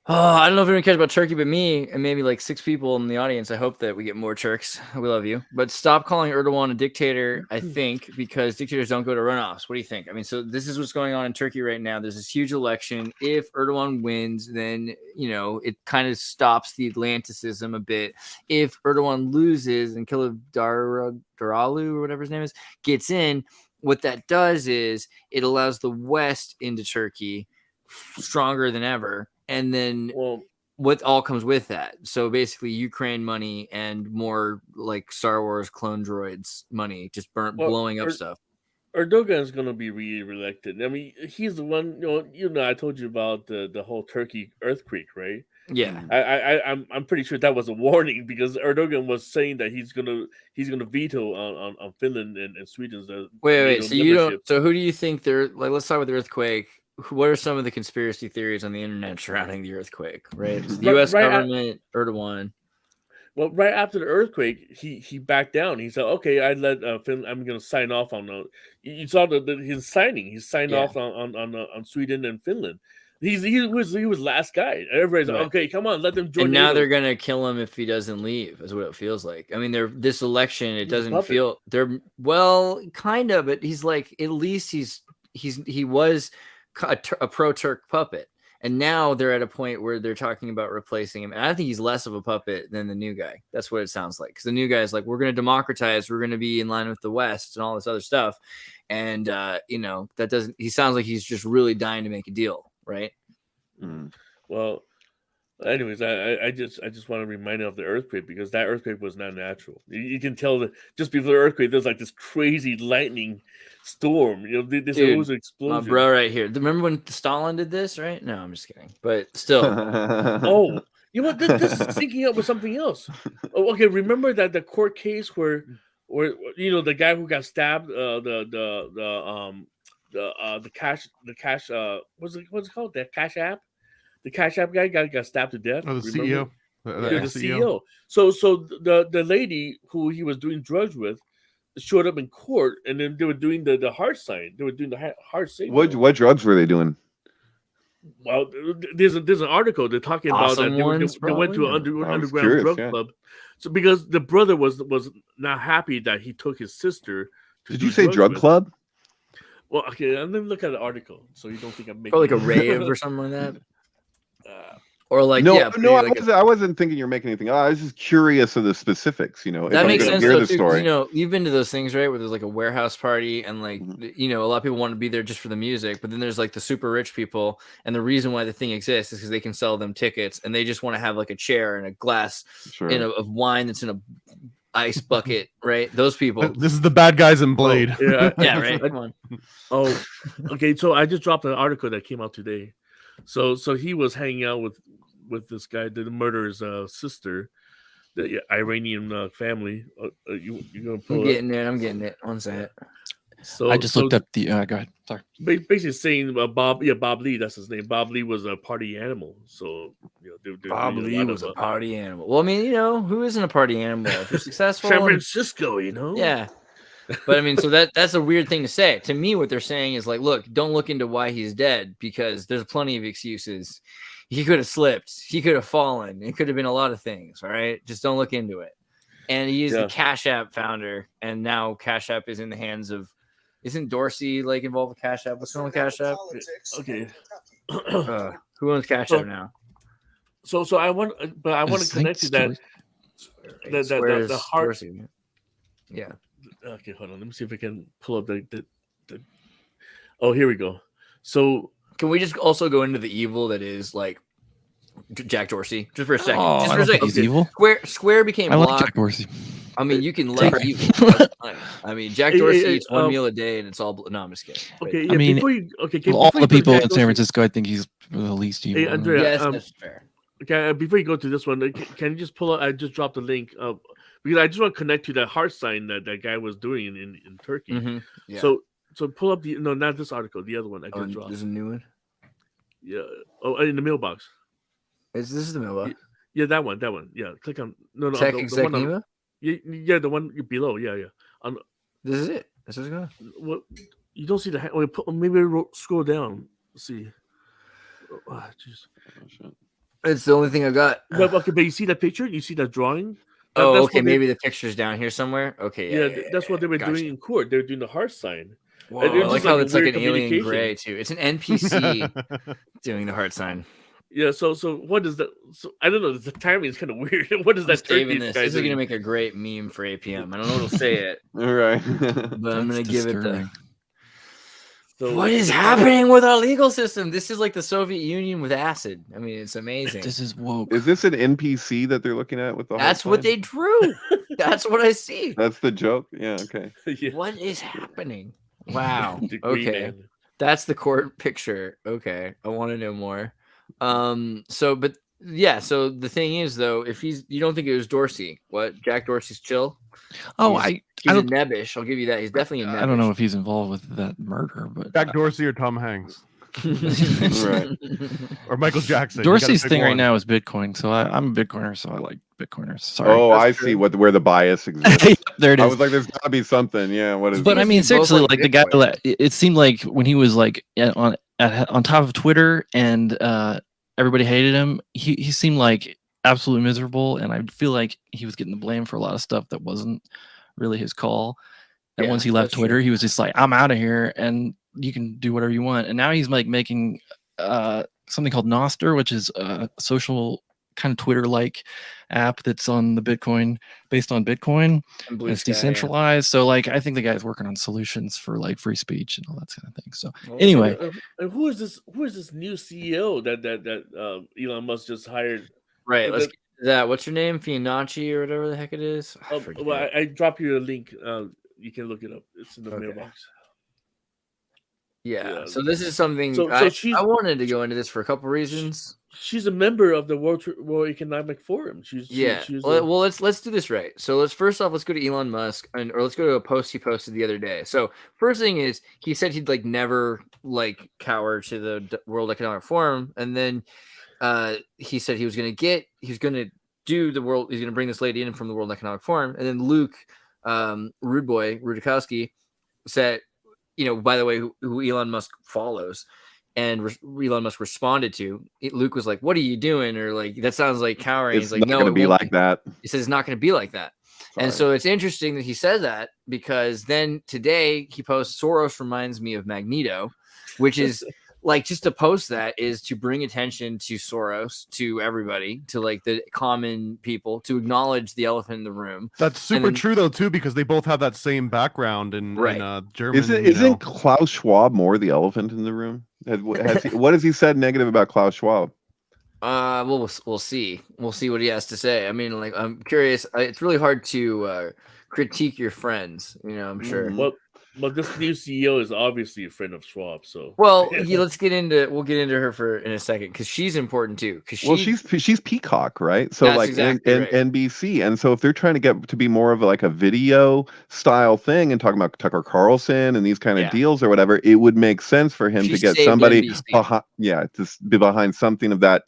Oh, I don't know if anyone cares about Turkey but me and maybe like 6 people in the audience. I hope that we get more Turks. We love you. But stop calling Erdogan a dictator, I think, because dictators don't go to runoffs. What do you think? I mean, so this is what's going on in Turkey right now. There's this huge election. If Erdogan wins, then, it kind of stops the Atlanticism a bit. If Erdogan loses and Kılıçdaroğlu or whatever his name is gets in, what that does is it allows the West into Turkey stronger than ever. And then what all comes with that? So basically Ukraine money and more like Star Wars clone droids money, just blowing up stuff. Erdogan's going to be re-elected. I mean, he's the one, I told you about the whole Turkey earthquake, right? Yeah. I'm pretty sure that was a warning, because Erdogan was saying that he's gonna veto on Finland and Sweden's wait, so who do you think they're like? Let's start with the earthquake. What are some of the conspiracy theories on the internet surrounding the earthquake? Right, the U.S. government, Erdogan. Well, right after the earthquake, he backed down. He said, "Okay, I let Finland. I'm going to sign off on." You saw his signing. He signed off on Sweden and Finland. He was last guy. Everybody's like, "Okay, come on, let them join." And now they're going to kill him if he doesn't leave. Is what it feels like. I mean, this election, it doesn't feel kind of, but he's like, at least he was a pro-Turk puppet, and now they're at a point where they're talking about replacing him, and I think he's less of a puppet than the new guy. That's what it sounds like, because the new guy is like, we're going to democratize, we're going to be in line with the West and all this other stuff, and that doesn't, he sounds like he's just really dying to make a deal, right? Well, anyways, I just want to remind you of the earthquake, because that earthquake was not natural. You can tell that just before the earthquake, there's like this crazy lightning storm. This was an explosion. My bro, right here. Remember when Stalin did this? Right? No, I'm just kidding. But still. Oh, you know what? This is syncing up with something else. Oh, okay, remember that the court case where the guy who got stabbed, the cash what's it called? The Cash App. The Cash App guy got stabbed to death. Oh, the CEO. The CEO. So the lady who he was doing drugs with showed up in court, and then they were doing the heart sign. They were doing the heart sign. What drugs were they doing? Well, there's an article they're talking about that they went to an underground drug club. So because the brother was not happy that he took his sister. Did you say drug club? Well, okay, let me look at the article so you don't think I'm making like a rave or something like that. Or like, no, yeah, no, like I wasn't thinking you're making anything. I was just curious of the specifics. That makes sense though, too. Story. You know, you've been to those things, right? Where there's like a warehouse party, and like you know, a lot of people want to be there just for the music. But then there's like the super rich people, and the reason why the thing exists is because they can sell them tickets, and they just want to have like a chair and a glass of wine that's in a ice bucket, right? Those people. This is the bad guys in Blade. Yeah, yeah, right. Come on. Oh, okay. So I just dropped an article that came out today. So he was hanging out with this guy, the murderer's sister, the Iranian family. You gonna pull I'm getting it. I'm getting it. One second. So I just looked up the. Go ahead. Sorry. Basically saying Bob Lee, that's his name. Bob Lee was a party animal. So you know, Bob Lee was a party animal. Well, I mean, you know, who isn't a party animal? If you're successful, San Francisco, you know. Yeah. But I mean, so that's a weird thing to say. To me, what they're saying is like, look, don't look into why he's dead because there's plenty of excuses. He could have slipped. He could have fallen. It could have been a lot of things. All right. Just don't look into it. And he's the Cash App founder. And now Cash App is in the hands of, isn't Dorsey like involved with Cash App? What's going on with Cash App? Okay. Who owns Cash App now? So I want to connect to that. The heart. Dorsey? Yeah. Okay, hold on. Let me see if I can pull up the. Oh, here we go. So can we just also go into the evil that is like Jack Dorsey just for a second? Oh, just for a second. He's evil. Square became. I like Jack Dorsey. I mean, you can like evil. I mean, Jack Dorsey eats one meal a day, and it's all. No, I'm just kidding. Okay, I mean, all the people in San Francisco, I think he's the least evil. Hey, Andrea, yes, that's fair. Okay, before you go to this one, can you just pull up? I just dropped the link because I just want to connect to that heart sign that guy was doing in Turkey. Mm-hmm. Yeah. So pull up not this article, the other one I just dropped. There's a new one. Yeah. Oh, in the mailbox. This is the mailbox? Yeah, that one. Yeah, click on Tech the one on, yeah, the one below. Yeah. This is it. This is going. What you don't see the maybe scroll down. Let's see. Oh, it's the only thing I got. But you see that picture? You see that drawing? That's okay. Maybe the picture's down here somewhere. Okay. Yeah, that's what they were doing in court. They were doing the heart sign. Whoa, I like how it's like an alien gray too. It's an NPC doing the heart sign. Yeah. So what is that? So I don't know. The timing is kind of weird. What is that? This is going to make a great meme for APM. I don't know what'll say it. All right. But I'm going to give it the. So, what is happening with our legal system? This is like the Soviet Union with acid. I mean, it's amazing. This is woke. Is this an NPC that they're looking at with the? That's what they drew. That's what I see. That's the joke. Yeah. Okay. Yeah. What is happening? Wow. Okay. That's the court picture. Okay. I want to know more. So the thing is though, if you don't think it was Dorsey, what? Jack Dorsey's chill? Oh, he's a nebbish. I'll give you that. He's definitely a nebbish. I don't know if he's involved with that murder, but Jack Dorsey or Tom Hanks. Right. Or Michael Jackson. Dorsey's thing right now is Bitcoin, so I'm a Bitcoiner, so I like Bitcoiners. Sorry. Oh, I see where the bias exists. There it is. I was like, there's gotta be something. Yeah, what is? But I mean, seriously, like the guy. It seemed like when he was like on top of Twitter and everybody hated him. He seemed like absolutely miserable, and I feel like he was getting the blame for a lot of stuff that wasn't really his call. And once he left Twitter, he was just like, I'm out of here, and you can do whatever you want. And now he's like making something called Nostr, which is a social kind of Twitter-like app that's on the Bitcoin, based on Bitcoin. And it's decentralized. So like, I think the guy's working on solutions for like free speech and all that kind of thing. So anyway, who is this new CEO that Elon Musk just hired? Right. Let's get to that. What's your name? Fianacci or whatever the heck it is. I drop you a link. You can look it up. It's in the mailbox. Yeah. So this is something I wanted to go into this for a couple reasons. She's a member of the World Economic Forum. Well, let's do this right. So let's go to Elon Musk or let's go to a post he posted the other day. So first thing is he said he'd like never like cower to the World Economic Forum, and then he said he's going to bring this lady in from the World Economic Forum, and then Luke Rudkowski said, by the way, who Elon Musk follows, and Elon Musk responded to it. Luke was like, "What are you doing?" Or like, "That sounds like cowering." He's like, "No, it's going to be like that." He says it's not going to be like that. Sorry. And so it's interesting that he says that, because then today he posts Soros reminds me of Magneto, which is like just to post that is to bring attention to Soros, to everybody, to like the common people, to acknowledge the elephant in the room. That's super true though too, because they both have that same background in German. Isn't Klaus Schwab more the elephant in the room? What has he said negative about Klaus Schwab? We'll see. We'll see what he has to say. I mean, like, I'm curious. It's really hard to critique your friends. You know, I'm sure. But this new CEO is obviously a friend of Schwab. So we'll get into her in a second because she's important too. She's Peacock, right? So like exactly right. NBC, and so if they're trying to get to be more of like a video style thing and talking about Tucker Carlson and these kind of deals or whatever, it would make sense for him to get somebody behind, to be behind something of that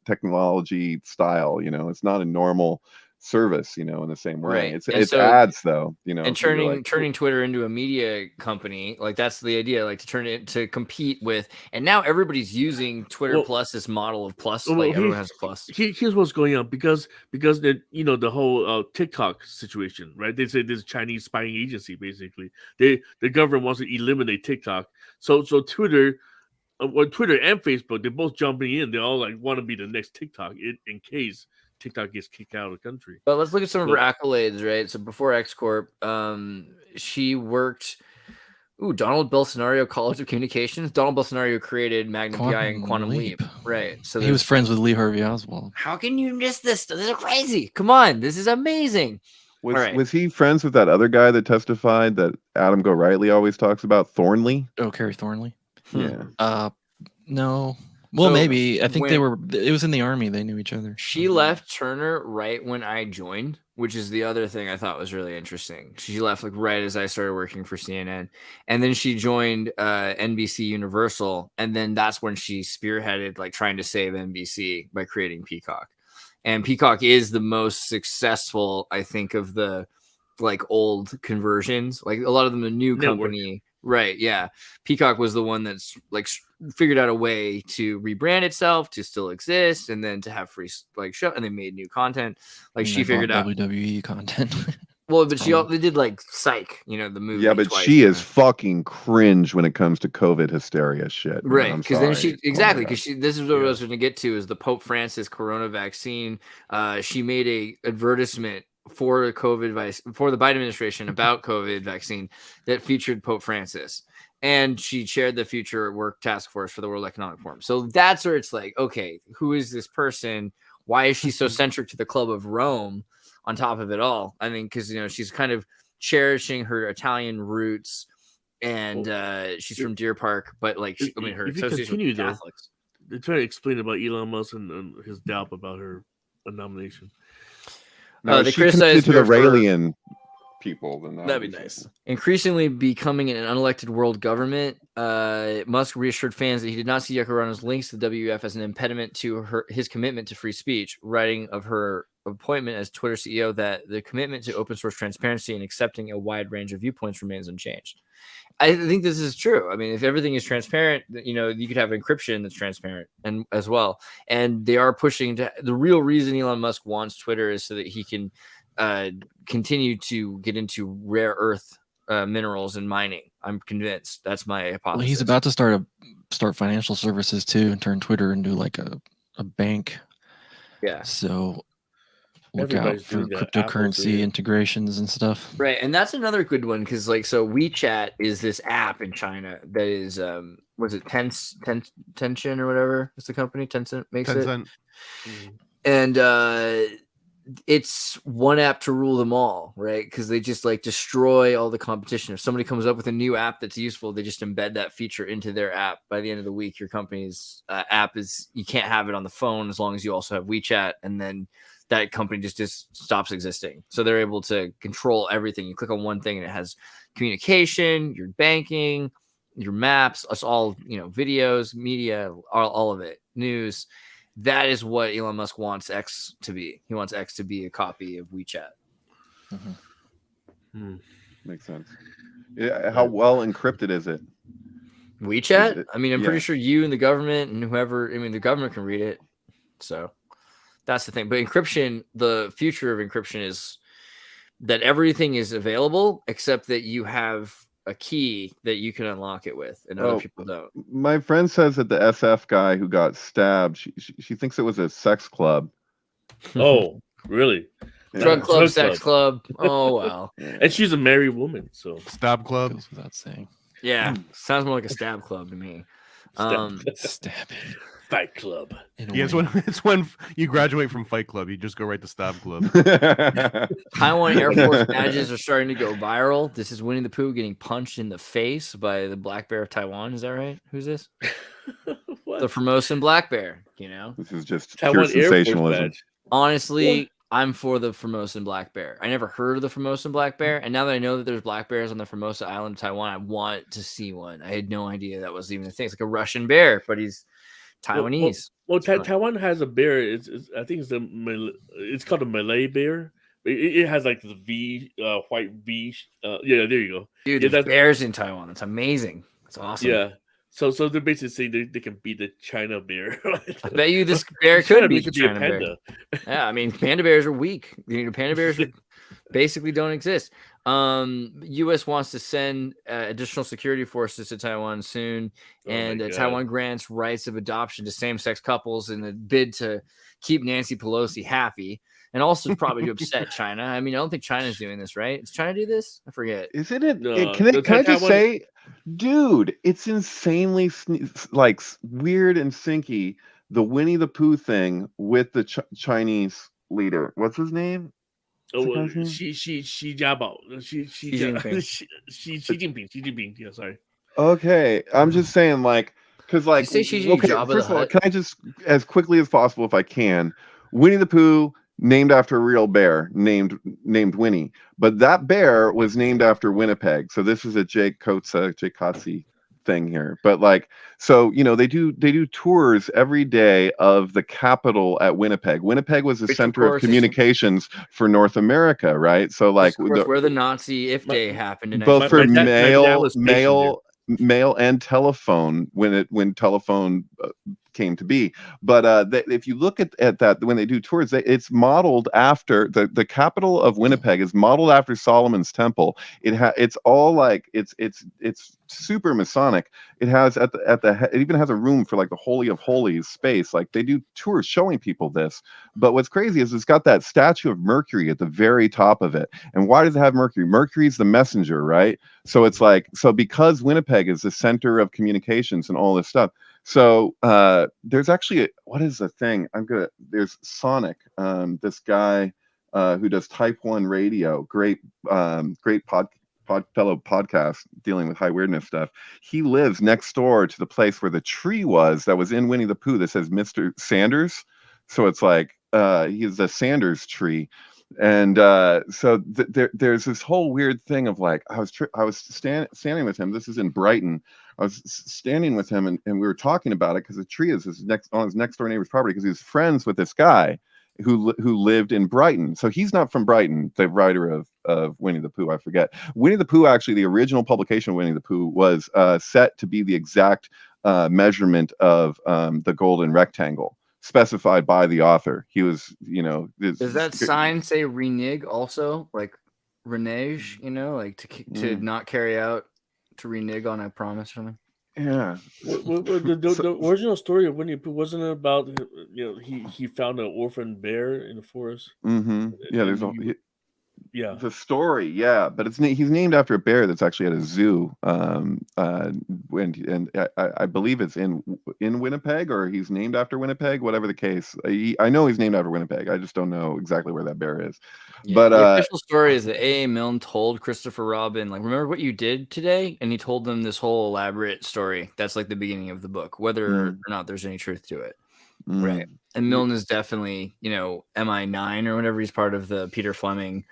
technology style. You know, it's not a normal service, you know, in the same way. Right. It's ads though, you know, and turning Twitter into a media company, like that's the idea, like to turn it to compete with, and now everybody's using Twitter plus this model of plus, like everyone has a plus. Here's what's going on because the the whole TikTok situation, right? They say this Chinese spying agency, basically. The government wants to eliminate TikTok, so Twitter. Twitter and Facebook, they're both jumping in. They all like want to be the next TikTok in case TikTok gets kicked out of the country. But let's look at some of her accolades, right? So before X Corp, she worked. Donald Bolsonaro College of Communications. Donald Bolsonaro created Magnum PI and Quantum Leap. Right. So he was friends with Lee Harvey Oswald. How can you miss this? This is crazy. Come on, this is amazing. Was he friends with that other guy that testified that Adam Gorightly always talks about, Thornley? Oh, Kerry Thornley. Yeah. No. Well, maybe. I think it was in the army. They knew each other. She left Turner right when I joined, which is the other thing I thought was really interesting. She left like right as I started working for CNN. And then she joined NBC Universal. And then that's when she spearheaded like trying to save NBC by creating Peacock. And Peacock is the most successful, I think, of the like old conversions. Like a lot of them, the new company. Right. Yeah. Peacock was the one that's like figured out a way to rebrand itself to still exist and then to have free like show. And they made new content. Like she figured out WWE content. Well, but they did like Psych, the movie. Yeah, but she is fucking cringe when it comes to COVID hysteria shit. Right. Because then this is what I was going to get to is the Pope Francis corona vaccine. She made a advertisement for the Biden administration about COVID vaccine that featured Pope Francis, and she chaired the Future Work Task Force for the World Economic Forum. So that's where it's like, okay, who is this person? Why is she so centric to the Club of Rome? On top of it all, I mean, because she's kind of cherishing her Italian roots, and she's from Deer Park, but like her association with Catholics. They're trying to explain about Elon Musk and his doubt about her nomination. No, they criticize to the Raelian people. Then that'd be nice. Increasingly becoming an unelected world government, Musk reassured fans that he did not see Yoko Kanno's links to the WEF as an impediment to his commitment to free speech, writing of her appointment as Twitter CEO that the commitment to open source transparency and accepting a wide range of viewpoints remains unchanged. I think this is true. I mean, if everything is transparent, you could have encryption that's transparent and as well. And they are pushing to the real reason Elon Musk wants Twitter is so that he can continue to get into rare earth minerals and mining. I'm convinced. That's my hypothesis. Well, he's about to start financial services too and turn Twitter into like a bank. Yeah. So look out for cryptocurrency integrations and stuff. Right. And that's another good one because WeChat is this app in China that is was it Tencent or whatever? It's the company Tencent makes it. And it's one app to rule them all, right? Because they just destroy all the competition. If somebody comes up with a new app that's useful, they just embed that feature into their app. By the end of the week, your company's app you can't have it on the phone as long as you also have WeChat, and then that company just stops existing. So they're able to control everything. You click on one thing and it has communication, your banking, your maps, us all, videos, media, all of it, news. That is what Elon Musk wants X to be. He wants X to be a copy of WeChat. Makes sense. Yeah, how well encrypted is it? WeChat? I'm pretty sure you and the government and whoever, the government can read it. So that's the thing. But encryption, the future of encryption is that everything is available except that you have a key that you can unlock it with, and other people don't. My friend says that the SF guy who got stabbed, she thinks it was a sex club. Oh, really? Drug club, sex club. Oh wow. And she's a married woman, so stab club goes without saying. Yeah, sounds more like a stab club to me. Stabbing. Fight club. Yeah, it's when you graduate from Fight Club, you just go right to Stab Club. Taiwan Air Force badges are starting to go viral. This is Winnie the Pooh getting punched in the face by the black bear of Taiwan. Is that right? Who's this? The Formosan black bear. You know, this is just Taiwan pure sensationalism. Honestly, I'm for the Formosan black bear. I never heard of the Formosan black bear, and now that I know that there's black bears on the Formosa Island of Taiwan, I want to see one. I had no idea that was even a thing. It's like a Russian bear, but he's Taiwanese. Well, Taiwan has a bear. I think it's called a Malay bear. It has like the V, white V. Yeah, there you go. Dude, there's bears in Taiwan. That's amazing. That's awesome. Yeah. So they're basically saying they can beat the China bear. I bet you this bear could beat the China bear. Yeah, I mean, panda bears are weak. Panda bears basically don't exist. U.S. wants to send additional security forces to Taiwan soon, and Taiwan grants rights of adoption to same-sex couples in the bid to keep Nancy Pelosi happy, and also probably to upset China. I mean, I don't think China's doing this, right? Does China do this? I forget. Isn't it? Can I just say, dude, it's insanely like weird and sinky. The Winnie the Pooh thing with the Chinese leader. What's his name? Oh, Xi Jinping. Yeah, sorry. Okay, I'm just saying, like, because, like, first of all, can I just, as quickly as possible, if I can, Winnie the Pooh named after a real bear named Winnie, but that bear was named after Winnipeg. So this is a Jake Kotze thing here, but like, so they do tours every day of the capital at Winnipeg. Winnipeg was the center of communications for North America, right? So like, where the Nazi day happened, in both for mail and telephone when telephone came to be. But if you look at that, when they do tours, it's modeled after the capital of Winnipeg is modeled after Solomon's Temple. It's all like it's super Masonic. It has it even has a room for like the Holy of Holies space. Like they do tours showing people this. But what's crazy is it's got that statue of Mercury at the very top of it. And why does it have Mercury? Mercury's the messenger, right? So it's like, so because Winnipeg is the center of communications and all this stuff. So there's actually what is the thing? There's Sonic, this guy who does Type 1 radio, great fellow podcast dealing with high weirdness stuff. He lives next door to the place where the tree was that was in Winnie the Pooh that says Mr. Sanders. So it's like he's a Sanders tree. And so there's this whole weird thing of like, I was standing with him. This is in Brighton. I was standing with him and we were talking about it because the tree is on his next door neighbor's property because he was friends with this guy who lived in Brighton. So he's not from Brighton, the writer of Winnie the Pooh. I forget. Winnie the Pooh, actually, the original publication of Winnie the Pooh was set to be the exact measurement of the golden rectangle specified by the author. He was, does that sign say renege also? Like renege, like to not carry out, to renege on a promise or something? Yeah. The original story of Winnie the Pooh wasn't it about he found an orphan bear in the forest? Mm-hmm. Yeah, there's the story, yeah, but he's named after a bear that's actually at a zoo. And I believe it's in Winnipeg, or he's named after Winnipeg, whatever the case. I know he's named after Winnipeg. I just don't know exactly where that bear is. Yeah, but the official story is that A.A. Milne told Christopher Robin, like, remember what you did today? And he told them this whole elaborate story. That's like the beginning of the book, whether or not there's any truth to it. Right. And Milne is definitely, MI9 or whatever. He's part of the Peter Fleming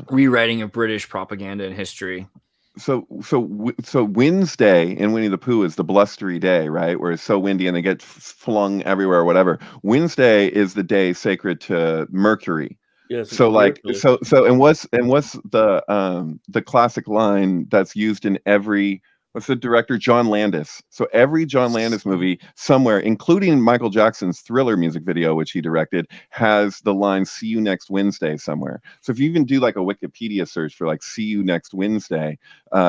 rewriting of British propaganda and history. So Wednesday in Winnie the Pooh is the blustery day, right? Where it's so windy and they get flung everywhere or whatever. Wednesday is the day sacred to Mercury. Yes. So like and what's the classic line that's used in every What's the director? John Landis. So every John Landis movie somewhere, including Michael Jackson's Thriller music video, which he directed, has the line "See you next Wednesday" somewhere. So if you even do like a Wikipedia search for like "See you next Wednesday,"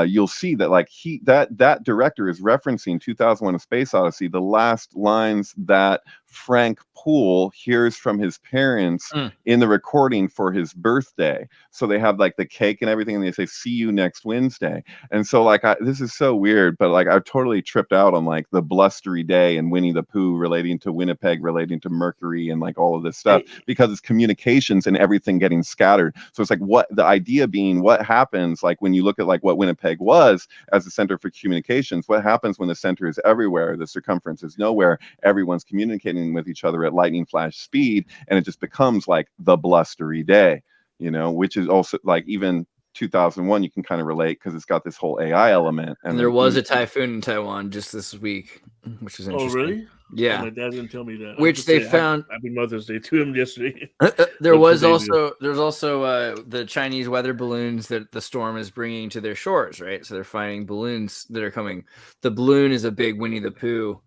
you'll see that like that director is referencing 2001: A Space Odyssey, the last lines that Frank Poole hears from his parents in the recording for his birthday. So they have like the cake and everything, and they say "See you next Wednesday." And so like this is so weird, but like I've totally tripped out on like the blustery day and Winnie the Pooh relating to Winnipeg, relating to Mercury, and like all of this stuff because it's communications and everything getting scattered. So it's like what the idea being, what happens like when you look at like what Winnipeg was as the center for communications, what happens when the center is everywhere, the circumference is nowhere, everyone's communicating with each other at lightning flash speed, and it just becomes like the blustery day, you know, which is also like even 2001 you can kind of relate because it's got this whole AI element. And there was a typhoon in Taiwan just this week, which is interesting. Oh, really? Yeah. Oh, my dad didn't tell me that. Which they found. Happy Mother's Day to him yesterday. There's also the Chinese weather balloons that the storm is bringing to their shores, right? So they're finding balloons that are coming. The balloon is a big Winnie the Pooh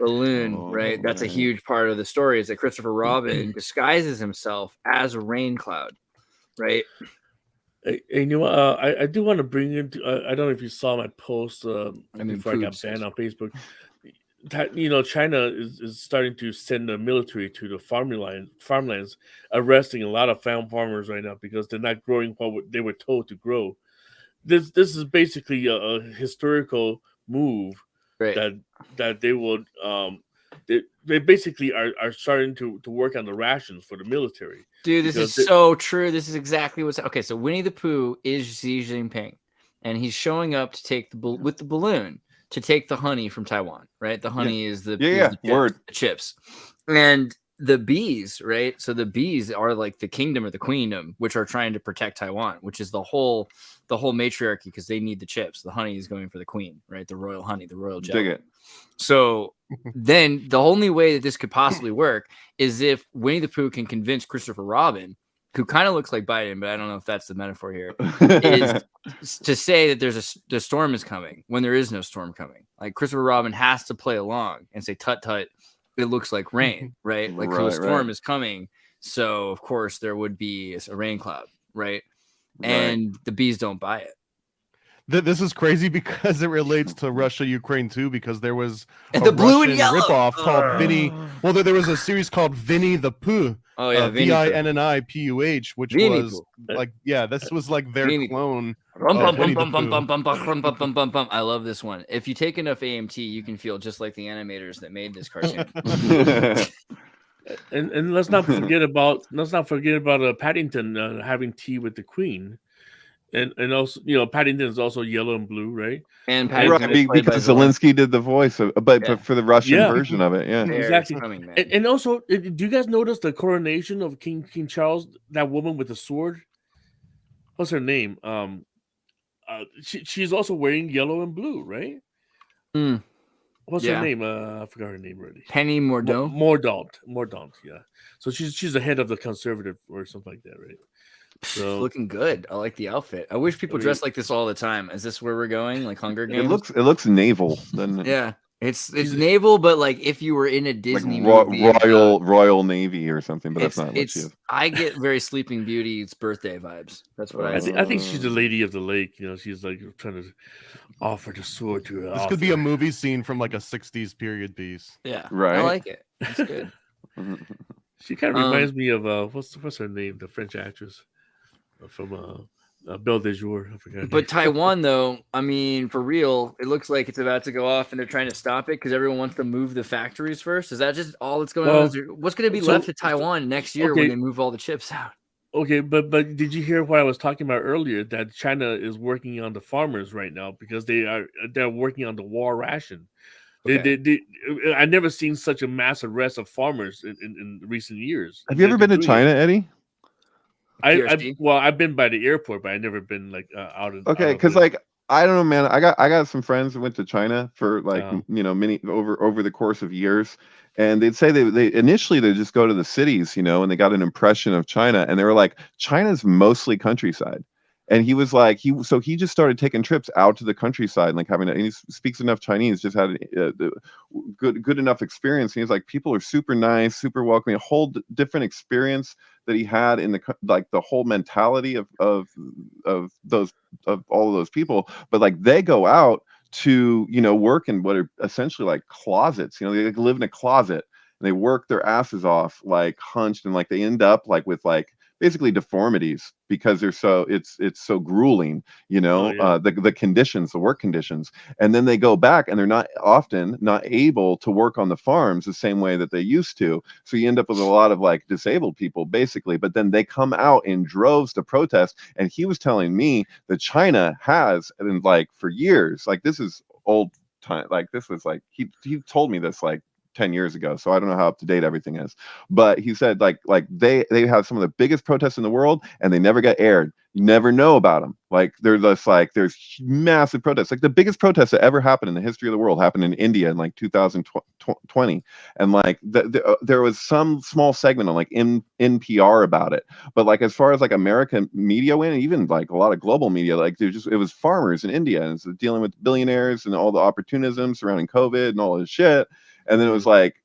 balloon, right? That's a huge part of the story, is that Christopher Robin disguises himself as a rain cloud, right? Hey, you know what? I do want to bring into. I don't know if you saw my post before I got banned on Facebook. You know, China is starting to send the military to the farmlands, arresting a lot of farmers right now because they're not growing what they were told to grow. This is basically a historical move, right? That they will they basically are starting to work on the rations for the military. Dude, this is so true. This is exactly what's okay. So Winnie the Pooh is Xi Jinping, and he's showing up to take with the balloon to take the honey from Taiwan, right? The honey is the chips, and the bees, right? So the bees are like the kingdom or the queendom, which are trying to protect Taiwan, which is the whole matriarchy, because they need the chips. The honey is going for the queen, right? The royal honey, the royal jelly. Dig it. So then the only way that this could possibly work is if Winnie the Pooh can convince Christopher Robin, who kind of looks like Biden, but I don't know if that's the metaphor here, is to say that the storm is coming when there is no storm coming. Like Christopher Robin has to play along and say, "Tut tut, it looks like rain," right? Like a storm is coming, so of course there would be a rain cloud, right? And the bees don't buy it. This is crazy because it relates to Russia, Ukraine too, because there was a Russian ripoff called Vinny. Well, there was a series called Winnie the Pooh. Oh yeah, VINNIPUH, which Vinny was Pooh. like, this was like their clone. I love this one. If you take enough AMT, you can feel just like the animators that made this cartoon. and let's not forget about Paddington having tea with the Queen. And also, you know, Paddington is also yellow and blue, right? And Paddington because Zelensky did the voice of, but for the Russian version of it, exactly. And also, do you guys notice the coronation of King Charles? That woman with the sword, what's her name? She's also wearing yellow and blue, right? What's her name? I forgot her name already. Penny Mordaunt. Mordaunt. Yeah. So she's the head of the conservative or something like that, right? So looking good. I like the outfit. I wish people dress like this all the time. Is this where we're going? Like Hunger Games? It looks naval, doesn't it? Yeah. It's naval, but like if you were in a Disney movie, Royal Navy or something, but that's not what she is. I get very Sleeping Beauty's birthday vibes. That's what I think she's the lady of the lake. You know, she's like trying to offer the sword to her. This could be a movie scene from like a 60s period piece. Yeah, right. I like it. It's good. She kind of reminds me of what's her name, the French actress from Belle de Jour. I forgot. But Taiwan, though, I mean, for real, it looks like it's about to go off, and they're trying to stop it because everyone wants to move the factories first. Is that just all that's going on? What's going to be left to Taiwan next year when they move all the chips out? Okay, but did you hear what I was talking about earlier? That China is working on the farmers right now because they're working on the war ration. Okay. I never seen such a mass arrest of farmers in recent years. Have you ever been to China, Eddie? I've been by the airport, but I've never been like out of. Okay, because like I don't know, man. I got some friends that went to China for like many over the course of years, and they'd say they initially they just go to the cities, and they got an impression of China, and they were like, China's mostly countryside. And he was like, he just started taking trips out to the countryside, and like and he speaks enough Chinese, just had good enough experience. And he's like, people are super nice, super welcoming, a whole different experience that he had in the whole mentality of all of those people. But like they go out to work in what are essentially like closets. They live in a closet and they work their asses off, like hunched, and like they end up like with like basically deformities because they're it's so grueling, the conditions, the work conditions. And then they go back and they're often not able to work on the farms the same way that they used to. So you end up with a lot of like disabled people basically, but then they come out in droves to protest. And he was telling me that China has, and like for years, like this is old time, like this was like, he told me this like 10 years ago, so I don't know how up to date everything is, but he said like they have some of the biggest protests in the world and they never get aired. You never know about them. Like they're just like, there's massive protests. Like the biggest protests that ever happened in the history of the world happened in India in like 2020, and like there was some small segment on like NPR about it, but like as far as like American media went, and even like a lot of global media, like it was farmers in India, and it's dealing with billionaires and all the opportunism surrounding COVID and all this shit. And then it was like,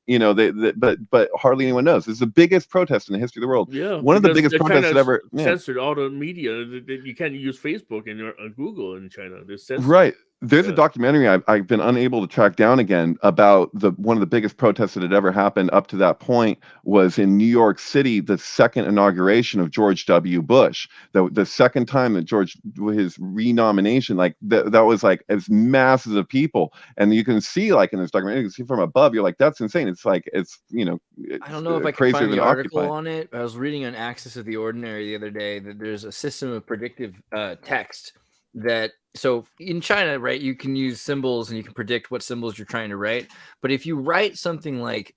but hardly anyone knows. It's the biggest protest in the history of the world. Yeah, one of the biggest protests that ever censored all the media. You can't use Facebook and Google in China. They're censored. Right. There's a documentary I've been unable to track down again about one of the biggest protests that had ever happened up to that point was in New York City, the second inauguration of George W. Bush. The second time that his renomination, like that was like as masses of people. And you can see like in this documentary, you can see from above, you're like, that's insane. It's like, I don't know if I can find the article on it. I was reading on Axis of the Ordinary the other day that there's a system of predictive text that, so in China, right, you can use symbols and you can predict what symbols you're trying to write. But if you write something like,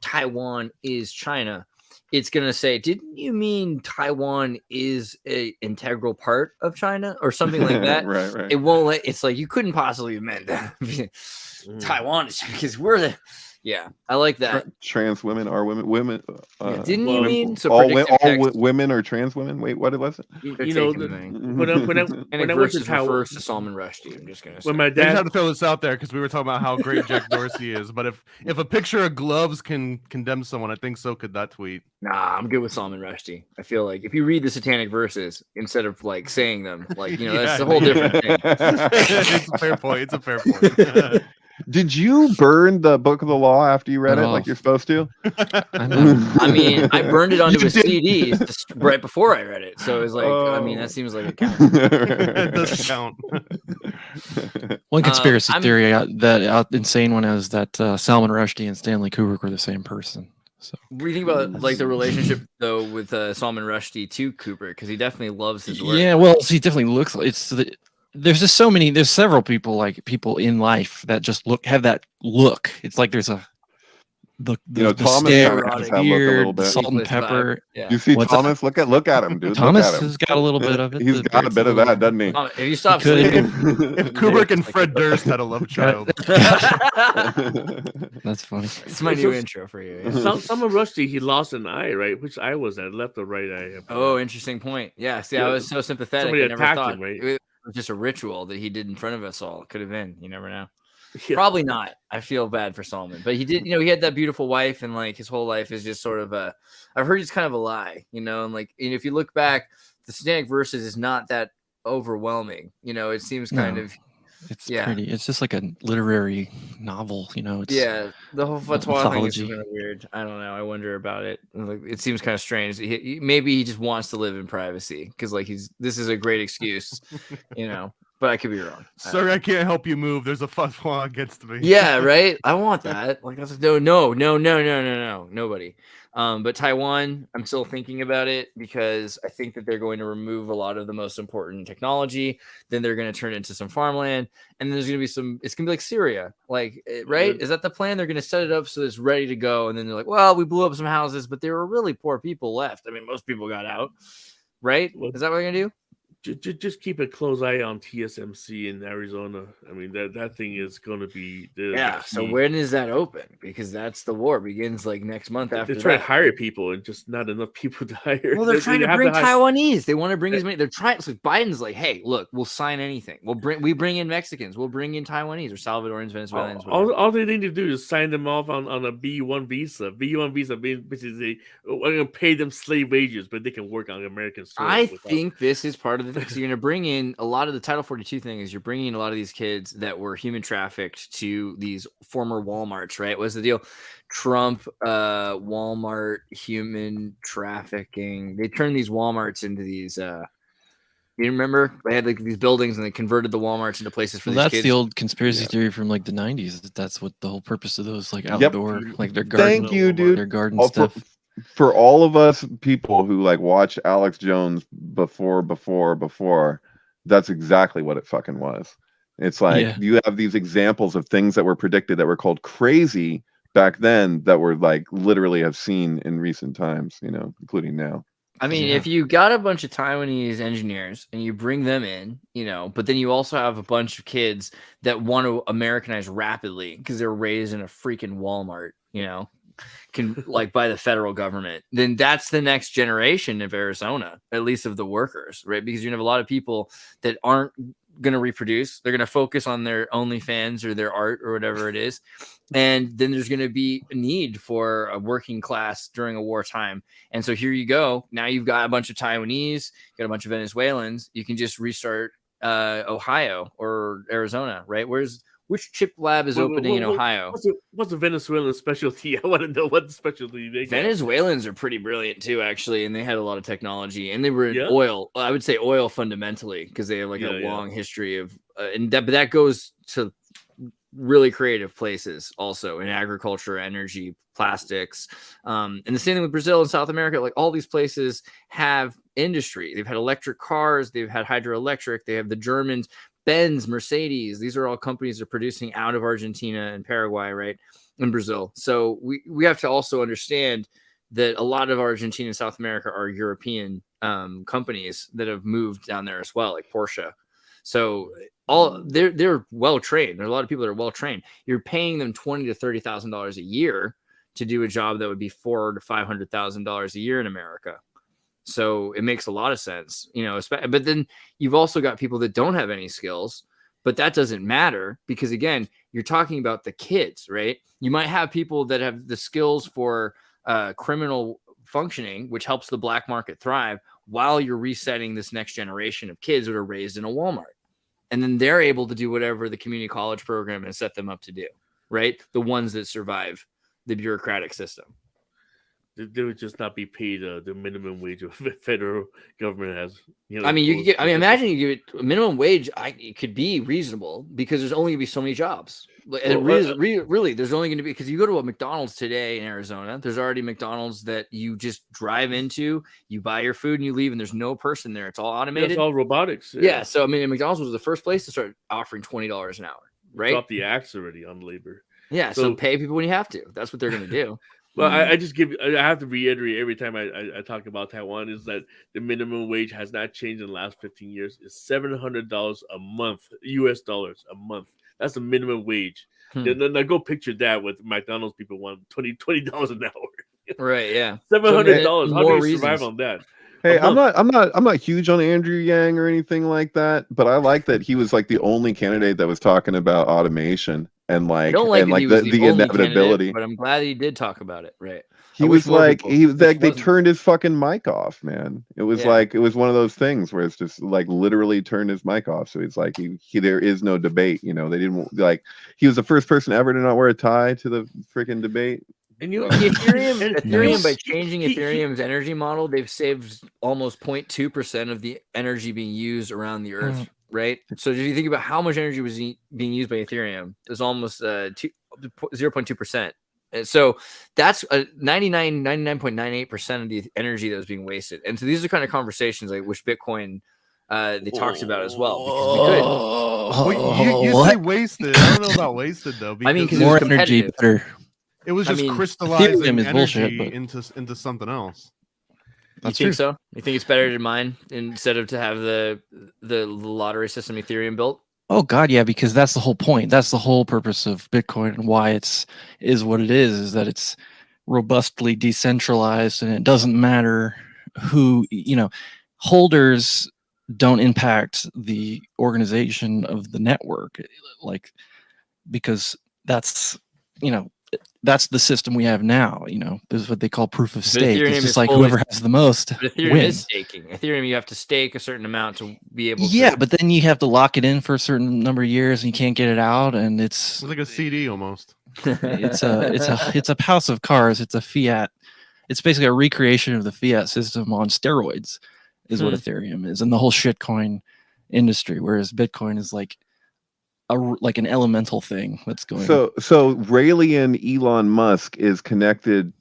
Taiwan is China, it's going to say, didn't you mean Taiwan is an integral part of China or something like that? Right. It won't it's like, you couldn't possibly have meant that. Taiwan is, because we're the, yeah, I like that. Trans women are women. Didn't you mean so all women are trans women? Wait, what was it? When I went to Taiwan, refers to Salman Rushdie. I'm just gonna say. When my dad had to throw this out there because we were talking about how great Jack Dorsey is, but if a picture of gloves can condemn someone, I think so could that tweet. Nah, I'm good with Salman Rushdie. I feel like if you read the satanic verses instead of like saying them, like that's a whole different thing. It's a fair point. It's a fair point. Did you burn the Book of the Law after you read it like you're supposed to? I mean, I burned it onto a CD just right before I read it. So it was like, I mean, that seems like it counts. It does count. One conspiracy theory, that insane one, is that Salman Rushdie and Stanley Kubrick were the same person. So what do you think about like the relationship though with Salman Rushdie to Kubrick? Because he definitely loves his work. Yeah, well, he definitely looks like there's just there's several people in life that just have that look. It's like there's the Thomas stare, has that look a little bit. salt and pepper. Yeah. You see Thomas? Look at him, dude. Thomas has got a little bit of it. He's got a bit of that, doesn't he? If you stop sleeping, if Kubrick and Fred Durst had a love child. That's funny. It's my new intro for you. Yeah. Salman Rushdie, he lost an eye, right? Which eye was that? Left or right eye? Oh, interesting point. Yeah. See, I was so sympathetic. Somebody I never attacked thought him, right? it was just a ritual that he did in front of us all. It could have been. You never know. Yeah. Probably not. I feel bad for Salman, but he did. He had that beautiful wife, and like his whole life is just sort of I've heard it's kind of a lie, and like if you look back, the Synctank verses is not that overwhelming. It seems kind of. It's pretty. It's just like a literary novel, It's, the whole fatwa thing is kind of weird. I don't know. I wonder about it. Like, it seems kind of strange. Maybe he just wants to live in privacy because, like, this is a great excuse, But I could be wrong. Sorry, I can't help you move. There's a fatwa against me. Yeah, right. I want that. Like, no, nobody. But Taiwan, I'm still thinking about it because I think that they're going to remove a lot of the most important technology. Then they're going to turn it into some farmland, and then there's going to be it's going to be like Syria, like, right? Is that the plan? They're going to set it up so it's ready to go, and then they're like, well, we blew up some houses, but there were really poor people left. I mean, most people got out, right? Is that what they're going to do? Just keep a close eye on TSMC in Arizona. I mean, that thing is going to be the key. So when is that open? Because that's the war begins like next month. After they're trying to hire people and just not enough people to hire. Well, they're trying to bring Taiwanese. They want to bring as many. They're trying. So Biden's like, hey, look, we'll sign anything. We bring in Mexicans. We'll bring in Taiwanese or Salvadorans, Venezuelans. All they need to do is sign them off on a B1 visa. B1 visa means basically we're going to pay them slave wages, but they can work on American soil. I think this is part of the thing. So you're going to bring in a lot of the Title 42 thing is you're bringing in a lot of these kids that were human trafficked to these former Walmarts, right? What's the deal? Trump, Walmart, human trafficking. They turned these Walmarts into these. You remember they had like these buildings and they converted the Walmarts into places for these kids. That's the old conspiracy theory from like the 90s. That's what the whole purpose of those like outdoor, like their garden. Thank you, dude. Their garden stuff. For all of us people who like watch Alex Jones before, that's exactly what it fucking was. It's like you have these examples of things that were predicted that were called crazy back then that were like literally have seen in recent times, including now. I mean, if you got a bunch of Taiwanese engineers and you bring them in, but then you also have a bunch of kids that want to Americanize rapidly because they're raised in a freaking Walmart, can like by the federal government, then that's the next generation of Arizona, at least of the workers, right? Because you're gonna have a lot of people that aren't gonna reproduce. They're gonna focus on their OnlyFans or their art or whatever it is. And then there's gonna be a need for a working class during a wartime. And so here you go. Now you've got a bunch of Taiwanese, you got a bunch of Venezuelans. You can just restart Ohio or Arizona, right? Which chip lab is opening in Ohio? What's the Venezuelan specialty? I want to know what specialty they got. Venezuelans are pretty brilliant too, actually, and they had a lot of technology, and they were in oil. I would say oil fundamentally because they have like a long history of, but that goes to really creative places also in agriculture, energy, plastics, and the same thing with Brazil and South America. Like all these places have industry. They've had electric cars, they've had hydroelectric, they have the Germans. Benz, Mercedes, these are all companies that are producing out of Argentina and Paraguay, right? And Brazil. So we have to also understand that a lot of Argentina and South America are European companies that have moved down there as well, like Porsche. So they're well trained. There are a lot of people that are well trained. You're paying them $20,000 to $30,000 a year to do a job that would be $400,000 to $500,000 a year in America. So it makes a lot of sense, but then you've also got people that don't have any skills, but that doesn't matter because again, you're talking about the kids, right? You might have people that have the skills for criminal functioning, which helps the black market thrive while you're resetting this next generation of kids that are raised in a Walmart. And then they're able to do whatever the community college program has set them up to do, right? The ones that survive the bureaucratic system. They would just not be paid the minimum wage of the federal government has. I mean, you could get. I mean, imagine you give it a minimum wage. It could be reasonable because there's only going to be so many jobs. Really, there's only going to be because you go to a McDonald's today in Arizona. There's already McDonald's that you just drive into, you buy your food and you leave, and there's no person there. It's all automated. It's all robotics. Yeah. So I mean, McDonald's was the first place to start offering $20 an hour. Right. Drop the axe already on labor. Yeah. So pay people when you have to. That's what they're going to do. Well, I have to reiterate every time I talk about Taiwan is that the minimum wage has not changed in the last 15 years. It's $700 a month, US dollars a month. That's the minimum wage. Now go picture that with McDonald's people want $20 an hour. Right, yeah. $700. How do you survive on that? Hey, I'm not huge on Andrew Yang or anything like that, but I like that he was like the only candidate that was talking about automation and like the inevitability. But I'm glad he did talk about it. Right. He was like they turned his fucking mic off, man. It was like it was one of those things where it's just like literally turned his mic off. So it's like he there is no debate. They didn't like he was the first person ever to not wear a tie to the freaking debate. And Ethereum by changing Ethereum's energy model, they've saved almost 0.2% of the energy being used around the Earth. Right. So if you think about how much energy was being used by Ethereum, there's almost 0.2%. And so that's 99.98% of the energy that was being wasted. And so these are kind of conversations like which Bitcoin they talked about as well. Because you say wasted. I don't know about wasted though. I mean, because more energy, better. It was just crystallizing energy bullshit, into something else. You think so? You think it's better to mine instead of to have the lottery system Ethereum built? Oh God, yeah, because that's the whole point. That's the whole purpose of Bitcoin and why is what it is that it's robustly decentralized and it doesn't matter who, holders don't impact the organization of the network, like, because that's the system we have now. This is what they call proof of stake. It's just like whoever has the most Ethereum wins. is staking. Ethereum, you have to stake a certain amount to be able to. Yeah, but then you have to lock it in for a certain number of years and you can't get it out, and it's like a CD almost. it's a house of cards. It's a fiat. It's basically a recreation of the fiat system on steroids is what Ethereum is, and the whole shitcoin industry, whereas Bitcoin is like an elemental thing that's going. So Raelian Elon Musk is connected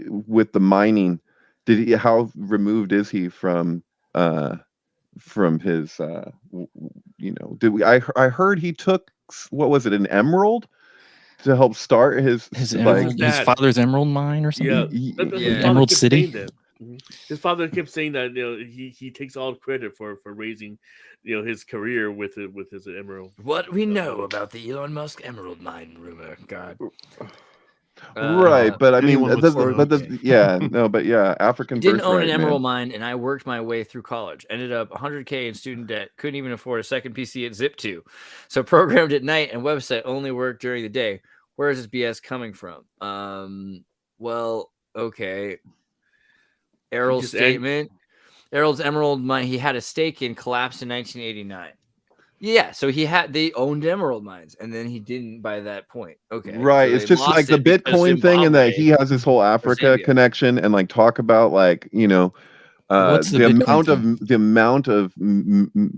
with the mining. How removed is he from his I heard he took, what was it, an emerald to help start his father's emerald mine or something? Yeah. Emerald City. His father kept saying that he takes all credit for raising his career with his emerald. What we know about the Elon Musk emerald mine rumor, God. Right, but I mean, African. Didn't own an emerald mine, and I worked my way through college. Ended up $100K in student debt. Couldn't even afford a second PC at Zip2, so programmed at night and website only worked during the day. Where is this BS coming from? Well, okay. Errol's statement. Errol's emerald mine he had a stake in collapsed in 1989. Yeah, so they owned emerald mines, and then he didn't by that point. Okay, right. So it's just like the Bitcoin thing, and that he has this whole Africa connection, and like talk about the amount of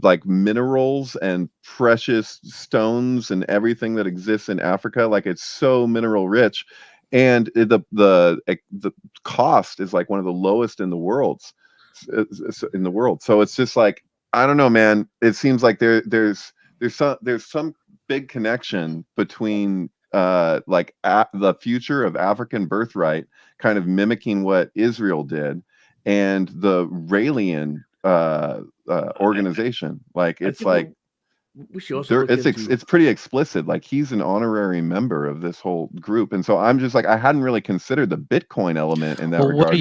like minerals and precious stones and everything that exists in Africa. Like it's so mineral rich, and the cost is like one of the lowest in the world. So it's just like, I don't know, man. It seems like there's some big connection between the future of African birthright, kind of mimicking what Israel did, and the Raelian organization. Like it's like we should also it's pretty explicit. Like he's an honorary member of this whole group, and so I'm just like, I hadn't really considered the Bitcoin element in that regard.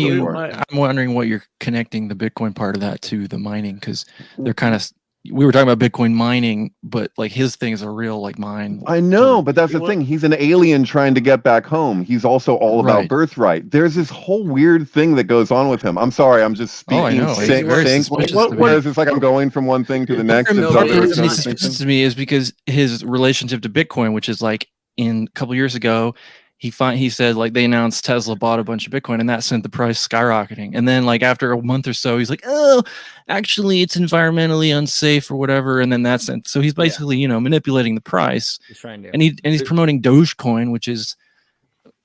I'm wondering what you're connecting the Bitcoin part of that to the mining, because they're kind of. We were talking about Bitcoin mining, but like his thing is a real like mine. I know, but that's the thing. He's an alien trying to get back home. He's also all about birthright. There's this whole weird thing that goes on with him. I'm sorry, I'm just speaking. Whereas it's like I'm going from one thing to the next. It's suspicious to me is because his relationship to Bitcoin, which is like a couple years ago, he said like they announced Tesla bought a bunch of Bitcoin and that sent the price skyrocketing. And then like after a month or so, he's like, oh, actually it's environmentally unsafe or whatever. And then that's it. So he's basically, manipulating the price. He's trying to. And he's promoting Dogecoin, which is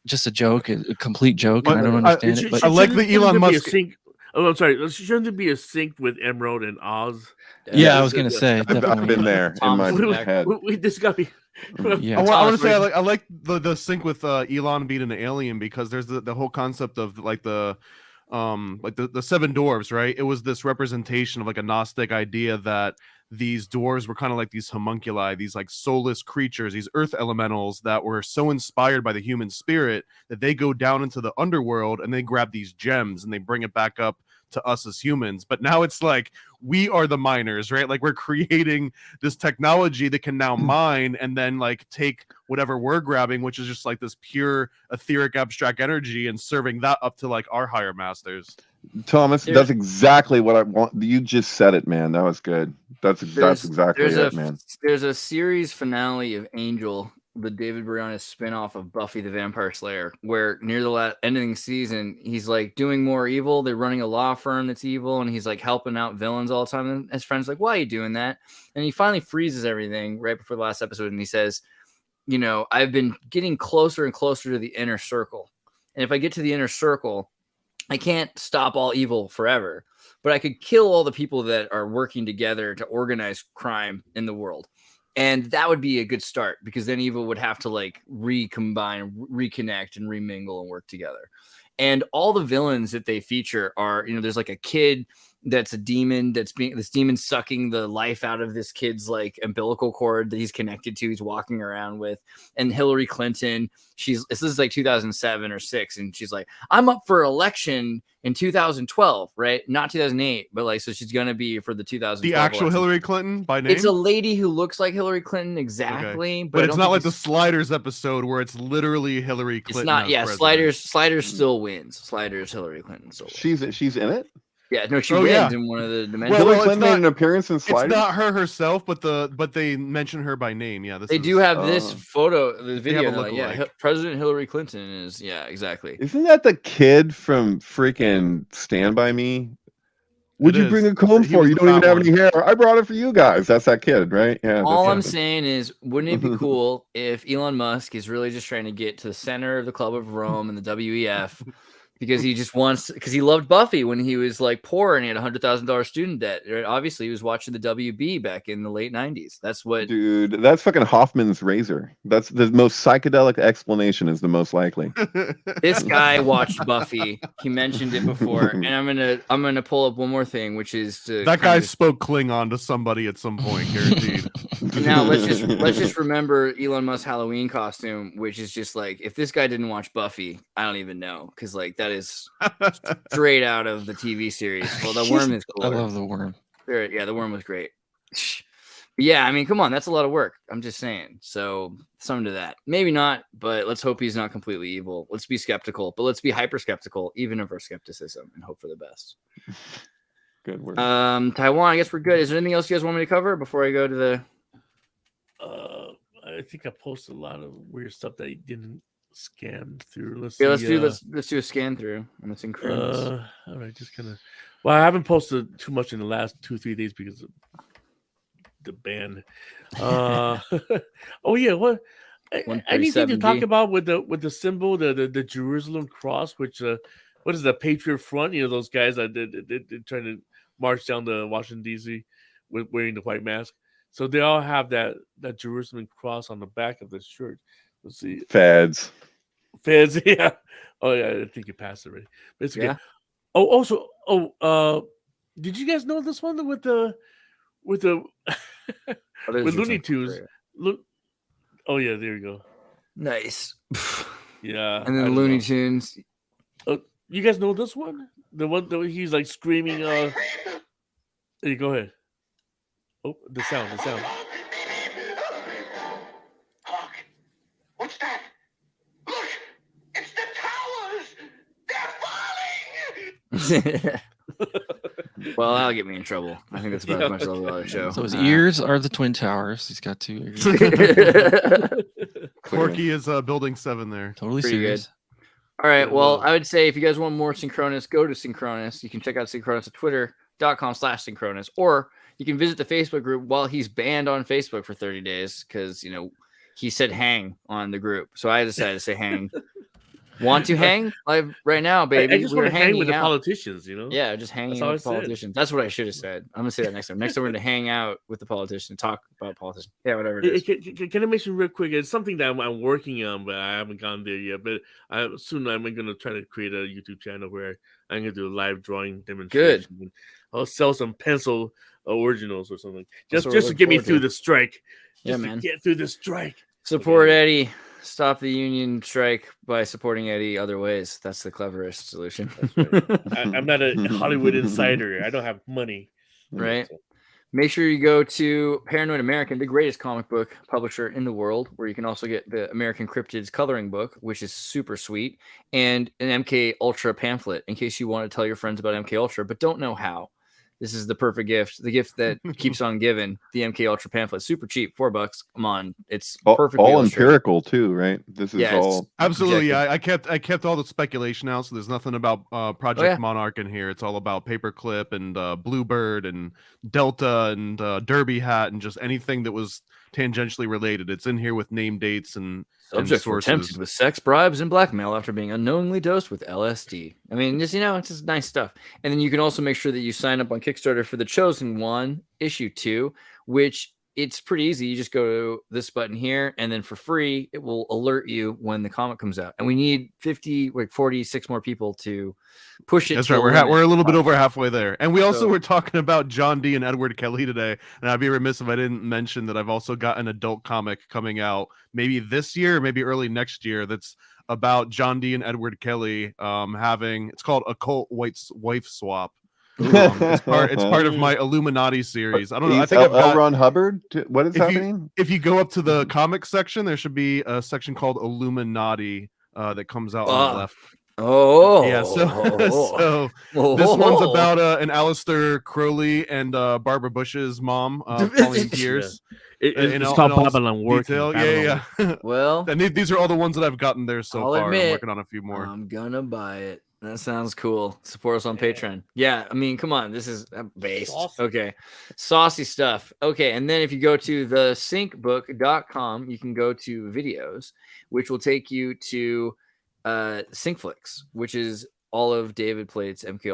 just a joke, a complete joke. And I don't understand it. But I like the Elon Musk. I'm sorry. Shouldn't there be a sync with Emerald and Oz? Yeah, I was gonna say. I've been there in my head. This got me. Yeah. I want to say I like the sync with Elon being an alien, because there's the whole concept of like the seven dwarves, right? It was this representation of like a Gnostic idea that these dwarves were kind of like these homunculi, these like soulless creatures, these earth elementals that were so inspired by the human spirit that they go down into the underworld and they grab these gems and they bring it back up to us as humans. But now it's like we are the miners, right? Like we're creating this technology that can now mine and then like take whatever we're grabbing, which is just like this pure etheric abstract energy, and serving that up to like our higher masters. Thomas, that's exactly what I want. You just said it, man. That was good. That's exactly it, man. There's a series finale of Angel, the David Boreanaz spinoff of Buffy the Vampire Slayer, where near the ending season, he's like doing more evil. They're running a law firm that's evil, and he's like helping out villains all the time. And his friend's like, why are you doing that? And he finally freezes everything right before the last episode, and he says, I've been getting closer and closer to the inner circle. And if I get to the inner circle, I can't stop all evil forever, but I could kill all the people that are working together to organize crime in the world. And that would be a good start, because then evil would have to like recombine, reconnect, and remingle and work together. And all the villains that they feature are, there's like a kid that's a demon this demon sucking the life out of this kid's like umbilical cord that he's connected to, he's walking around with. And Hillary Clinton, this is like 2007 or 6, and she's like, I'm up for election in 2012, right? Not 2008, but like, so she's gonna be for the 2012 the actual election. Hillary Clinton by name. It's a lady who looks like Hillary Clinton exactly, but it's not like the Sliders episode where it's literally Hillary Clinton. It's not. Yeah, Sliders still wins. Sliders Hillary Clinton still wins. She's in it. Yeah, no, she wins in one of the dimensions. Hillary Clinton made an appearance in Sliders. It's not her herself, but they mention her by name. Yeah, they do have this photo, the video. Yeah, President Hillary Clinton is. Yeah, exactly. Isn't that the kid from freaking Stand By Me? Would you bring a comb for? You don't even have any hair. I brought it for you guys. That's that kid, right? Yeah. All I'm saying is, wouldn't it be cool if Elon Musk is really just trying to get to the center of the Club of Rome and the WEF? Because he just wants, because he loved Buffy when he was like poor and he had $100,000 student debt. Right? Obviously, he was watching the WB back in the late 90s. That's what. Dude, that's fucking Hoffman's razor. That's the most psychedelic explanation, is the most likely. This guy watched Buffy. He mentioned it before, and I'm gonna pull up one more thing, which is that guy spoke Klingon to somebody at some point, guaranteed. Now let's just remember Elon Musk's Halloween costume, which is just like, if this guy didn't watch Buffy, I don't even know, because like that is straight out of the TV series. Well, the worm is cool. I love the worm. Yeah, the worm was great. Yeah, I mean, come on, that's a lot of work. I'm just saying. So something to that. Maybe not, but let's hope he's not completely evil. Let's be skeptical, but let's be hyper skeptical, even of our skepticism, and hope for the best. Good word. Taiwan, I guess we're good. Is there anything else you guys want me to cover before I go to the? I think I posted a lot of weird stuff that I didn't scan through. Let's do a scan through on the synchronous. All right, just kind of. Well, I haven't posted too much in the last 2-3 days because of the ban. Oh yeah, what? Anything to talk about with the symbol, the Jerusalem cross, which what is the Patriot Front? Those guys that did trying to march down to Washington D.C. with wearing the white mask. So they all have that Jerusalem cross on the back of the shirt. Let's see. Feds, yeah. Oh yeah, I think you passed already. But it's okay. Yeah. Did you guys know this one with the with Looney Tunes? Oh yeah, there you go. Nice. Yeah. And then Looney Tunes. You guys know this one? The one that he's like screaming. There you go ahead. Oh, the sound. Hark! What's that? Look! It's the towers! They're falling! Well, that'll get me in trouble. I think that's about as much as I'll allow the show. So his ears are the Twin Towers. He's got 2 ears. Porky is building 7 there. Totally pretty serious. Good. All right. Well, I would say if you guys want more Synchronous, go to Synchronous. You can check out Synchronous at twitter.com/Synchronous, or you can visit the Facebook group while he's banned on Facebook for 30 days because, he said hang on the group. So I decided to say hang. Want to hang live right now, baby? I just want to hang with the politicians, Yeah, just hanging with the politicians. That's what I should have said. I'm going to say that next time. Next time we're going to hang out with the politicians, talk about politicians. Yeah, whatever it is. Can I mention real quick? It's something that I'm working on, but I haven't gone there yet. But soon I'm going to try to create a YouTube channel where I'm going to do a live drawing demonstration. Good. I'll sell some pencil originals or something. Just to get me through the strike. Yeah, man. Get through the strike. Support Eddie. Stop the union strike by supporting Eddie other ways. That's the cleverest solution. Right. I'm not a Hollywood insider. I don't have money. Right. Make sure you go to Paranoid American, the greatest comic book publisher in the world, where you can also get the American Cryptids coloring book, which is super sweet, and an MK Ultra pamphlet in case you want to tell your friends about MK Ultra but don't know how. This is the perfect gift, the gift that keeps on giving. The MK Ultra pamphlet, super cheap, $4. Come on, it's perfect. All empirical too, right? This is all absolutely. Yeah, I kept all the speculation out, so there's nothing about Project Monarch in here. It's all about Paperclip and Bluebird and Delta and Derby Hat and just anything that was tangentially related. It's in here with name dates and subjects were tempted with sex, bribes, and blackmail after being unknowingly dosed with LSD. I mean, just it's just nice stuff. And then you can also make sure that you sign up on Kickstarter for The Chosen One, issue 2, which it's pretty easy. You just go to this button here, and then for free, it will alert you when the comic comes out. And we need 46 more people to push it. That's right. We're a little bit over halfway there. And we also were talking about John Dee and Edward Kelly today. And I'd be remiss if I didn't mention that I've also got an adult comic coming out maybe this year, maybe early next year. That's about John Dee and Edward Kelly it's called Occult Wife Swap. It's part of my Illuminati series. I don't know. I think L. Ron Hubbard. What is happening? If you go up to the comic section, there should be a section called Illuminati that comes out on the left. Oh, yeah. So this one's about an Aleister Crowley and Barbara Bush's mom, Pauline Pierce. It's called Babylon Work. Yeah. Well, and these are all the ones that I've gotten there so far. I'm working on a few more. I'm gonna buy it. That sounds cool. Support us on Patreon. Yeah, I mean, come on. This is based. Saucy. Okay. Saucy stuff. Okay, and then if you go to the syncbook.com, you can go to videos, which will take you to Syncflix, which is all of David Plate's MK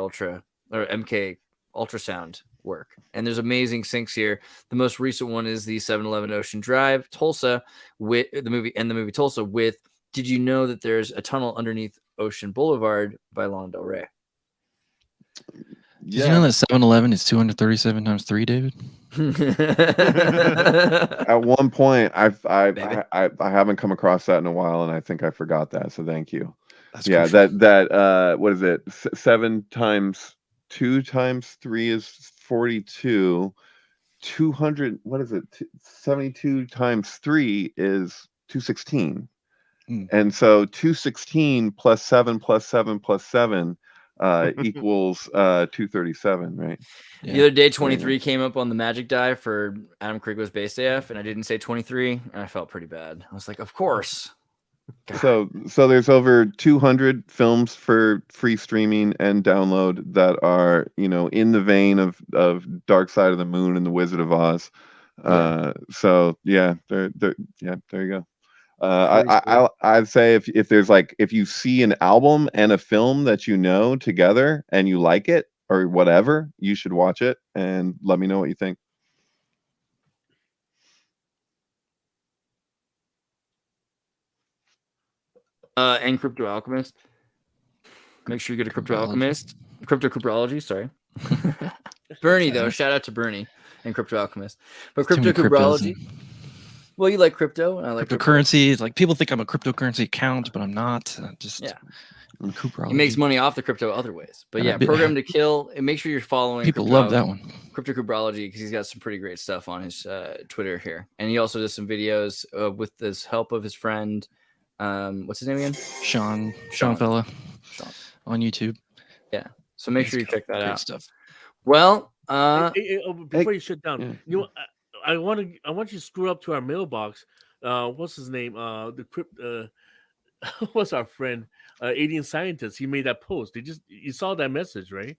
ultrasound work. And there's amazing syncs here. The most recent one is the 7-Eleven Ocean Drive, Tulsa, with the movie Tulsa with Did you know that there's a tunnel underneath Ocean Boulevard by Lana Del Rey? Did you know that 7-Eleven is 237 times 3, David? At one point, I haven't come across that in a while, and I think I forgot that. So thank you. That's that what is it? 7 times 2 times 3 is 42. 200. What is it? 72 times 3 is 216. And so 216 plus 7 plus 7 plus 7 equals 237, right? Yeah. The other day, 23 came up on the magic die for Adam Krigler's base AF, and I didn't say 23, and I felt pretty bad. I was like, of course. God. So there's over 200 films for free streaming and download that are, in the vein of Dark Side of the Moon and The Wizard of Oz. So yeah, there you go. I'd say if there's if you see an album and a film that together and you like it or whatever, you should watch it and let me know what you think. And Crypto Alchemist. Make sure you get a Crypto Alchemist. Crypto Cubrology, sorry. Bernie, though. Shout out to Bernie and Crypto Alchemist. But Crypto Cubrology. Well, you like crypto, and I like cryptocurrency. Like people think I'm a cryptocurrency account, but I'm not. He makes money off the crypto other ways. But Program to Kill. And make sure you're following. People love that one. Crypto Cubrology, because he's got some pretty great stuff on his Twitter here, and he also does some videos with this help of his friend. What's his name again? Sean fella on YouTube. Yeah. So make sure you check that out. Stuff. Well, before you shut down, I want you to screw up to our mailbox. What's his name? What's our friend? Alien Scientist. He made that post. You saw that message, right?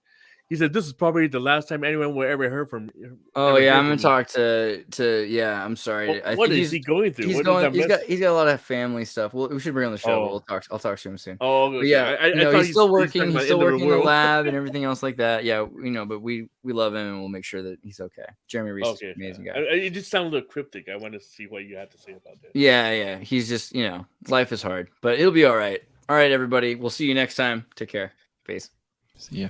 He said this is probably the last time anyone will ever hear from. Oh yeah, I'm gonna talk to. Yeah, I'm sorry. What is he going through? He's got a lot of family stuff. We should bring him on the show. I'll talk to him soon. Oh, but yeah. He's still working. He's still working in the lab and everything else like that. Yeah, but we love him and we'll make sure that he's okay. Jeremy Reese is an amazing guy. It just sounded a little cryptic. I want to see what you have to say about that. Yeah. He's just life is hard, but it'll be all right. All right, everybody. We'll see you next time. Take care. Peace. See ya.